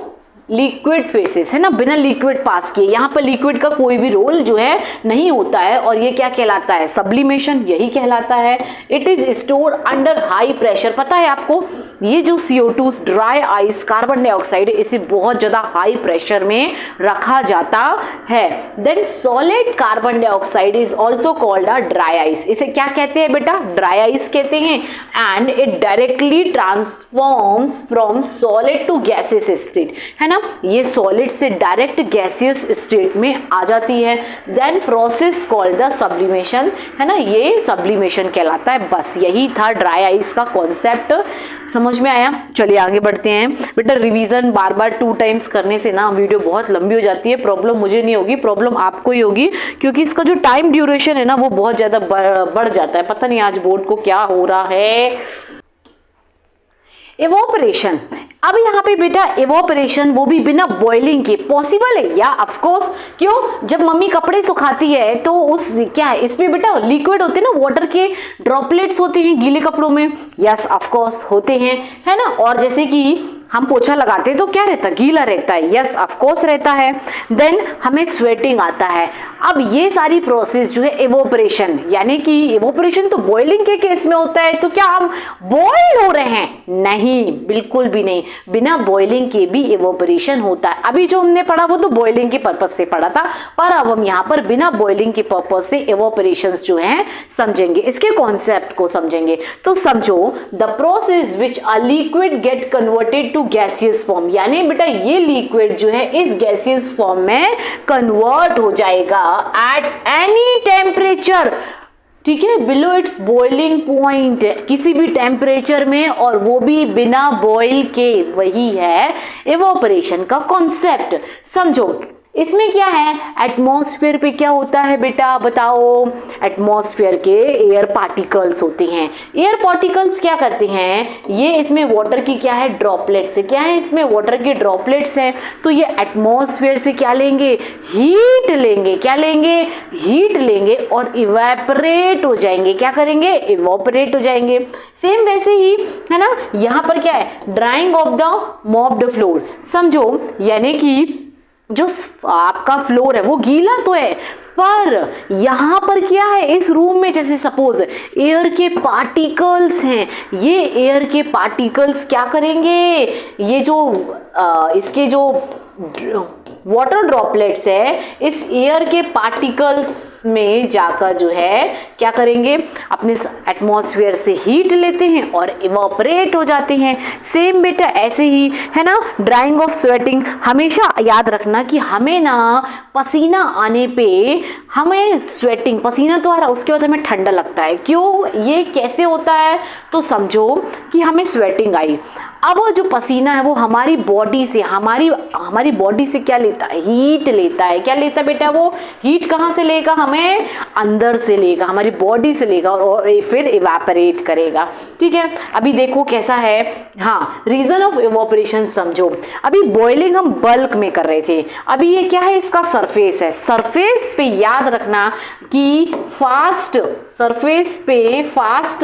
लिक्विड फेसेस, है ना, बिना लिक्विड पास किए। यहाँ पर लिक्विड का कोई भी रोल जो है नहीं होता है, और ये क्या कहलाता है, सब्लिमेशन, यही कहलाता है। It is store under high pressure. पता है आपको ये जो CO2 dry ice carbon dioxide इसे बहुत ज्यादा हाई प्रेशर में रखा जाता है। Then solid carbon dioxide is also called a dry ice. इसे क्या कहते हैं बेटा? ड्राई आइस कहते हैं। And it directly transforms from solid to gaseous state, है ना, ये सॉलिड से डायरेक्ट गैसियस स्टेट में आ जाती है। Then process called the sublimation, है ना, ये सब्लिमेशन कहलाता है। बस यही था ड्राई आइस का कॉन्सेप्ट। समझ में आया? चलिए आगे बढ़ते हैं। बेटा रिवीजन बार बार 2 टाइम्स करने से ना वीडियो बहुत लंबी हो जाती है। प्रॉब्लम मुझे नहीं होगी, प्रॉब्लम आपको ही होगी, क्योंकि इसका जो टाइम ड्यूरेशन है ना वो बहुत ज्यादा बढ़ जाता है। पता नहीं आज बोर्ड को क्या हो रहा है। एवोपरेशन, अब यहाँ पे बेटा एवोपरेशन वो भी बिना बॉइलिंग के पॉसिबल है या? Of course. क्यों? जब मम्मी कपड़े सुखाती है तो उस क्या है इसमें बेटा लिक्विड होते हैं ना, वाटर के ड्रॉपलेट्स होते हैं गीले कपड़ों में। यस ऑफ कोर्स होते हैं, है ना। और जैसे कि हम पोछा लगाते हैं तो क्या रहता है? गीला रहता है। यस ऑफ कोर्स रहता है। देन हमें स्वेटिंग आता है। अब ये सारी प्रोसेस जो है एवोपरेशन, यानी कि एवोपरेशन तो बॉइलिंग के केस में होता है। तो क्या हम बॉइल हो रहे हैं? नहीं, बिल्कुल भी नहीं। बिना बॉइलिंग के भी एवोपरेशन होता है। अभी जो हमने पढ़ा वो तो बॉइलिंग के पर्पज से पढ़ा था, पर अब हम यहाँ पर बिना बॉइलिंग के पर्पज से एवोपरेशन जो है समझेंगे, इसके कॉन्सेप्ट को समझेंगे। तो समझो, the process which a liquid get converted to gaseous form, यानी बेटा ये लिक्विड जो है इस गैसियस फॉर्म में कन्वर्ट हो जाएगा एट एनी टेम्परेचर, ठीक है, बिलो इट्स बॉइलिंग पॉइंट, किसी भी टेम्परेचर में, और वो भी बिना बॉइल के। वही है एवोपरेशन का कॉन्सेप्ट। समझो इसमें क्या है, एटमॉस्फेयर पे क्या होता है बेटा बताओ? एटमॉस्फेयर के एयर पार्टिकल्स होते हैं। एयर पार्टिकल्स क्या करते हैं? ये इसमें वाटर की क्या है? ड्रॉपलेट्स है। क्या है इसमें? वाटर के ड्रॉपलेट्स हैं। तो ये एटमॉस्फेयर से क्या लेंगे? हीट लेंगे। क्या लेंगे? हीट लेंगे और इवेपोरेट हो जाएंगे। क्या करेंगे? इवेपोरेट हो जाएंगे। सेम वैसे ही है ना, यहाँ पर क्या है? Drying of the mopped floor. समझो, यानी कि जो आपका फ्लोर है वो गीला तो है, पर यहां पर क्या है, इस रूम में जैसे सपोज एयर के पार्टिकल्स हैं, ये एयर के पार्टिकल्स क्या करेंगे? ये जो इसके जो वाटर ड्रॉपलेट्स है इस एयर के पार्टिकल्स में जाकर जो है क्या करेंगे? अपने एटमॉस्फेयर से हीट लेते हैं और इवापोरेट हो जाते हैं। सेम बेटा ऐसे ही है ना, ड्राइंग ऑफ स्वेटिंग। हमेशा याद रखना कि हमें ना पसीना आने पे हमें स्वेटिंग, पसीना तो आ रहा, उसके बाद हमें ठंडा लगता है। क्यों? ये कैसे होता है? तो समझो कि हमें स्वेटिंग आई, अब वो जो पसीना है वो हमारी बॉडी से हमारी बॉडी से क्या लेता है? हीट लेता है। क्या लेता है बेटा? वो हीट कहाँ से लेगा? हमें अंदर से लेगा, हमारी बॉडी से लेगा और फिर इवेपोरेट करेगा। ठीक है, अभी देखो कैसा है। हाँ, रीजन ऑफ इवेपोरेशन समझो। अभी बॉइलिंग हम बल्क में कर रहे थे, अभी ये क्या है? इसका सरफेस है। सरफेस पे याद रखना कि सरफेस पे फास्ट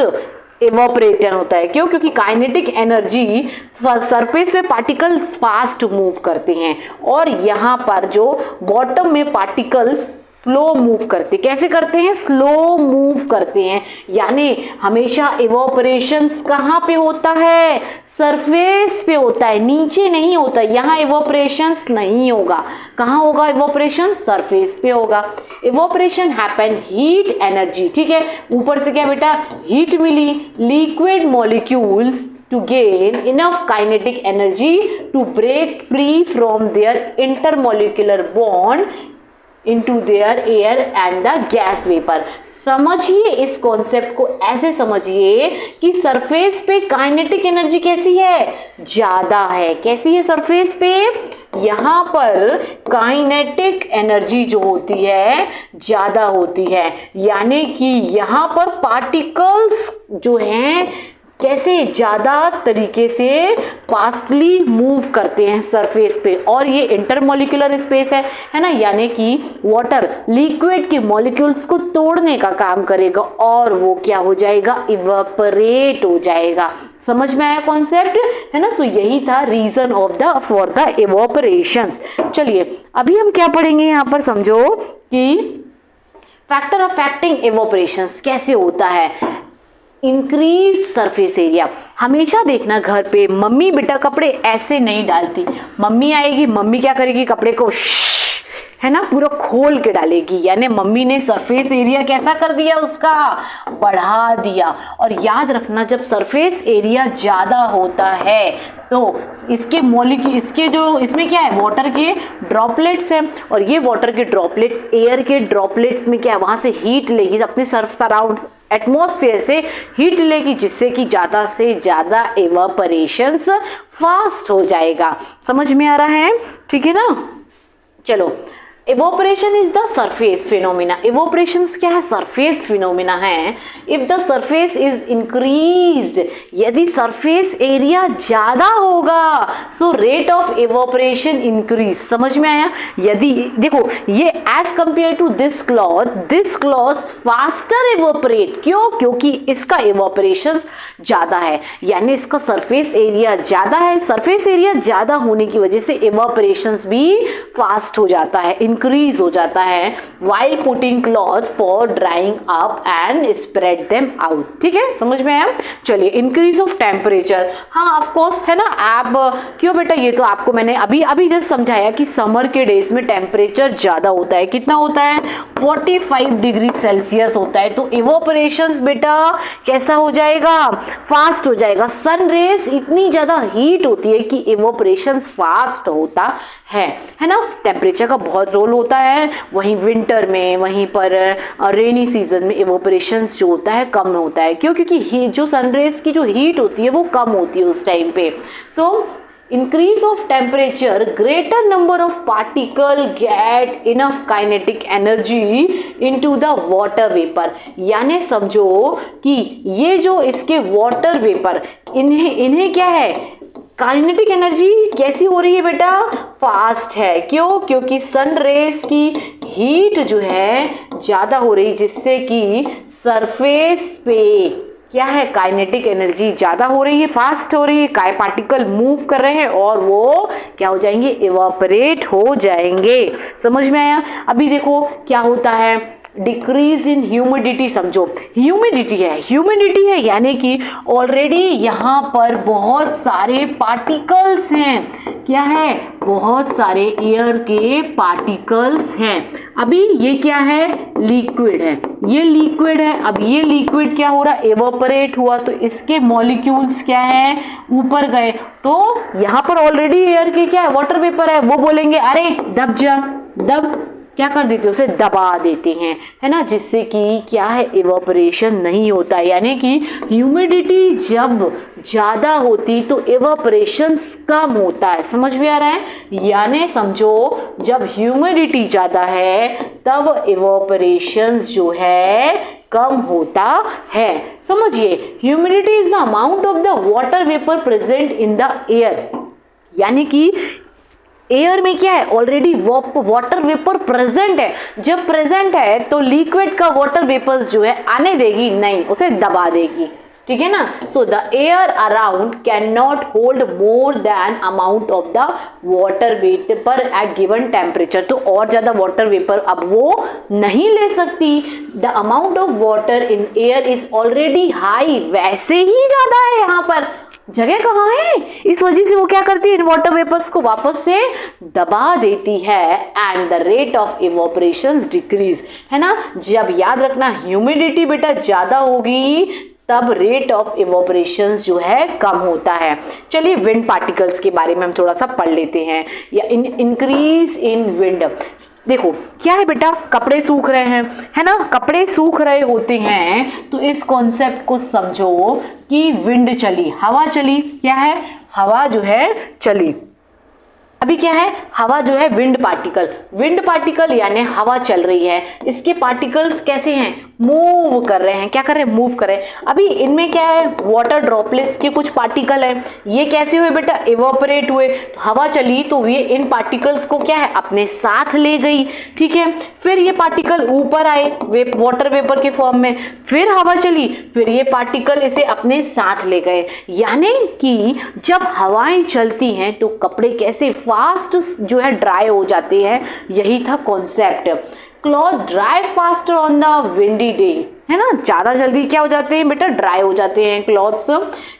इवोपरेशन होता है। क्यों? क्योंकि काइनेटिक एनर्जी सरफेस पे पार्टिकल्स फास्ट मूव करते हैं और यहाँ पर जो बॉटम में पार्टिकल्स स्लो मूव करते। कैसे करते हैं? स्लो मूव करते हैं। यानी हमेशा इवोपरेशंस कहाँ पे होता है? सरफेस पे होता है, नीचे नहीं होता। यहाँ इवोपरेशंस नहीं होगा। कहाँ होगा इवोपरेशन? सरफेस पे होगा। Evaporation happen heat energy. ठीक है, ऊपर से क्या बेटा? हीट मिली, liquid molecules to gain enough kinetic energy to break free from their intermolecular bond into their air and the gas vapor। समझिए इस कॉन्सेप्ट को, ऐसे समझिए कि सरफेस पे काइनेटिक एनर्जी कैसी है? ज्यादा है। कैसी है सरफेस पे? यहाँ पर काइनेटिक एनर्जी जो होती है ज्यादा होती है। यानी कि यहाँ पर पार्टिकल्स जो हैं कैसे ज्यादा तरीके से फास्टली मूव करते हैं सरफेस पे, और ये इंटरमोलिकुलर स्पेस है ना, यानी कि वाटर लिक्विड के मॉलिक्यूल्स को तोड़ने का काम करेगा और वो क्या हो जाएगा? इवेपोरेट हो जाएगा। समझ में आया कॉन्सेप्ट? है ना। तो यही था रीजन फॉर द इवेपोरेशंस। चलिए अभी हम क्या पढ़ेंगे यहाँ पर, समझो कि फैक्टर अफेक्टिंग इवेपोरेशंस कैसे होता है। Increase surface area. हमेशा देखना घर पे मम्मी बेटा कपड़े ऐसे नहीं डालती, मम्मी आएगी, मम्मी क्या करेगी, कपड़े को है ना पूरा खोल के डालेगी, यानी मम्मी ने सरफेस एरिया कैसा कर दिया, उसका बढ़ा दिया। और याद रखना जब सरफेस एरिया ज्यादा होता है तो इसके मॉलिक्यूल, इसके जो इसमें क्या है, वाटर के ड्रॉपलेट्स हैं, और ये वाटर के ड्रॉपलेट्स एयर के ड्रॉपलेट्स में क्या है, वहां से हीट लेगी, अपने सराउंड्स एटमॉस्फेयर से हीट लेगी, जिससे कि ज्यादा से ज्यादा इवापोरेशंस फास्ट हो जाएगा। समझ में आ रहा है, ठीक है ना। चलो, evaporation is the surface phenomena. Evaporation क्या है, सरफेस फिनोमिना है। If the surface is increased, यदि सरफेस एरिया ज्यादा होगा, so rate of evaporation increase. समझ में आया। यदि देखो ये as compare to this cloth faster evaporate, क्यों, क्योंकि इसका इवोपरेशन ज्यादा है, यानी इसका सरफेस एरिया ज्यादा है। सरफेस एरिया ज्यादा होने की वजह से इवोपरेशन भी फास्ट हो जाता है, इंक्रीज हो जाता है। while putting cloth for drying up and spread them out, ठीक है, समझ में आया। चलिए, इंक्रीज ऑफ टेम्परेचर, हाँ ऑफ कोर्स है ना। आप क्यों बेटा, ये तो आपको मैंने अभी जस्ट समझाया कि समर के डेज में टेम्परेचर ज्यादा होता है। कितना होता है, 45 डिग्री सेल्सियस होता है। तो इवोपरेशंस बेटा कैसा हो जाएगा, फास्ट हो जाएगा। सन रेज इतनी ज्यादा हीट होती है कि इवोपरेशंस फास्ट होता है ना। टेम्परेचर का बहुत रोल होता है। वहीं विंटर में, वहीं पर रेनी सीजन में इवोपरेशंस जो होता है कम होता है। क्यों, क्योंकि जो सनरेज की जो हीट होती है वो कम होती है उस टाइम पे। सो increase of temperature, greater number of particle get enough kinetic energy into the water vapor। यानी समझो कि ये जो इसके वाटर वेपर, इन्हें क्या है, काइनेटिक एनर्जी कैसी हो रही है बेटा, फास्ट है। क्यों, क्योंकि सन रेज की हीट जो है ज्यादा हो रही, जिससे कि सरफेस पे क्या है, काइनेटिक एनर्जी ज्यादा हो रही है, फास्ट हो रही है। काय पार्टिकल मूव कर रहे हैं और वो क्या हो जाएंगे, इवापोरेट हो जाएंगे। समझ में आया। अभी देखो क्या होता है, डिक्रीज इन ह्यूमिडिटी। समझो ह्यूमिडिटी है यानी कि ऑलरेडी यहाँ पर बहुत सारे पार्टिकल्स हैं। क्या है, बहुत सारे एयर के पार्टिकल्स हैं। अभी ये क्या है, लिक्विड है, ये लिक्विड है। अब ये लिक्विड क्या हो रहा है, इवापोरेट हुआ, तो इसके मॉलिक्यूल्स क्या है, ऊपर गए। तो यहाँ पर ऑलरेडी एयर के क्या है, वाटर वेपर है। वो बोलेंगे अरे दब जा, दब, क्या कर देते, उसे दबा देते हैं, है ना, जिससे कि क्या है, इवापोरेशन नहीं होता। यानी कि ह्यूमिडिटी जब ज्यादा होती तो इवापोरेशन कम होता है। समझ में आ रहा है। यानी समझो जब ह्यूमिडिटी ज्यादा है तब इवापोरेशन जो है कम होता है। समझिए, humidity is the amount of the water vapour present in the air. यानी कि एयर में क्या है, ऑलरेडी वाटर वेपर प्रेजेंट है। जब प्रेजेंट है तो लिक्विड का वाटर वेपर्स जो है आने देगी नहीं, उसे दबा देगी। ठीक है ना। So the air around can not hold more than amount of the water vapour eight given temperature. तो और ज्यादा वाटर वेपर अब वो नहीं ले सकती। The amount of water in air is already high, वैसे ही ज्यादा है, यहाँ पर जगह कहाँ है, इस वजह से वो क्या करती है, इन वाटर वेपर्स को वापस से दबा देती है। And the rate of evaporation decrease, है ना। जब याद रखना ह्यूमिडिटी बेटा ज्यादा होगी तब रेट ऑफ इवोपरेशन जो है कम होता है। चलिए विंड पार्टिकल्स के बारे में हम थोड़ा सा पढ़ लेते हैं। या इंक्रीज इन विंड, देखो क्या है बेटा, कपड़े सूख रहे हैं, है ना, कपड़े सूख रहे होते हैं तो इस कॉन्सेप्ट को समझो कि विंड चली, हवा चली, क्या है, हवा जो है चली। अभी क्या है, हवा जो है विंड पार्टिकल यानी हवा चल रही है। इसके पार्टिकल्स कैसे हैं, मूव कर रहे हैं, क्या कर रहे हैं, मूव कर रहे हैं। अभी इनमें क्या है, वाटर ड्रॉपलेट्स के कुछ पार्टिकल हैं, ये कैसे हुए बेटा, इवोपरेट हुए। तो हवा चली तो ये इन पार्टिकल्स को क्या है, अपने साथ ले गई। ठीक है, फिर ये पार्टिकल ऊपर आए वाटर वेपर के फॉर्म में, फिर हवा चली, फिर ये पार्टिकल इसे अपने साथ ले गए। यानी कि जब हवाएं चलती हैं तो कपड़े कैसे फास्ट जो है ड्राई हो जाते हैं। यही था concept. Cloth dry faster on the windy day. है ना, ज्यादा जल्दी क्या हो जाते हैं बेटा, ड्राई हो जाते हैं क्लॉथ्स।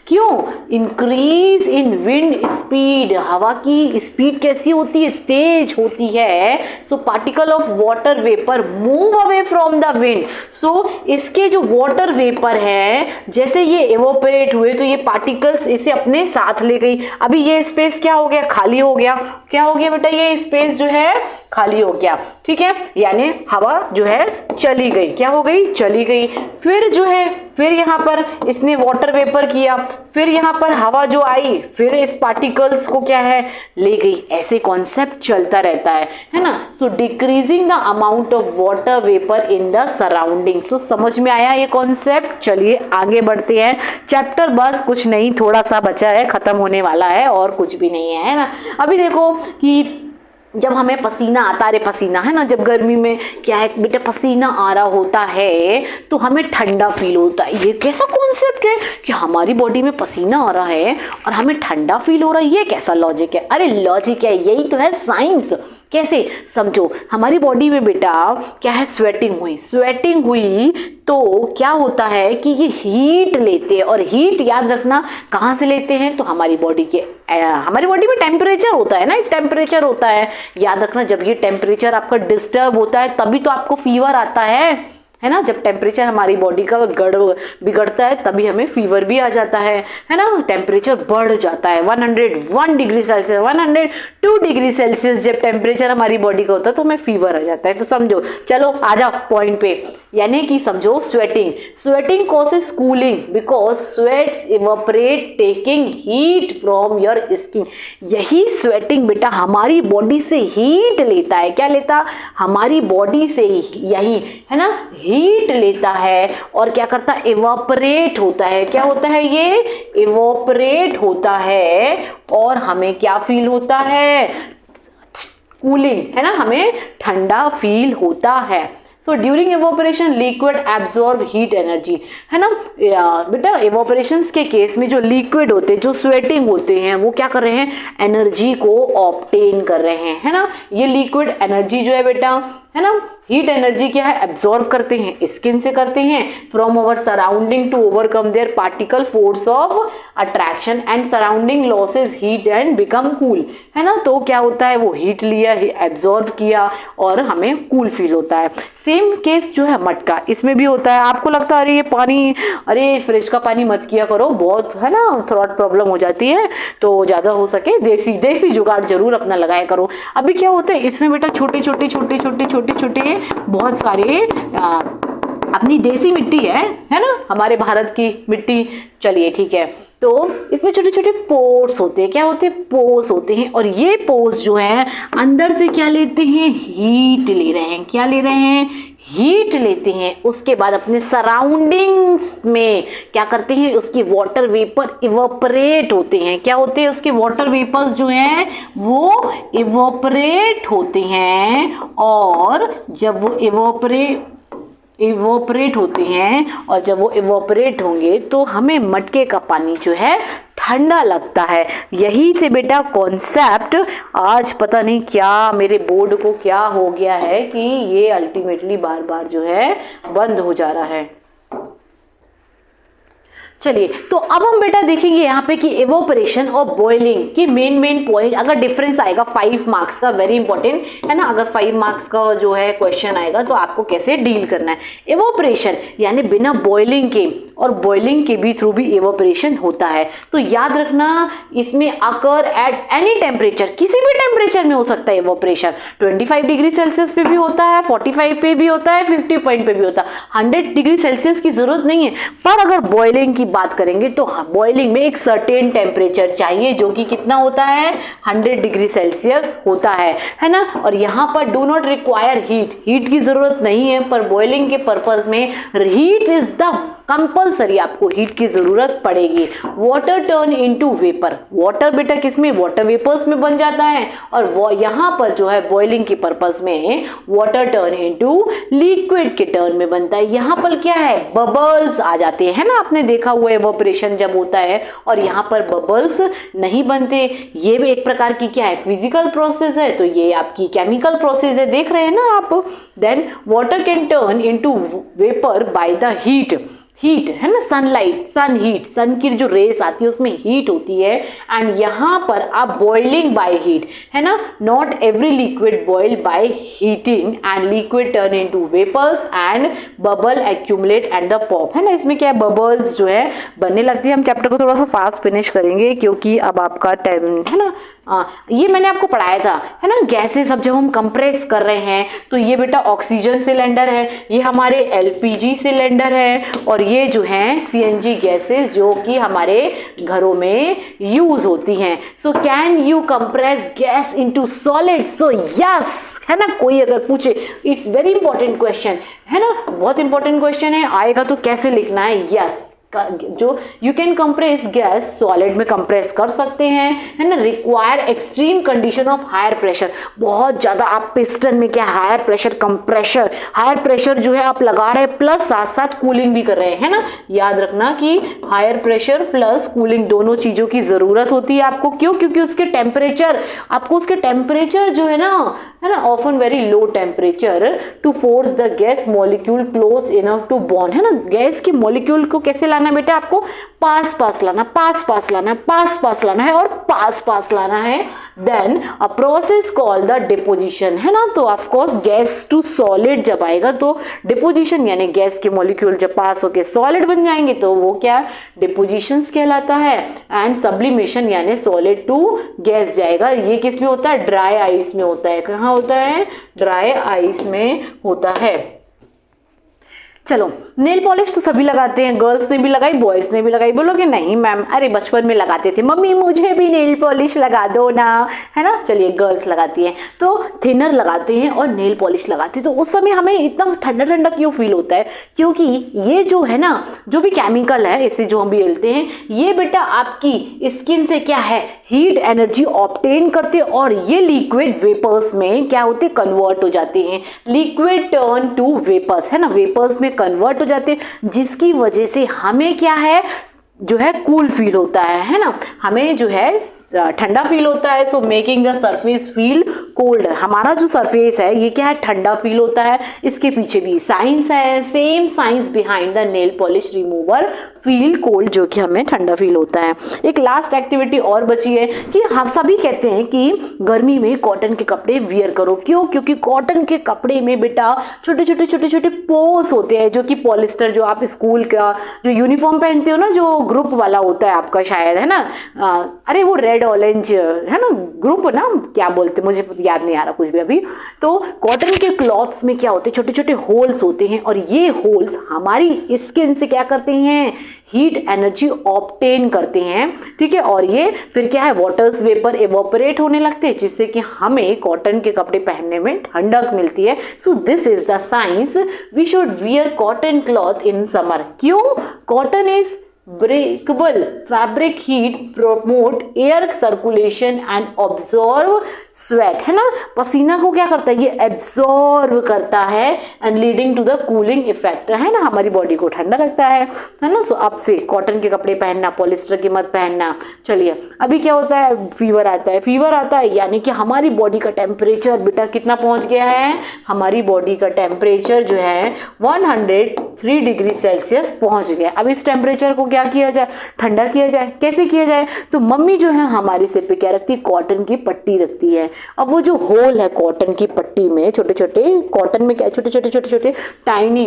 क्यों? इंक्रीज इन विंड स्पीड, हवा की स्पीड कैसी होती है, तेज होती है। So particle of water vapour move away from the wind. So इसके जो वाटर वेपर है, जैसे ये इवोपरेट हुए तो ये पार्टिकल्स इसे अपने साथ ले गई। अभी ये स्पेस क्या हो गया, खाली हो गया। क्या हो गया बेटा, ये स्पेस जो है खाली हो गया, ठीक है, यानी हवा जो है चली गई। क्या हो गई, चली गई। फिर जो है, फिर यहाँ पर इसने वाटर वेपर किया, फिर यहाँ पर हवा जो आई, फिर इस पार्टिकल्स को क्या है, ले गई। ऐसे कॉन्सेप्ट चलता रहता है ना। So decreasing the amount of water vapour in the surrounding. So समझ में आया ये कॉन्सेप्ट। चलिए आगे बढ़ते हैं। चैप्टर बस कुछ नहीं, थोड़ा सा बचा है, खत्म होने वाला है, और कुछ भी नहीं है ना। अभी देखो कि जब हमें पसीना आता, अरे पसीना है ना, जब गर्मी में क्या है बेटा, पसीना आ रहा होता है तो हमें ठंडा फील होता है। ये कैसा कॉन्सेप्ट है कि हमारी बॉडी में पसीना आ रहा है और हमें ठंडा फील हो रहा है, ये कैसा लॉजिक है? अरे लॉजिक है, यही तो है साइंस। कैसे समझो, हमारी बॉडी में बेटा क्या है, स्वेटिंग हुई, स्वेटिंग हुई तो क्या होता है कि ये हीट लेते हैं, और हीट याद रखना कहाँ से लेते हैं, तो हमारी बॉडी में टेम्परेचर होता है ना, एक टेम्परेचर होता है। याद रखना, जब ये टेम्परेचर आपका डिस्टर्ब होता है तभी तो आपको फीवर आता है ना। जब टेम्परेचर हमारी बॉडी का बिगड़ता है तभी हमें फीवर भी आ जाता है ना। टेम्परेचर बढ़ जाता है 101 डिग्री सेल्सियस, 102 डिग्री सेल्सियस जब टेम्परेचर हमारी बॉडी का होता है तो हमें फीवर आ जाता है। तो समझो, चलो आ जाओ पॉइंट पे। यानी कि समझो, sweating causes cooling because sweats evaporate taking heat from your skin. यही स्वेटिंग बेटा हमारी बॉडी से हीट लेता है। क्या लेता? हमारी बॉडी से यही है ना, हीट लेता है और क्या करता है, इवेपोरेट होता है। क्या होता है ये? इवेपोरेट होता है और हमें क्या फील होता है, कूलिंग, है ना, हमें ठंडा फील होता है। So during evaporation liquid absorb heat energy, है ना बेटा। इवोपरेशंस के केस में जो लिक्विड होते हैं, जो स्वेटिंग होते हैं, वो क्या कर रहे हैं, एनर्जी को ऑब्टेन कर रहे हैं, है ना। ये लिक्विड एनर्जी जो है बेटा, है ना, हीट एनर्जी क्या है, एब्जॉर्ब करते हैं, स्किन से करते हैं, from our surrounding to overcome their particle force of attraction and surrounding losses heat and become cool, है ना। तो क्या होता है, वो हीट लिया, एब्जॉर्ब किया और हमें कूल फील होता है। सेम केस जो है मटका, इसमें भी होता है। आपको लगता है अरे ये पानी, अरे फ्रिज का पानी मत किया करो, बहुत है ना थ्रोट प्रॉब्लम हो जाती है, तो ज्यादा हो सके देसी जुगाड़ जरूर अपना लगाया करो। अभी क्या होता है, इसमें बेटा छोटे छोटे बहुत सारे अपनी देसी मिट्टी है ना, हमारे भारत की मिट्टी। चलिए ठीक है, तो इसमें छोटे छोटे पोर्स होते हैं। क्या होते हैं? पोर्स होते हैं। और ये पोर्स जो है अंदर से क्या लेते हैं, हीट ले रहे हैं। क्या ले रहे हैं? हीट लेते हैं। उसके बाद अपने सराउंडिंग्स में क्या करते हैं, उसकी वाटर वेपर इवेपोरेट होते हैं। क्या होते हैं? उसके वाटर वेपर्स जो हैं वो इवेपोरेट होते हैं, और जब वो इवोपरेट होते हैं और जब वो इवोपरेट होंगे तो हमें मटके का पानी जो है ठंडा लगता है। यही थे बेटा कॉन्सेप्ट। आज पता नहीं क्या मेरे बोर्ड को क्या हो गया है कि ये अल्टीमेटली बार बार जो है बंद हो जा रहा है। चलिए, तो अब हम बेटा देखेंगे यहाँ पे कि इवोपरेशन और बॉइलिंग की मेन पॉइंट। अगर डिफरेंस आएगा 5 मार्क्स का, वेरी इंपॉर्टेंट है ना, अगर 5 मार्क्स का जो है क्वेश्चन आएगा तो आपको कैसे डील करना है। इवोपरेशन यानी बिना बॉइलिंग के, और बॉइलिंग के भी थ्रू भी इवोपरेशन होता है। तो याद रखना, इसमें अकर एट एनी टेम्परेचर, किसी भी टेम्परेचर में हो सकता है इवोपरेशन। 25 डिग्री सेल्सियस पे भी होता है, 45 पे भी होता है, 50 पॉइंट पे भी होता है। 100 डिग्री सेल्सियस की जरूरत नहीं है। पर अगर बॉइलिंग की बात करेंगे तो बॉइलिंग में एक सर्टेन टेम्परेचर चाहिए, जो कि कितना होता है, 100 डिग्री सेल्सियस होता है ना। और यहाँ पर डू नॉट रिक्वायर हीट की जरूरत नहीं है, पर बॉइलिंग के पर्पज में हीट इज द कंपल्सरी आपको हीट की जरूरत पड़ेगी। Water turn into vapour, water बेटा किसमें, वाटर वेपर्स में बन जाता है, और वो यहाँ पर जो है बॉइलिंग के पर्पस में वाटर टर्न इनटू लिक्विड के टर्न में बनता है। यहाँ पर क्या है, बबल्स आ जाते हैं ना, आपने देखा हुआ है इवेपोरेशन जब होता है और यहाँ पर बबल्स नहीं बनते। ये भी एक प्रकार की क्या है, फिजिकल प्रोसेस है, तो ये आपकी केमिकल प्रोसेस है, देख रहे हैं ना आप। Then water can turn into vapour by the heat, heat है ना, सनलाइट, सन हीट, सन की जो रेस आती है उसमें हीट होती है, एंड यहाँ पर आप बॉइलिंग बाय हीट है ना, not every liquid boil by heating and liquid turn into vapours and bubble accumulate and the pop, है ना। इसमें क्या है, बबल्स जो है बनने लगती है। हम चैप्टर को थोड़ा सा फास्ट फिनिश करेंगे क्योंकि अब आपका टाइम है ना, ये मैंने आपको पढ़ाया था है ना, गैसेस अब जब हम कंप्रेस कर रहे हैं तो ये बेटा ऑक्सीजन सिलेंडर है, ये हमारे एलपीजी सिलेंडर है, और ये जो है सीएनजी गैसेस जो कि हमारे घरों में यूज होती हैं। So can you compress gas into solid, so yes, है ना। कोई अगर पूछे, इट्स वेरी इंपॉर्टेंट क्वेश्चन है ना, बहुत इंपॉर्टेंट क्वेश्चन है, आएगा तो कैसे लिखना है, यस, जो you can compress gas, solid में कंप्रेस कर सकते हैं, है ना। Require extreme condition of higher pressure, बहुत ज्यादा आप पिस्टन में क्या higher pressure, compressor, higher pressure जो है आप लगा रहे हैं प्लस साथ साथ कूलिंग भी कर रहे हैं, है ना। याद रखना कि हायर प्रेशर प्लस कूलिंग दोनों चीजों की जरूरत होती है आपको। क्यों, क्योंकि उसके टेम्परेचर, आपको उसके टेम्परेचर जो है ना often very low temperature to force the gas molecule close enough to bond, है ना। गैस की मॉलिक्यूल को कैसे लाना बेटा, आपको पास पास लाना, पास पास लाना है, पास पास लाना है और पास पास लाना है। Then a process called the deposition, है ना। तो of course gas to solid जब आएगा तो डिपोजिशन यानी गैस के मॉलिक्यूल जब पास होके सॉलिड बन जाएंगे तो वो क्या, डिपोजिशंस कहलाता है। एंड सब्लिमेशन यानी सॉलिड टू गैस जाएगा, ये किस में होता है, ड्राई आइस में होता है। कहाँ होता है, ड्राई आइस में होता है। चलो, नेल पॉलिश तो सभी लगाते हैं, गर्ल्स ने भी लगाई, बॉयज ने भी लगाई। बोलोगे नहीं मैम, अरे बचपन में लगाते थे, मम्मी मुझे भी नेल पॉलिश लगा दो ना, है ना। चलिए, गर्ल्स लगाती हैं तो थिनर लगाते हैं और नेल पॉलिश लगाते हैं, तो उस समय हमें इतना ठंडा ठंडा क्यों फील होता है, क्योंकि ये जो है ना, जो भी केमिकल है इससे जो हम भी लेते हैं, ये बेटा आपकी स्किन से क्या है, हीट एनर्जी ऑब्टेन करते हैं और ये लिक्विड वेपर्स में क्या होते, कन्वर्ट हो जाते हैं। लिक्विड टर्न टू वेपर्स, है ना, वेपर्स में कन्वर्ट हो जाते हैं, जिसकी वजह से हमें क्या है, जो है कूल फील होता है ना, हमें जो है ठंडा फील होता है। So making the surface feel cold, हमारा जो सरफेस है ये क्या है, ठंडा फील होता है। इसके पीछे भी साइंस है, same science behind the nail polish remover feel cold, जो कि हमें ठंडा फील होता है। एक लास्ट एक्टिविटी और बची है कि हम सभी कहते हैं कि गर्मी में कॉटन के कपड़े वियर करो। क्यों, क्योंकि कॉटन के कपड़े में बेटा छोटे छोटे छोटे छोटे पोर्स होते हैं, जो कि पॉलिस्टर, जो आप स्कूल का जो यूनिफॉर्म पहनते हो ना, जो ग्रुप वाला होता है आपका शायद, है ना, अरे वो रेड ऑरेंज है ना, ग्रुप ना क्या बोलते, मुझे याद नहीं आ रहा कुछ भी अभी। तो कॉटन के क्लॉथ्स में क्या होते हैं, छोटे छोटे होल्स होते हैं, और ये होल्स हमारी स्किन से क्या करते हैं, हीट एनर्जी ऑब्टेन करते हैं, ठीक है। और ये फिर क्या है, वाटर्स वेपर एवोपरेट होने लगते हैं, जिससे कि हमें कॉटन के कपड़े पहनने में ठंडक मिलती है। So this is the science, we should wear cotton cloth in summer. क्यों, cotton is breakable fabric, heat promote air circulation and absorb sweat, है ना। पसीना को क्या करता है, ये एब्जॉर्ब करता है and leading to the cooling effect, है ना, हमारी बॉडी को ठंडा रखता है ना। सो अब से कॉटन के कपड़े पहनना, पॉलिस्टर के मत पहनना। चलिए, अभी क्या होता है, फीवर आता है, फीवर आता है यानी कि हमारी बॉडी का टेम्परेचर बेटा कितना पहुंच गया है, हमारी बॉडी का टेम्परेचर जो है 103 डिग्री सेल्सियस पहुंच गया। अब इस टेम्परेचर को क्या किया जाए, ठंडा किया जाए। कैसे किया जाए, तो मम्मी जो है हमारी सिर पे क्या रखती है, कॉटन की पट्टी रखती है। अब वो जो होल है कॉटन की पट्टी में, छोटे छोटे कॉटन में क्या छोटे छोटे छोटे छोटे टाइनी,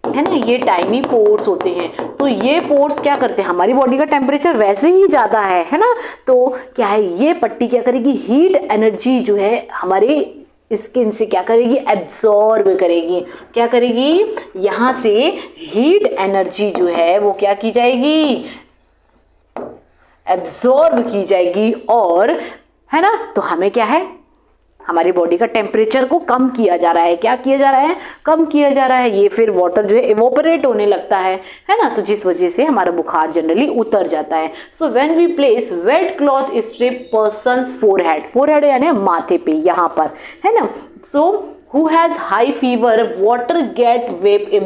है ना, ये टाइनी पोर्स होते हैं। तो ये पोर्स क्या करते हैं, हमारी बॉडी का टेम्परेचर वैसे ही ज्यादा है ना, तो क्या है, ये पट्टी क्या करेगी, हीट एनर्जी जो है हमारे स्किन से क्या करेगी, एब्जॉर्ब करेगी। क्या करेगी, यहाँ से हीट एनर्जी जो है वो क्या की जाएगी, एब्जॉर्ब की जाएगी, और है ना, तो हमें क्या है, हमारी बॉडी का टेम्परेचर को कम किया जा रहा है। क्या किया जा रहा है? कम किया जा रहा है। ये फिर वाटर जो है इवोपरेट होने लगता है ना, तो जिस वजह से हमारा बुखार जनरली उतर जाता है। So when we place wet cloth strip person's forehead, forehead यानी माथे पे यहाँ पर, है ना। सो who has high fever, water get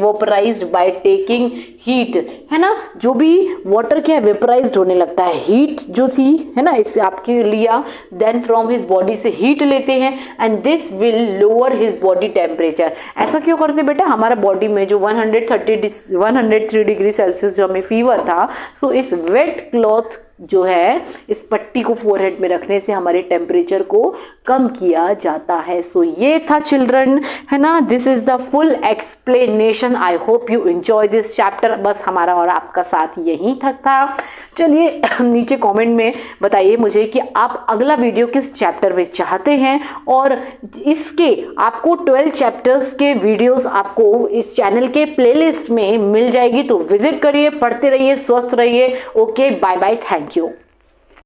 vaporized by taking heat, है ना। जो भी वाटर क्या वेपराइज्ड होने लगता है, हीट जो थी है ना इससे आपके लिया, देन फ्रॉम हिज बॉडी से हीट लेते हैं and this will lower his body temperature. ऐसा क्यों करते बेटा? हमारा बॉडी में जो 103 डिग्री सेल्सियस जो हमें फीवर था, सो इस वेट क्लॉथ जो है इस पट्टी को फोरहेड में रखने से हमारे टेम्परेचर को कम किया जाता है। सो ये था चिल्ड्रन, है ना, this is the full explanation. I hope you enjoy this chapter. बस हमारा और आपका साथ यहीं तक था। चलिए नीचे कमेंट में बताइए मुझे कि आप अगला वीडियो किस चैप्टर में चाहते हैं, और इसके आपको 12 चैप्टर्स के वीडियोस आपको इस चैनल के प्लेलिस्ट में मिल जाएगी। तो विजिट करिए, पढ़ते रहिए, स्वस्थ रहिए। Okay, bye bye, thank you.